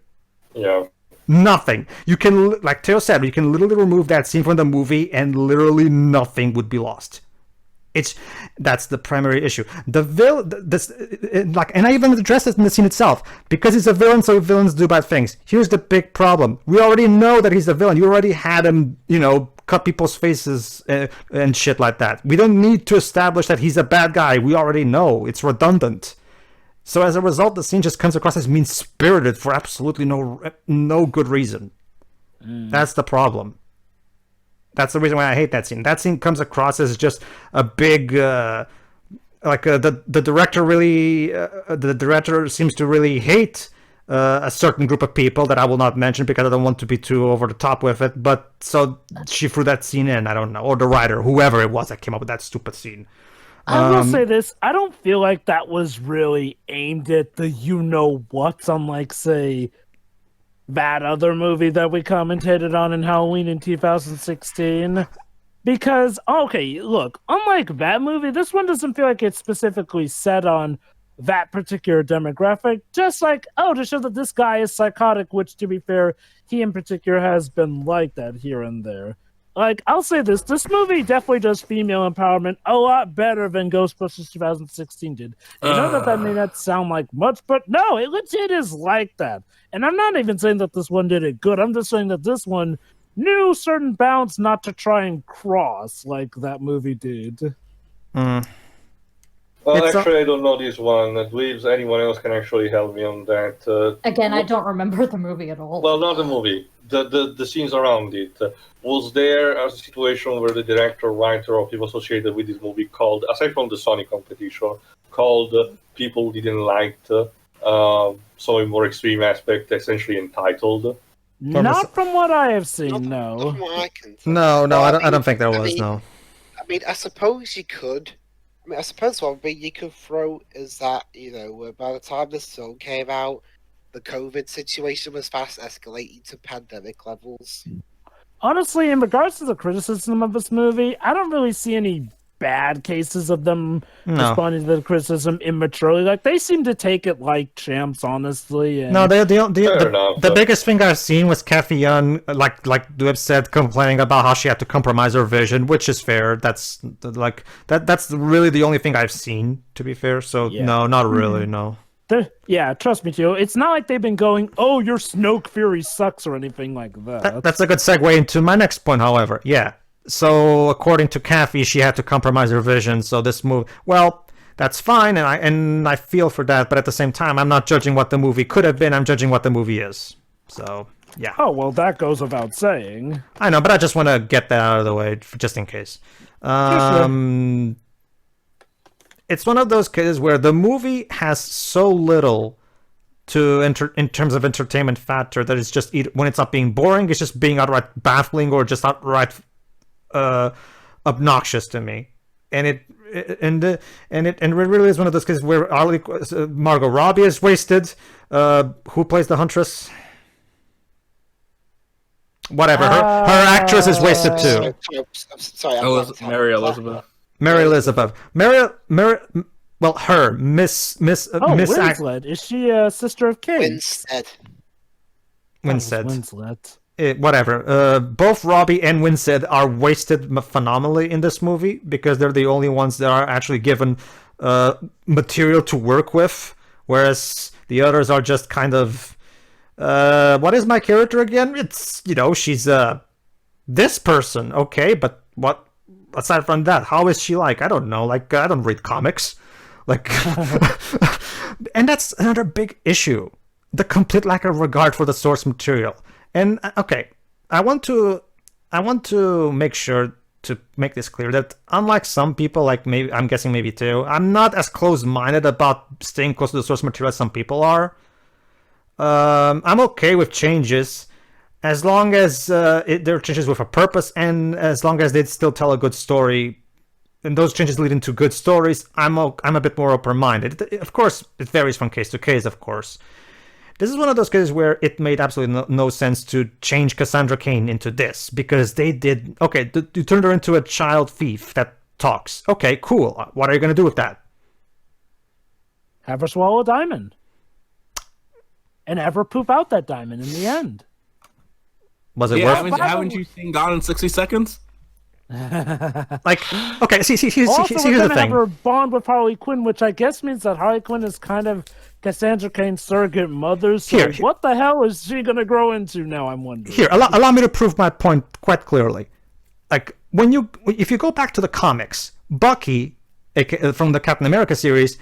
Yeah. Nothing. You can, like Theo said, you can literally remove that scene from the movie and literally nothing would be lost. That's the primary issue. The villain, and I even addressed it in the scene itself, because he's a villain, so villains do bad things. Here's the big problem: we already know that he's a villain. You already had him, cut people's faces and shit like that. We don't need to establish that he's a bad guy. We already know. It's redundant. So as a result, the scene just comes across as mean-spirited for absolutely no good reason. That's the problem. That's the reason why I hate that scene. That scene comes across as just a big, the director seems to really hate a certain group of people that I will not mention because I don't want to be too over the top with it. But so she threw that scene in. I don't know, or the writer, whoever it was that came up with that stupid scene. I will say this: I don't feel like that was really aimed at the what's unlike, say, that other movie that we commentated on in Halloween in 2016. Because, okay, look, unlike that movie, this one doesn't feel like it's specifically set on that particular demographic. Just like, to show that this guy is psychotic, which, to be fair, he in particular has been like that here and there. Like, I'll say this movie definitely does female empowerment a lot better than Ghostbusters 2016 did. I know that may not sound like much, but no, it legit is like that. And I'm not even saying that this one did it good. I'm just saying that this one knew certain bounds not to try and cross like that movie did. Well, actually, I don't know this one. Dweebs, anyone else can actually help me on that. Again, I don't remember the movie at all. Well, not the movie. The scenes around it. Was there a situation where the director, writer, or people associated with this movie called, aside from the Sony competition, called people who didn't like some more extreme aspect, essentially entitled? Not from what I have seen, no. Not from what I can see. No, I don't think there was, no. I suppose you could. I suppose one thing you could throw is that, by the time this film came out, the COVID situation was fast escalating to pandemic levels. Honestly, in regards to the criticism of this movie, I don't really see any bad cases of them No. responding to the criticism immaturely. Like, they seem to take it like champs, honestly. And No, Fair enough, the but- biggest thing I've seen was Kathy Young, like Dweb said, complaining about how she had to compromise her vision, which is fair. That's that's really the only thing I've seen, to be fair. So Yeah. no, not really, no. yeah, trust me, too. It's not like they've been going, "Oh, your Snoke Fury sucks" or anything like that. That's a good segue into my next point, however. Yeah. So according to Kathy, she had to compromise her vision. So this movie, well, that's fine, and I feel for that. But at the same time, I'm not judging what the movie could have been. I'm judging what the movie is. So yeah. Oh, well, that goes without saying. I know, but I just want to get that out of the way, just in case. It's one of those cases where the movie has so little to in terms of entertainment factor that it's just when it's not being boring, it's just being outright baffling or just outright obnoxious to me. And it really is one of those cases where Margot Robbie is wasted. Who plays the Huntress? Whatever. Her actress is wasted too. Sorry, Mary Elizabeth. Mary Elizabeth. Well, her Miss Miss Winslet. Is she a sister of Kate? Winsted. Winslet. Winslet. Whatever. Both Robbie and Winslet are wasted phenomenally in this movie because they're the only ones that are actually given material to work with, whereas the others are just kind of. What is my character again? It's she's this person, okay, but what? Aside from that, how is she like? I don't know. Like, I don't read comics. Like, and that's another big issue. The complete lack of regard for the source material. And, okay, I want to make sure to make this clear that unlike some people, like I'm guessing maybe too, I'm not as close-minded about staying close to the source material as some people are. I'm okay with changes, as long as there are changes with a purpose, and as long as they still tell a good story, and those changes lead into good stories, I'm a bit more open-minded. Of course, it varies from case to case, of course. This is one of those cases where it made absolutely no sense to change Cassandra Cain into this, because they did... Okay, you turned her into a child thief that talks. Okay, cool. What are you going to do with that? Have her swallow a diamond. And have her poop out that diamond in the end. Was it Yeah, worth? haven't you seen Gone in 60 Seconds? Like, okay, see, Also, here's we're the gonna have thing. her bond with Harley Quinn, which I guess means that Harley Quinn is kind of Cassandra Cain's surrogate mother. So Here. what the hell is she gonna grow into now? I'm wondering. Here, allow me to prove my point quite clearly. Like, if you go back to the comics, Bucky, from the Captain America series,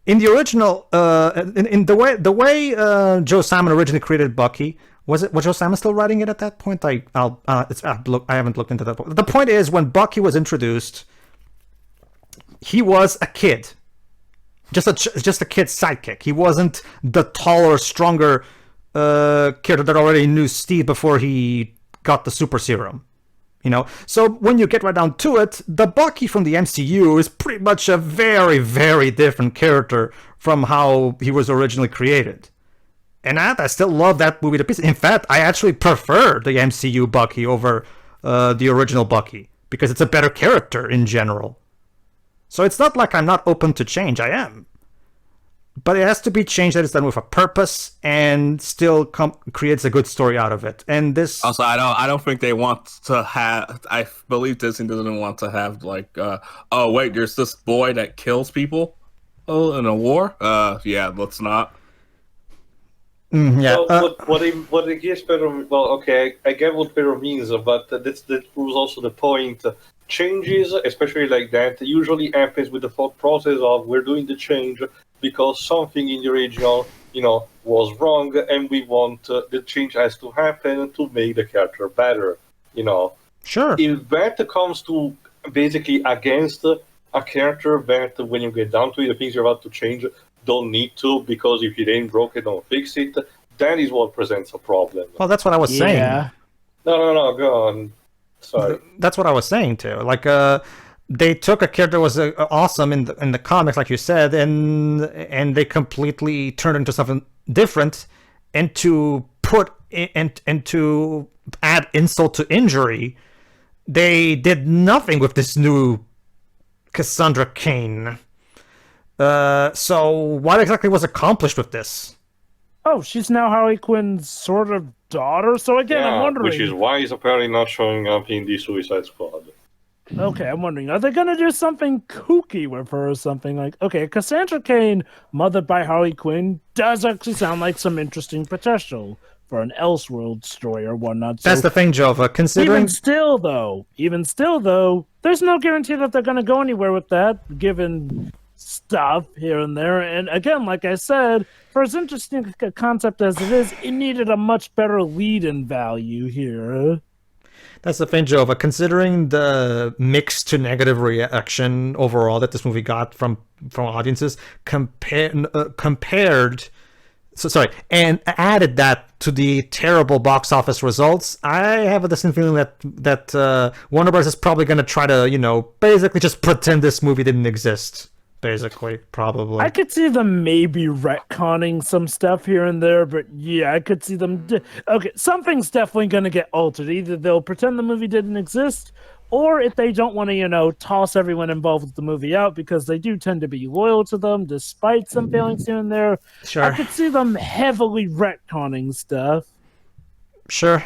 in the original, in the way Joe Simon originally created Bucky, was Joe Simon still writing it at that point? I haven't looked into that. The point is, when Bucky was introduced, he was a kid, just a kid's sidekick. He wasn't the taller, stronger character that already knew Steve before he got the super serum. So when you get right down to it, the Bucky from the MCU is pretty much a very, very different character from how he was originally created. And I still love that movie to pieces. In fact, I actually prefer the MCU Bucky over the original Bucky, because it's a better character in general. So it's not like I'm not open to change, I am. But it has to be change that is done with a purpose and still creates a good story out of it. And this Also, I don't think they want to have. I believe Disney doesn't want to have like, oh wait, there's this boy that kills people, in a war. Yeah, let's not. yeah. Well, what I guess Pedro. Well, okay, I get what Pedro means, but that proves also the point. Changes, especially like that, usually happens with the thought process of we're doing the change because something in the original, was wrong, and we want the change has to happen to make the character better. Sure. If that comes to basically against a character that, when you get down to it, the things you're about to change don't need to, because if it ain't broken, don't fix it. That is what presents a problem. Well, that's what I was saying. Yeah. No, go on. Sorry. That's what I was saying too. Like, they took a character that was awesome in the comics, like you said, and they completely turned into something different, and to to add insult to injury, they did nothing with this new Cassandra Cain. So what exactly was accomplished with this? Oh, she's now Harley Quinn's sort of daughter. So again, I'm wondering. Which is why he's apparently not showing up in the Suicide Squad. Okay, I'm wondering, are they going to do something kooky with her or something like... Okay, Cassandra Cain, mothered by Harley Quinn, does actually sound like some interesting potential for an Elseworld story or whatnot. That's the thing, Jova. Considering... Even still, though, there's no guarantee that they're going to go anywhere with that, given stuff here and there. And again, like I said, for as interesting a concept as it is, it needed a much better lead-in value here. That's the thing, Jova. Considering the mixed to negative reaction overall that this movie got from audiences, and added that to the terrible box office results, I have a distinct feeling that Warner Bros. Is probably going to try to, basically just pretend this movie didn't exist. Basically, probably. I could see them maybe retconning some stuff here and there, but yeah, I could see them... Okay, something's definitely going to get altered. Either they'll pretend the movie didn't exist, or if they don't want to, toss everyone involved with the movie out, because they do tend to be loyal to them, despite some failings here and there. Sure. I could see them heavily retconning stuff. Sure.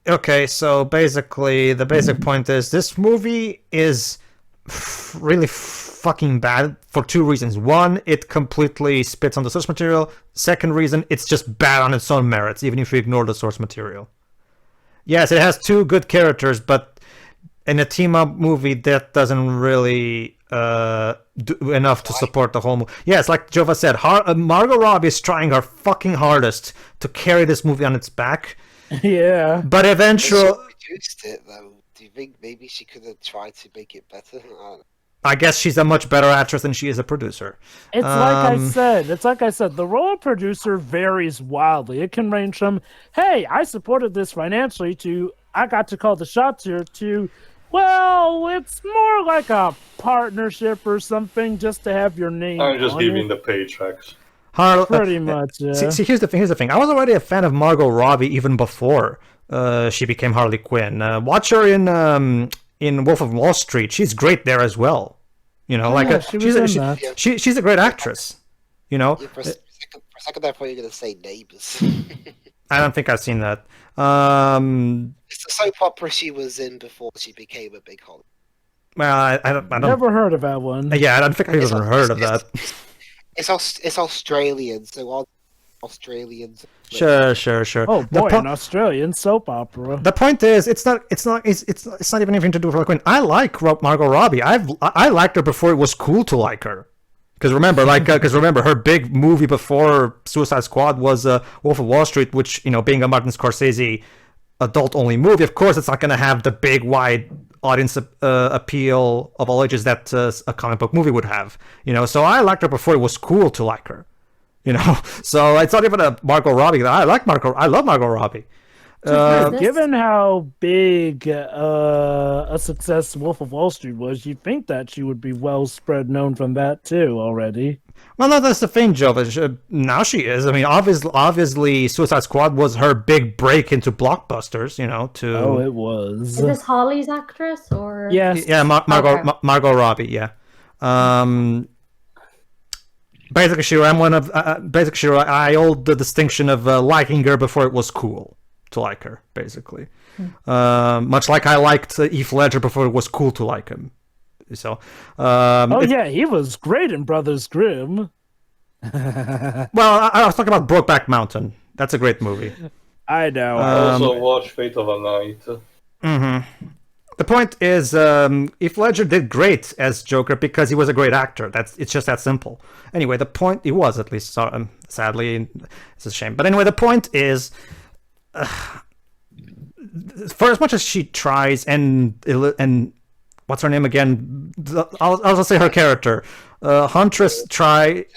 Okay, so basically, the basic point is this movie is really fucking bad for two reasons. One, it completely spits on the source material. Second reason, it's just bad on its own merits, even if you ignore the source material. Yes, it has two good characters, but in a team-up movie, that doesn't really do enough to support the whole movie. Yes, like Jova said, Margot Robbie is trying her fucking hardest to carry this movie on its back. Yeah. But eventually... She produced it, though. Do you think maybe she could have tried to make it better? I guess she's a much better actress than she is a producer. It's like I said, the role of producer varies wildly. It can range from, hey, I supported this financially, to, I got to call the shots here, to, well, it's more like a partnership or something, just to have your name I'm just on giving it. the paychecks. Pretty much, yeah. See, here's the thing. I was already a fan of Margot Robbie even before she became Harley Quinn. Watch her in Wolf of Wall Street. She's great there as well. She's a great actress. Yeah, for a second I thought you were going to say Neighbours. I don't think I've seen that. It's the soap opera she was in before she became a big Hollywood. Well, I don't. Never heard of that one. Yeah, I don't think I've even heard of that. It's Australian, so all Australians. Sure. Oh boy, an Australian soap opera. The point is, it's not even anything to do with Harley Quinn. I like Margot Robbie. I liked her before it was cool to like her. Because remember, her big movie before Suicide Squad was Wolf of Wall Street, which, being a Martin Scorsese adult-only movie, of course, it's not going to have the big, wide audience appeal of all ages that a comic book movie would have. So I liked her before it was cool to like her. So it's not even a Margot Robbie. I love Margot Robbie. Given how big a success Wolf of Wall Street was, you'd think that she would be well spread known from that too already. Well, no, that's the thing, Joe. Now she is. I mean, obviously, Suicide Squad was her big break into blockbusters. Oh, it was. Is this Holly's actress or? Yes. Yeah, Margot Robbie. Yeah. Basically, I'm one of. I hold the distinction of liking her before it was cool to like her. Basically, much like I liked Heath Ledger before it was cool to like him. So, yeah, he was great in Brothers Grimm. Well, I was talking about Brokeback Mountain. That's a great movie. I know. I also watched Fate of a Night. Mm-hmm. The point is, Heath Ledger did great as Joker because he was a great actor. It's just that simple. Anyway, the point he was, at least, sadly, it's a shame. But anyway, the point is, for as much as she tries and what's her name again? I'll just say her character. Huntress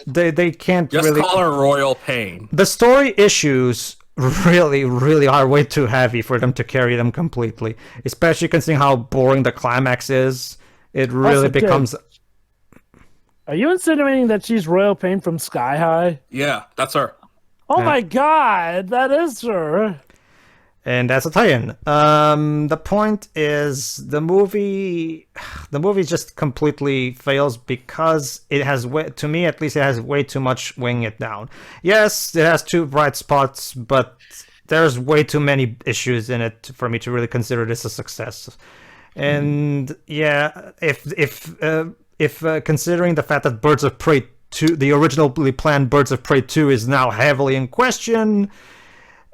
they can't just really... call her Royal Pain. The story issues really are way too heavy for them to carry them completely. Especially considering how boring the climax is. It really becomes... Are you insinuating that she's Royal Pain from Sky High? Yeah, that's her. Oh my god, that is her. and that's a tie-in. The point is the movie just completely fails because it has, to me at least, it has way too much weighing it down. Yes, it has two bright spots, but there's way too many issues in it for me to really consider this a success. And yeah, if considering the fact that Birds of Prey 2, the originally planned Birds of Prey 2, is now heavily in question,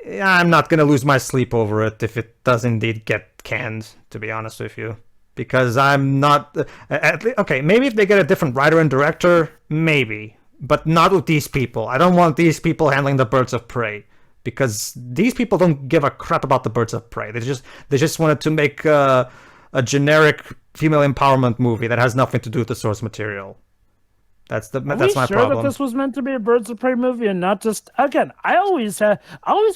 I'm not gonna lose my sleep over it if it does indeed get canned, to be honest with you. Because I'm not... okay, maybe if they get a different writer and director, maybe. But not with these people. I don't want these people handling the Birds of Prey. Because these people don't give a crap about the Birds of Prey. They just wanted to make a generic female empowerment movie that has nothing to do with the source material. That's my sure problem. That this was meant to be a Birds of Prey movie and not just... Again, I always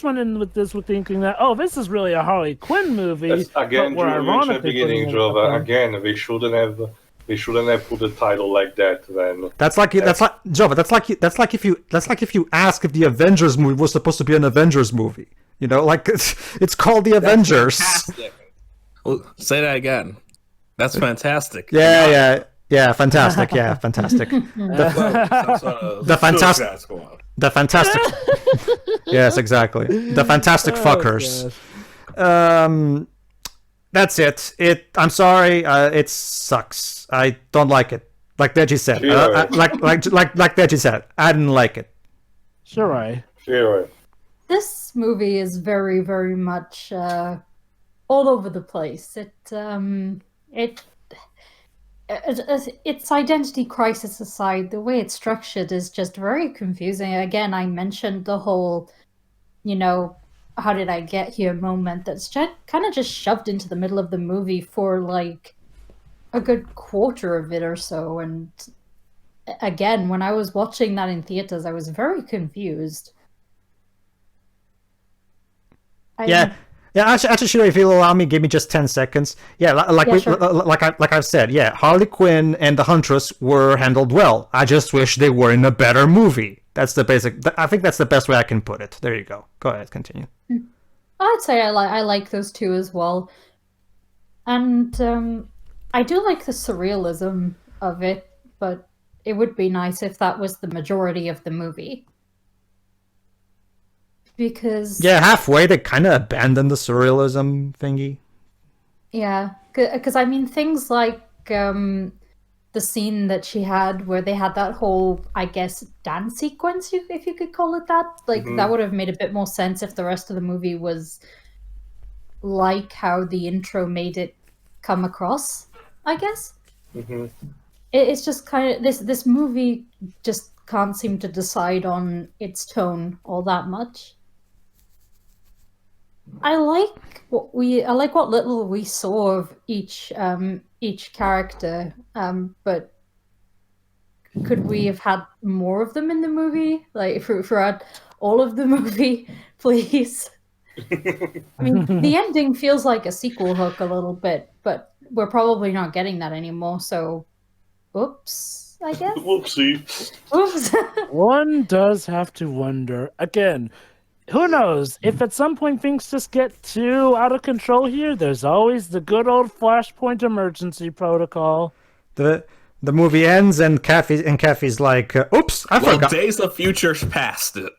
went in with this with thinking that, oh, this is really a Harley Quinn movie. That's, again, but you mentioned at the beginning, Jova. Again, they shouldn't have put the title like that. Then that's like if you ask if the Avengers movie was supposed to be an Avengers movie. You know, like it's called the Avengers. Fantastic. Well, say that again. That's fantastic. Yeah, fantastic. Yeah, fantastic. The fantastic. Yes, exactly. The fantastic fuckers. That's it. I'm sorry. It sucks. I don't like it. Like Deji said. Like Deji said. I didn't like it. Sure. This movie is very, very much all over the place. Its identity crisis aside, the way it's structured is just very confusing. Again, I mentioned the whole, how did I get here moment that's kind of just shoved into the middle of the movie for like a good quarter of it or so. And again, when I was watching that in theaters, I was very confused. Actually, sure, if you'll allow me, give me just 10 seconds. Like I've said, Harley Quinn and the Huntress were handled well. I just wish they were in a better movie. That's the basic... I think that's the best way I can put it. There you go. Go ahead, continue. I'd say I like those two as well. And I do like the surrealism of it, but it would be nice if that was the majority of the movie. Because... yeah, halfway they kind of abandoned the surrealism thingy. Yeah, because I mean, things like the scene that she had where they had that whole, I guess, dance sequence, if you could call it that. Like, that would have made a bit more sense if the rest of the movie was like how the intro made it come across, I guess. It's just kind of... This movie just can't seem to decide on its tone all that much. I like what little we saw of each character, but could we have had more of them in the movie, like throughout all of the movie, please? I mean, the ending feels like a sequel hook a little bit, but we're probably not getting that anymore. So, oops, I guess. Whoopsie. Oops. One does have to wonder again. Who knows? If at some point things just get too out of control here, there's always the good old Flashpoint emergency protocol. The movie ends and Kathy's like, "Oops, I forgot." Days of Future past it.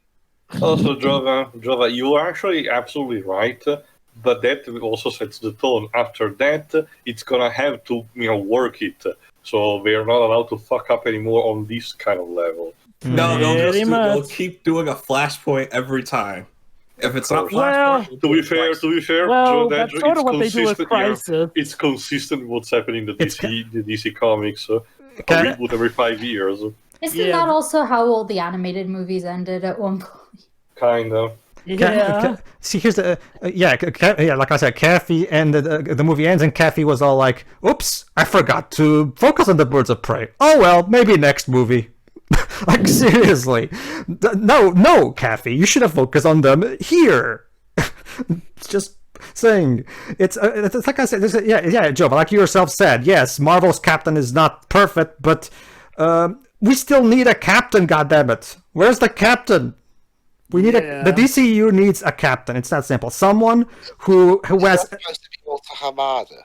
Also, Jova, you are actually absolutely right, but that also sets the tone. After that, it's gonna have to work it. So they're not allowed to fuck up anymore on this kind of level. No, they'll keep doing a Flashpoint every time. If it's not Flashpoint... To be fair, that's sort of what they do with Crisis. It's consistent with what's happening in the DC comics. A reboot every 5 years. Isn't that also how all the animated movies ended at one point? Kind of. Yeah. See, here's the like I said, Kathy, and the movie ends, and Kathy was all like, "Oops, I forgot to focus on the Birds of Prey. Oh well, maybe next movie." Like, seriously. No, Kathy, you should have focused on them here. Just saying. It's like I said, Joe, but like you yourself said, yes, Marvel's captain is not perfect, but we still need a captain, goddammit. Where's the captain? We need the DCU needs a captain. It's that simple. Someone who has. Supposed to be Walter Hamada.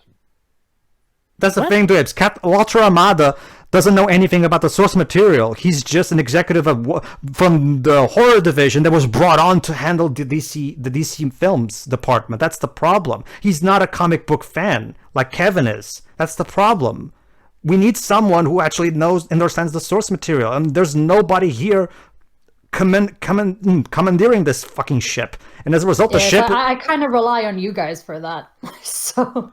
That's the thing, Dibs. Walter Amada doesn't know anything about the source material. He's just an executive from the horror division that was brought on to handle the DC films department. That's the problem. He's not a comic book fan like Kevin is. That's the problem. We need someone who actually understands the source material, and there's nobody here commandeering this fucking ship. And as a result, the ship. I kind of rely on you guys for that. So.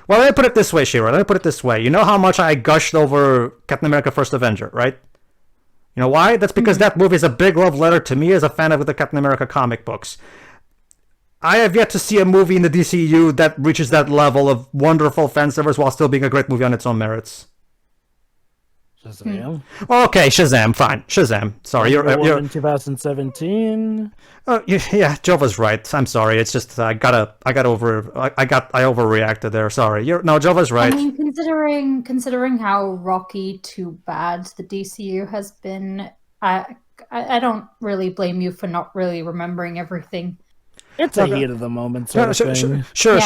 Well, let me put it this way, Shira. Let me put it this way. You know how much I gushed over Captain America: First Avenger, right? You know why? That's because that movie is a big love letter to me as a fan of the Captain America comic books. I have yet to see a movie in the DCU that reaches that level of wonderful fan service while still being a great movie on its own merits. Shazam. Okay, Shazam, fine. Shazam. Sorry, you're in 2017. Yeah, Jova's right. I'm sorry. It's just I overreacted there. Sorry. Jova's right. I mean, considering how rocky to bad the DCU has been, I don't really blame you for not really remembering everything. It's a heat of the moment sort of thing. Sure.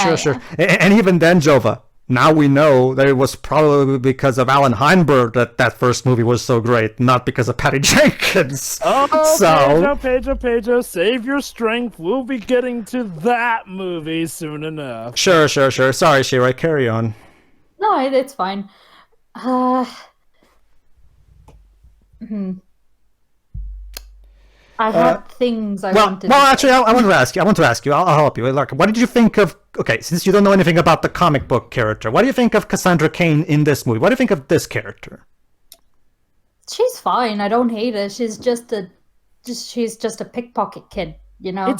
And even then, Jova, now we know that it was probably because of Alan Heinberg that first movie was so great, not because of Patty Jenkins. Oh, Pedro, save your strength. We'll be getting to that movie soon enough. Sure. Sorry, Shira, carry on. No, it's fine. I had things I wanted. Well, actually, I want to ask you. I'll help you. Like, what did you think of? Okay, since you don't know anything about the comic book character, what do you think of Cassandra Cain in this movie? What do you think of this character? She's fine. I don't hate her. She's just a pickpocket kid. You know,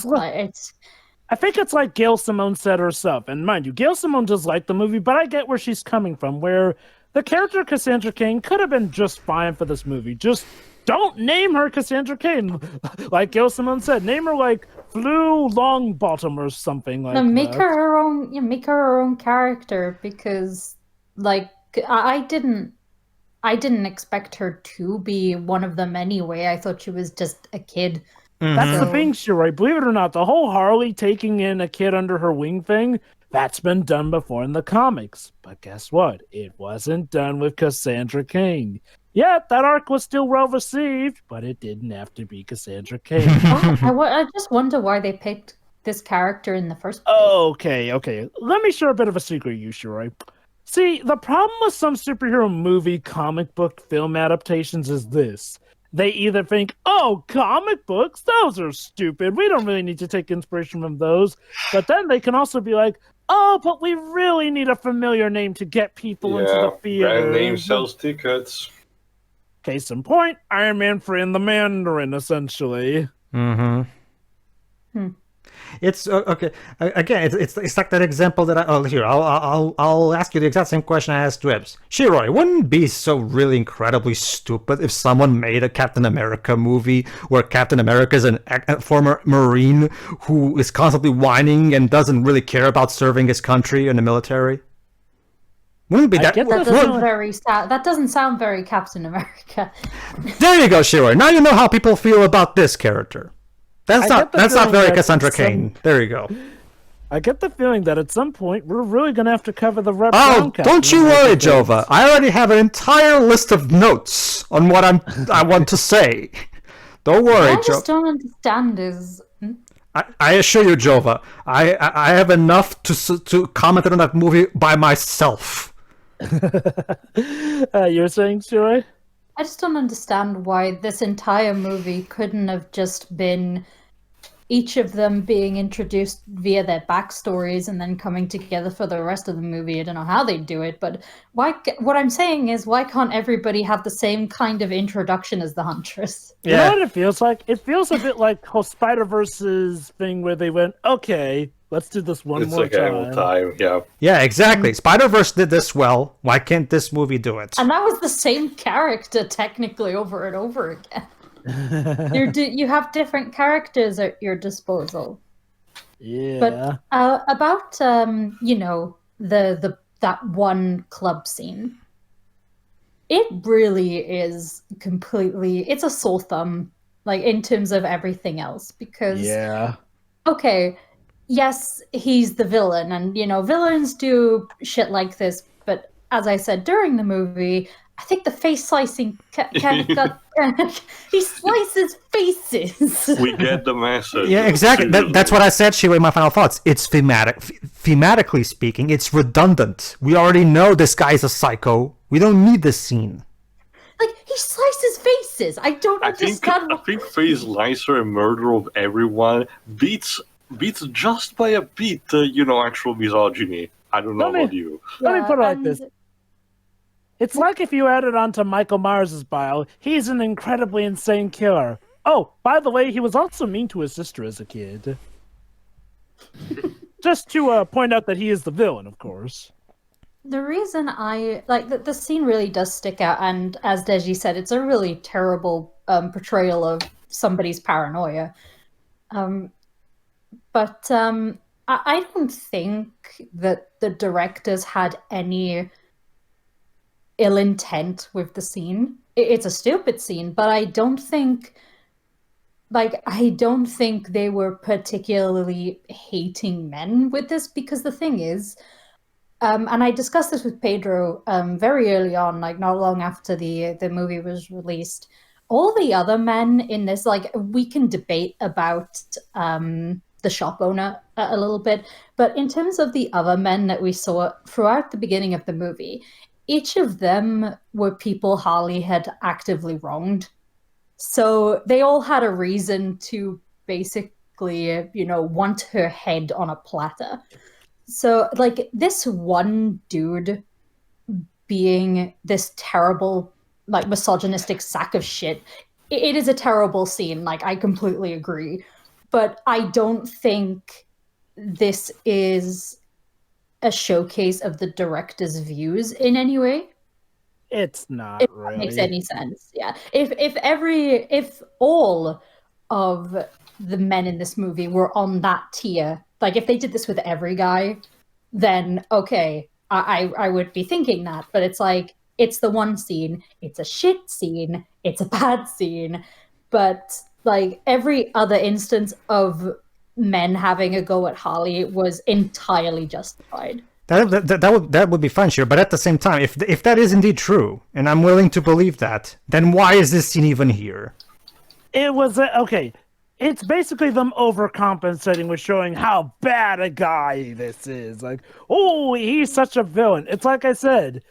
I think it's like Gail Simone said herself, and mind you, Gail Simone does like the movie, but I get where she's coming from. Where the character Cassandra Cain could have been just fine for this movie. Just don't name her Cassandra Cain. Like Gail Simone said, name her like Flu Longbottom or something like that. Make her her own. Make her her own character, because, like, I didn't expect her to be one of them anyway. I thought she was just a kid. That's the thing, Shirai. Believe it or not, the whole Harley taking in a kid under her wing thing, that's been done before in the comics. But guess what? It wasn't done with Cassandra Cain. Yeah, that arc was still well received, but it didn't have to be Cassandra Cain. I just wonder why they picked this character in the first place. Okay. Let me share a bit of a secret, you Shirai. See, the problem with some superhero movie, comic book, film adaptations is this. They either think, oh, comic books, those are stupid. We don't really need to take inspiration from those. But then they can also be like, oh, but we really need a familiar name to get people into the theater. Brand name sells tickets. Case in point, Iron Man and the Mandarin, essentially. It's okay. Again, it's like that example that I'll ask you the exact same question I asked Dwebs. Shiroi, wouldn't it be so really incredibly stupid if someone made a Captain America movie where Captain America is a former Marine who is constantly whining and doesn't really care about serving his country in the military? Wouldn't it be that doesn't sound very Captain America. There you go, Shiroi. Now you know how people feel about this character. That's not very Cassandra Cain. There you go. I get the feeling that at some point we're really going to have to cover the Red Brown Captain. Don't you worry, Jova. I already have an entire list of notes on what I want to say. Don't worry, Jova. I just don't understand is. I assure you, Jova, I have enough to comment on that movie by myself. You're saying, Shirai? I just don't understand why this entire movie couldn't have just been each of them being introduced via their backstories and then coming together for the rest of the movie. I don't know how they do it, but what I'm saying is, why can't everybody have the same kind of introduction as the Huntress? Yeah. You know what it feels like? It feels a bit like whole Spider-Verse's thing where they went, okay, let's do this one more time. Yeah. Yeah, exactly. Spider-Verse did this well. Why can't this movie do it? And that was the same character technically over and over again. You have different characters at your disposal. Yeah. But about that one club scene, it really is completely. It's a sore thumb like in terms of everything else, because Yeah. okay, yes, he's the villain, and villains do shit like this, but as I said during the movie, I think the face slicing kind of got he slices faces. We get the message. Yeah, exactly. That's what I said, Sheila, in my final thoughts. It's thematically speaking, it's redundant. We already know this guy is a psycho. We don't need this scene. Like, he slices faces. I don't understand. I think face slicer and murder of everyone beats just by a bit, actual misogyny. I don't know about you. Let me put it like this. It's like if you added onto Michael Myers' bio, he's an incredibly insane killer. Oh, by the way, he was also mean to his sister as a kid. Just to point out that he is the villain, of course. The reason I like the scene really does stick out, and as Deji said, it's a really terrible portrayal of somebody's paranoia. But I don't think that the directors had any ill intent with the scene. It's a stupid scene, but I don't think they were particularly hating men with this, because the thing is, and I discussed this with Pedro very early on, like not long after the movie was released. All the other men in this, like, we can debate about the shop owner a little bit, but in terms of the other men that we saw throughout the beginning of the movie, each of them were people Harley had actively wronged. So they all had a reason to basically, want her head on a platter. So, like, this one dude being this terrible, like, misogynistic sack of shit, it is a terrible scene. Like, I completely agree. But I don't think this is a showcase of the director's views in any way. It's not if really. That makes any sense. Yeah. If all of the men in this movie were on that tier, like if they did this with every guy, then okay, I would be thinking that. But it's like, it's the one scene, it's a shit scene, it's a bad scene, but like every other instance of men having a go at Harley was entirely justified. That would be fun, sure. But at the same time, if that is indeed true, and I'm willing to believe that, then why is this scene even here? It was okay. It's basically them overcompensating with showing how bad a guy this is. Like, oh, he's such a villain. It's like I said,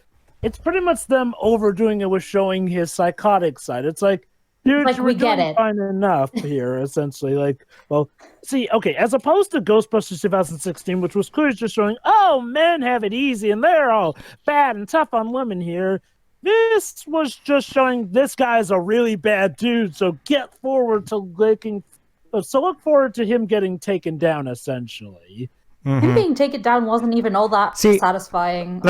it's pretty much them overdoing it with showing his psychotic side. It's like, dude, like, we're we get doing it. fine enough here, essentially. Like, well, see, okay, as opposed to Ghostbusters 2016, which was clearly just showing, oh, men have it easy and they're all bad and tough on women here. This was just showing this guy's a really bad dude, so get forward to look forward to him getting taken down, essentially. Mm-hmm. Him being taken down wasn't even all that satisfying.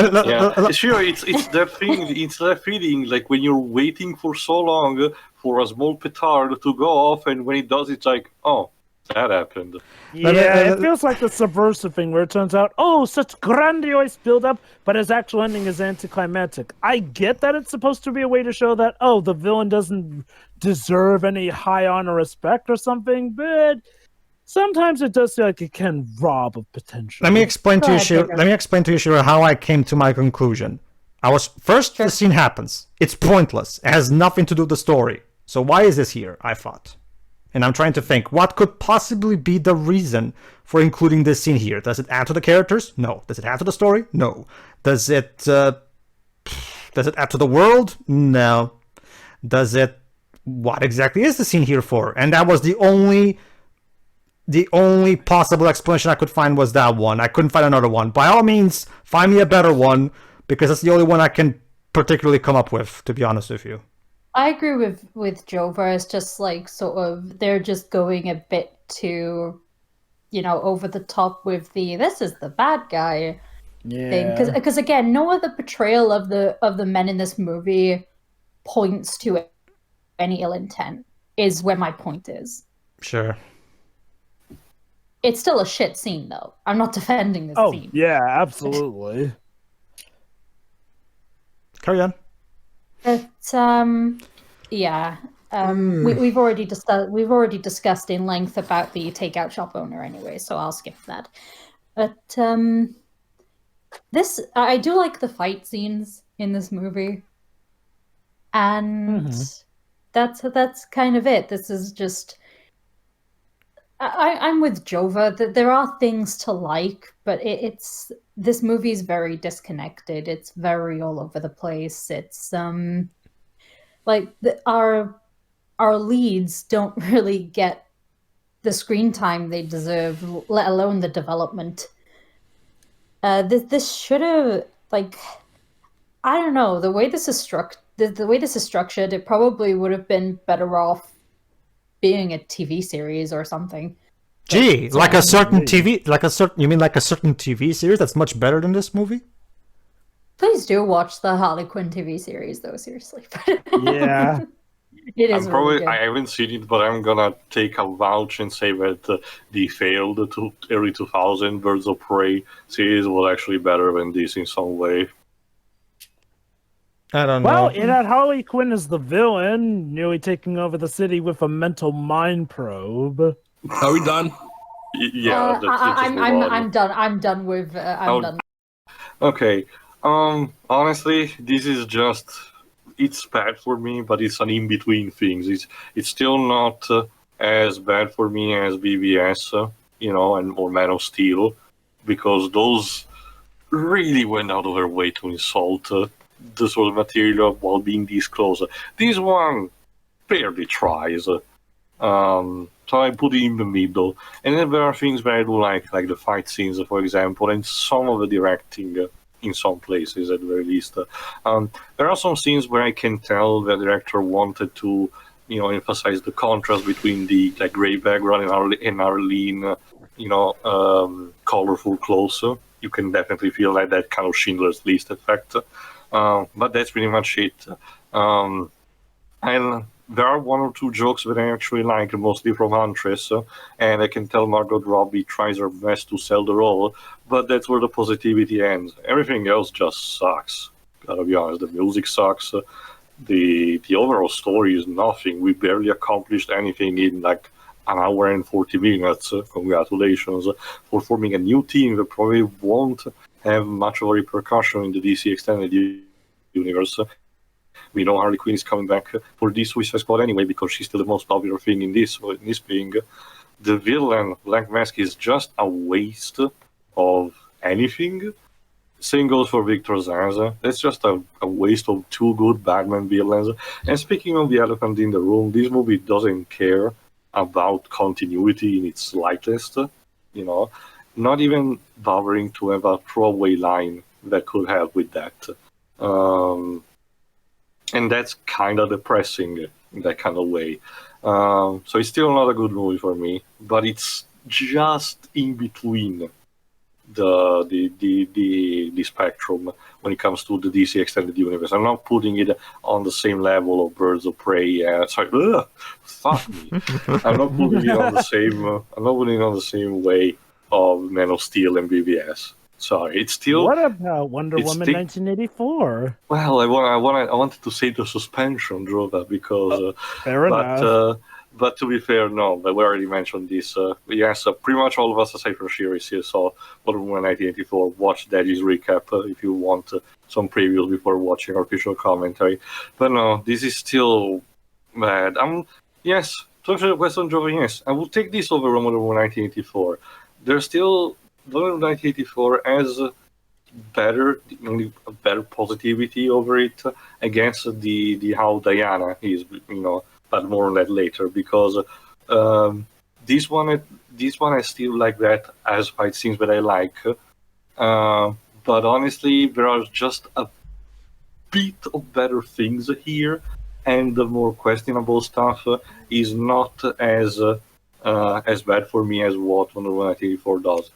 Sure, it's the thing. It's the feeling like when you're waiting for so long for a small petard to go off, and when it does, it's like, oh, that happened. Yeah, it feels like the subversive thing where it turns out, oh, such grandiose build-up, but his actual ending is anticlimactic. I get that it's supposed to be a way to show that, oh, the villain doesn't deserve any high honor respect or something, but sometimes it does feel like it can rob of potential. Let me explain to you, Shira, how I came to my conclusion. The scene happens. It's pointless. It has nothing to do with the story. So why is this here, I thought? And I'm trying to think, what could possibly be the reason for including this scene here? Does it add to the characters? No. Does it add to the story? No. Does it add to the world? No. What exactly is the scene here for? And that was the only possible explanation I could find was that one. I couldn't find another one. By all means, find me a better one, because that's the only one I can particularly come up with, to be honest with you. I agree with Jova. It's just like sort of they're just going a bit too, over the top with this is the bad guy thing. Because again, no other portrayal of the men in this movie points to any ill intent. Is where my point is. Sure. It's still a shit scene, though. I'm not defending this scene. Yeah, absolutely. Carry on. But yeah, We've already discussed in length about the takeout shop owner anyway, so I'll skip that. But I do like the fight scenes in this movie, and that's kind of it. This is just I'm with Jova that there are things to like, but this movie is very disconnected. It's very all over the place. It's like our leads don't really get the screen time they deserve, let alone the development. This should have, like, I don't know, the way this is structured, it probably would have been better off being a TV series or something. Gee, like a certain TV, you mean like a certain TV series that's much better than this movie? Please do watch the Harley Quinn TV series, though, seriously. Yeah. It is really good. I haven't seen it, but I'm gonna take a vouch and say that the failed early 2000 Birds of Prey series was actually better than this in some way. I don't know. Well, it had Harley Quinn as the villain, nearly taking over the city with a mental mind probe. Are we done? Yeah, I'm done. I'm done with. I'm done. Okay. Honestly, this is just. It's bad for me, but it's an in-between things. It's still not as bad for me as BVS, or Man of Steel, because those really went out of their way to insult the sort of material while being this close. This one barely tries. So I put it in the middle. And then there are things that I do like the fight scenes, for example, and some of the directing. In some places, at the very least. There are some scenes where I can tell the director wanted to, emphasize the contrast between the gray background and Harleen, colorful clothes. You can definitely feel like that kind of Schindler's List effect. But that's pretty much it. And there are one or two jokes that I actually like, mostly from Huntress, and I can tell Margot Robbie tries her best to sell the role, but that's where the positivity ends. Everything else just sucks. Gotta be honest, the music sucks. The overall story is nothing. We barely accomplished anything in an hour and 40 minutes. Congratulations for forming a new team that probably won't have much of a repercussion in the DC Extended Universe. We know Harley Quinn is coming back for this Suicide Squad anyway, because she's still the most popular thing in this thing. The villain, Black Mask, is just a waste of anything. Same goes for Victor Zaza. It's just a waste of two good Batman villains. And speaking of the elephant in the room, this movie doesn't care about continuity in its slightest. Not even bothering to have a throwaway line that could help with that. And that's kind of depressing in that kind of way. So it's still not a good movie for me, but it's just in between the spectrum when it comes to the DC Extended Universe. I'm not putting it on the same level of Birds of Prey. Fuck me. I'm not putting it on the same. I'm not putting it on the same way of Man of Steel and BVS. Sorry, it's still. What about Wonder Woman 1984? Well, I wanted to say the suspension drove that because. Fair enough. But to be fair, no. But we already mentioned this. Yes, pretty much all of us, aside from Shiris, here saw Wonder Woman 1984. Watch Daddy's recap if you want some previews before watching our official commentary. But no, this is still bad. Yes, to answer the question, Joe, yes, I will take this over Wonder Woman 1984. There's still. Wonder Woman 1984 has better positivity over it against the how Diana is, but more on that later, because this one I still like that as fight scenes that I like, but honestly there are just a bit of better things here, and the more questionable stuff is not as bad for me as what Wonder Woman 1984 does.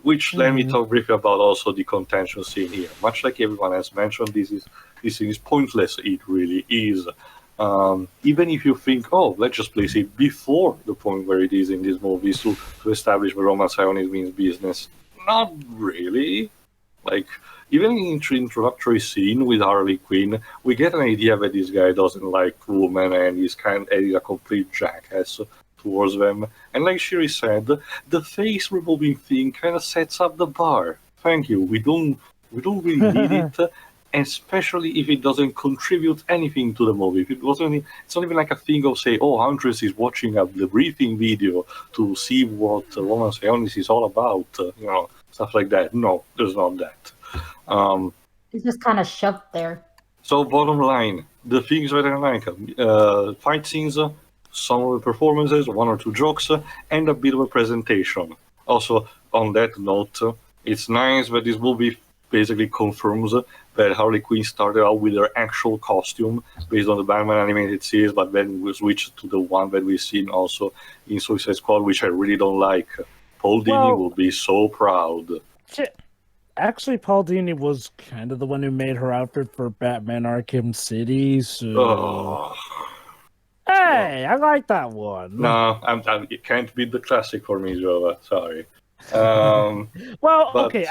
Which let me talk briefly about also the contention scene here. Much like everyone has mentioned, this scene is pointless. It really is. Even if you think, let's just place it before the point where it is in this movie to establish the Roman Zionism means business. Not really. Like, even in the introductory scene with Harley Quinn, we get an idea that this guy doesn't like women and he's a complete jackass towards them. And like Shiri said, the face revolving thing kind of sets up the bar. Thank you. We don't really need it, especially if it doesn't contribute anything to the movie. If it's not even like a thing of say, oh, Huntress is watching a debriefing video to see what Woman Sionis is all about, stuff like that. No, there's not that. It's just kind of shoved there. So bottom line, the things that I like, fight scenes, some of the performances, one or two jokes, and a bit of a presentation. Also, on that note, it's nice that this movie basically confirms that Harley Quinn started out with her actual costume based on the Batman animated series, but then we switched to the one that we've seen also in Suicide Squad, which I really don't like. Paul Dini will be so proud. Actually, Paul Dini was kind of the one who made her outfit for Batman Arkham City, so... Hey, I like that one. No, it can't beat the classic for me, Jova. Sorry. Okay.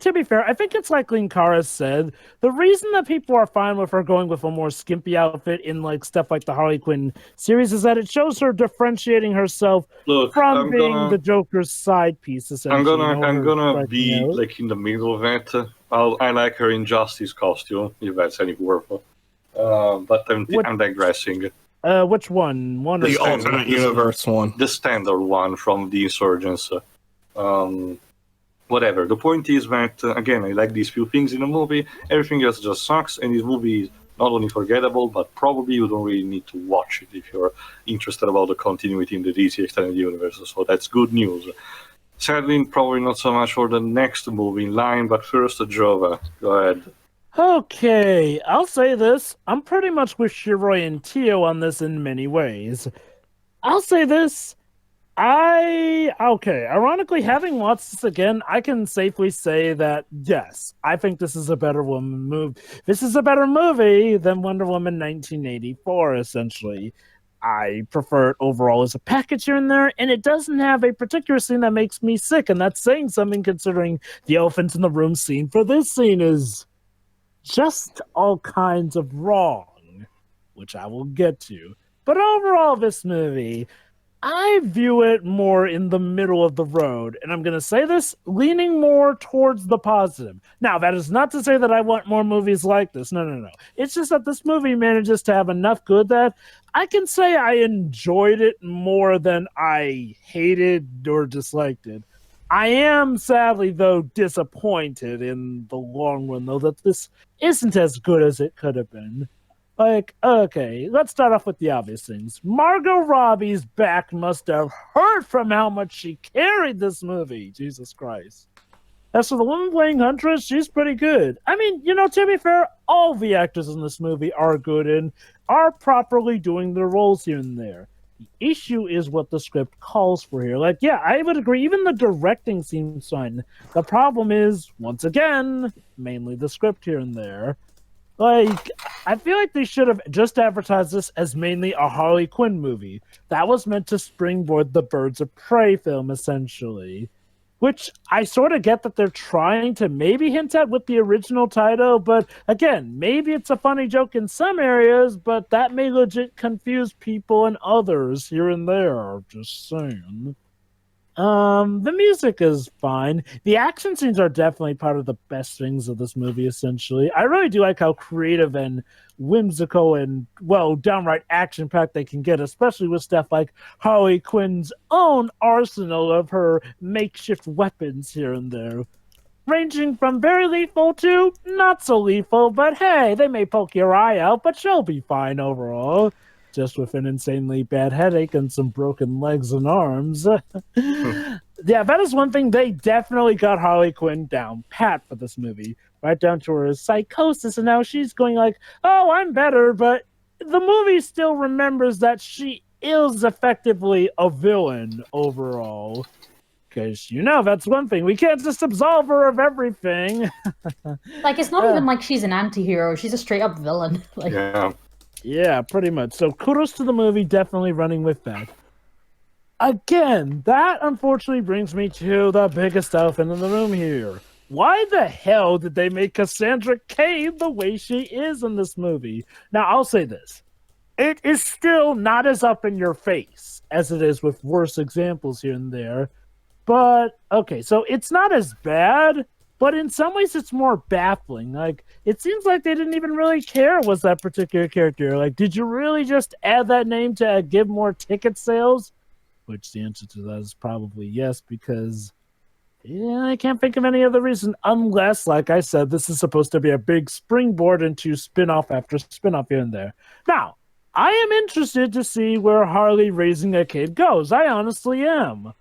To be fair, I think it's like Linkara said. The reason that people are fine with her going with a more skimpy outfit in like stuff like the Harley Quinn series is that it shows her differentiating herself from being the Joker's side piece. Essentially, I'm gonna be like in the middle of that. I like her Injustice costume, if that's any worth. But I'm digressing. Which one? The alternate universe one. The standard one from the Insurgents. Whatever. The point is that, again, I like these few things in the movie. Everything else just sucks, and this movie is not only forgettable, but probably you don't really need to watch it if you're interested about the continuity in the DC Extended Universe. So that's good news. Sadly, probably not so much for the next movie in line, but first, Jova, go ahead. Okay, I'll say this. I'm pretty much with Shiroi and Tio on this in many ways. I'll say this. Ironically, having watched this again, I can safely say that, yes, I think this is a better movie. This is a better movie than Wonder Woman 1984, essentially. I prefer it overall as a package here and there, and it doesn't have a particular scene that makes me sick, and that's saying something considering the elephant in the room scene for this scene is just all kinds of wrong, which I will get to. But overall, this movie, I view it more in the middle of the road, and I'm going to say this, leaning more towards the positive. Now, that is not to say that I want more movies like this. No. It's just that this movie manages to have enough good that I can say I enjoyed it more than I hated or disliked it. I am, sadly, though, disappointed in the long run, though, that this isn't as good as it could have been. Like, okay, let's start off with the obvious things. Margot Robbie's back must have hurt from how much she carried this movie. Jesus Christ. As for the woman playing Huntress, she's pretty good. I mean, to be fair, all the actors in this movie are good and are properly doing their roles here and there. The issue is what the script calls for here. Like, yeah, I would agree. Even the directing seems fine. The problem is, once again, mainly the script here and there. Like, I feel like they should have just advertised this as mainly a Harley Quinn movie. That was meant to springboard the Birds of Prey film, essentially. Which I sort of get that they're trying to maybe hint at with the original title, but again, maybe it's a funny joke in some areas, but that may legit confuse people and others here and there. Just saying. The music is fine. The action scenes are definitely part of the best things of this movie, essentially. I really do like how creative and whimsical and, well, downright action-packed they can get, especially with stuff like Harley Quinn's own arsenal of her makeshift weapons here and there. Ranging from very lethal to not so lethal, but hey, they may poke your eye out, but she'll be fine overall. Just with an insanely bad headache and some broken legs and arms. Yeah, that is one thing. They definitely got Harley Quinn down pat for this movie. Right down to her psychosis, and now she's going like, oh, I'm better, but the movie still remembers that she is effectively a villain overall. Because, that's one thing. We can't just absolve her of everything. Like, it's not even like she's an anti-hero. She's a straight-up villain. Like, Yeah, pretty much. So kudos to the movie, definitely running with that. Again, that unfortunately brings me to the biggest elephant in the room here. why the hell did they make Cassandra Cain the way she is in this movie? Now, I'll say this. It is still not as up in your face as it is with worse examples here and there. But, okay, so it's not as bad, but in some ways it's more baffling. Like, it seems like they didn't even really care was that particular character. Like, did you really just add that name to give more ticket sales? Which the answer to that is probably yes, because yeah, I can't think of any other reason unless, like I said, this is supposed to be a big springboard into spin-off after spin-off here and there. Now, I am interested to see where Harley raising a kid goes. I honestly am.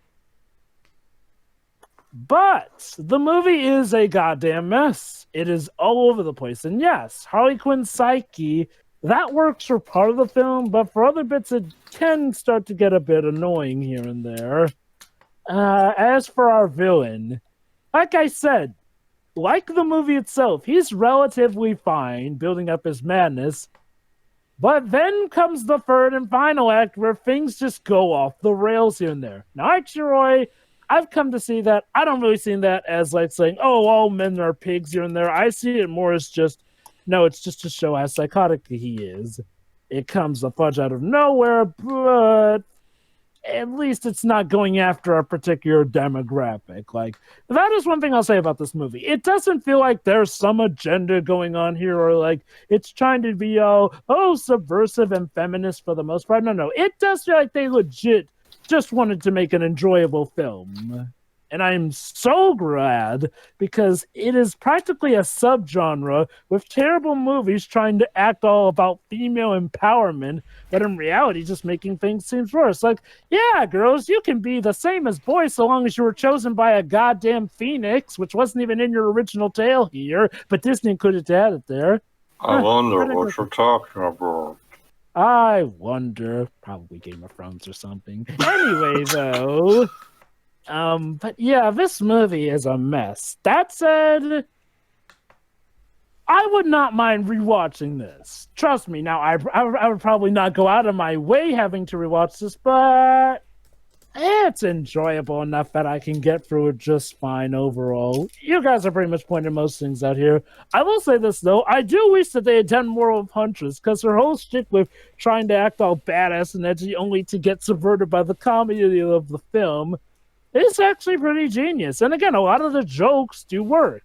But the movie is a goddamn mess. It is all over the place. And yes, Harley Quinn's psyche, that works for part of the film, but for other bits, it can start to get a bit annoying here and there. As for our villain, like I said, like the movie itself, he's relatively fine, building up his madness. But then comes the third and final act where things just go off the rails here and there. Now, actually, I've come to see that. I don't really see that as like saying, oh, all men are pigs here and there. I see it more as just, no, it's just to show how psychotic he is. It comes a fudge out of nowhere, but at least it's not going after a particular demographic. Like, that is one thing I'll say about this movie. It doesn't feel like there's some agenda going on here, or like it's trying to be subversive and feminist for the most part. No, it does feel like they legit just wanted to make an enjoyable film. And I'm so glad, because it is practically a subgenre with terrible movies trying to act all about female empowerment, but in reality just making things seem worse. Like, yeah, girls, you can be the same as boys so long as you were chosen by a goddamn phoenix, which wasn't even in your original tale here, but Disney included to add it there. I wonder what you're talking about. I wonder. Probably Game of Thrones or something. Anyway, though... but yeah, this movie is a mess. That said, I would not mind rewatching this. Trust me. Now, I would probably not go out of my way having to rewatch this, but it's enjoyable enough that I can get through it just fine overall. You guys are pretty much pointing most things out here. I will say this, though. I do wish that they had done more with Huntress, because her whole shtick with trying to act all badass and edgy only to get subverted by the comedy of the film, it's actually pretty genius. And again, a lot of the jokes do work.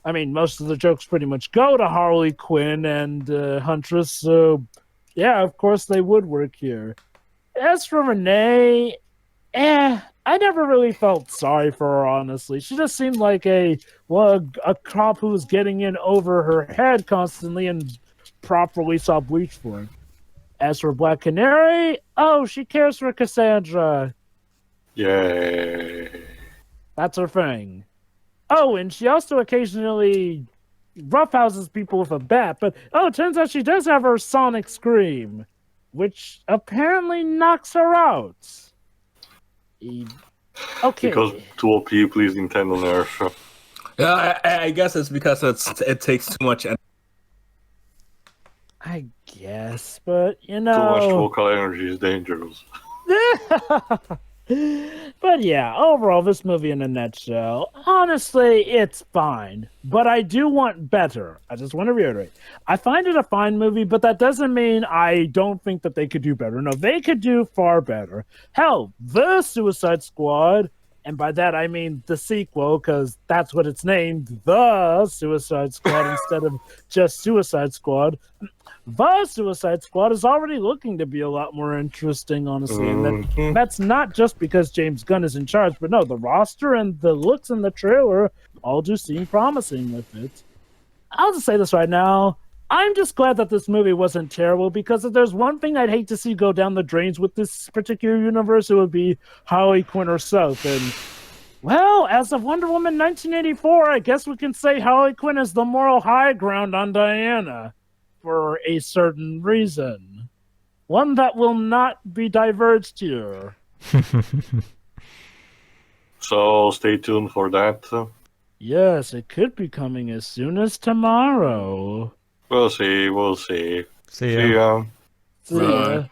I mean, most of the jokes pretty much go to Harley Quinn and Huntress, so yeah, of course they would work here. As for Renee, I never really felt sorry for her, honestly. She just seemed like a cop who was getting in over her head constantly and properly saw Bleach for it. As for Black Canary, she cares for Cassandra. Yay. That's her thing. Oh, and she also occasionally roughhouses people with a bat, but it turns out she does have her sonic scream, which apparently knocks her out. Okay. Because 2 OP, please, Nintendo Nerf. Yeah, I guess it's because it takes too much energy. I guess, but Too much vocal energy is dangerous. But yeah, overall, this movie in a nutshell, honestly, it's fine. But I do want better. I just want to reiterate. I find it a fine movie, but that doesn't mean I don't think that they could do better. No, they could do far better. Hell, The Suicide Squad, and by that I mean the sequel, because that's what it's named, The Suicide Squad, instead of just Suicide Squad. The Suicide Squad is already looking to be a lot more interesting, honestly. And that's not just because James Gunn is in charge, but no, the roster and the looks in the trailer all do seem promising with it. I'll just say this right now. I'm just glad that this movie wasn't terrible, because if there's one thing I'd hate to see go down the drains with this particular universe, it would be Harley Quinn herself. And, well, as of Wonder Woman 1984, I guess we can say Harley Quinn is the moral high ground on Diana. For a certain reason. One that will not be diverged here. So stay tuned for that. Yes, it could be coming as soon as tomorrow. We'll see. See ya. See ya.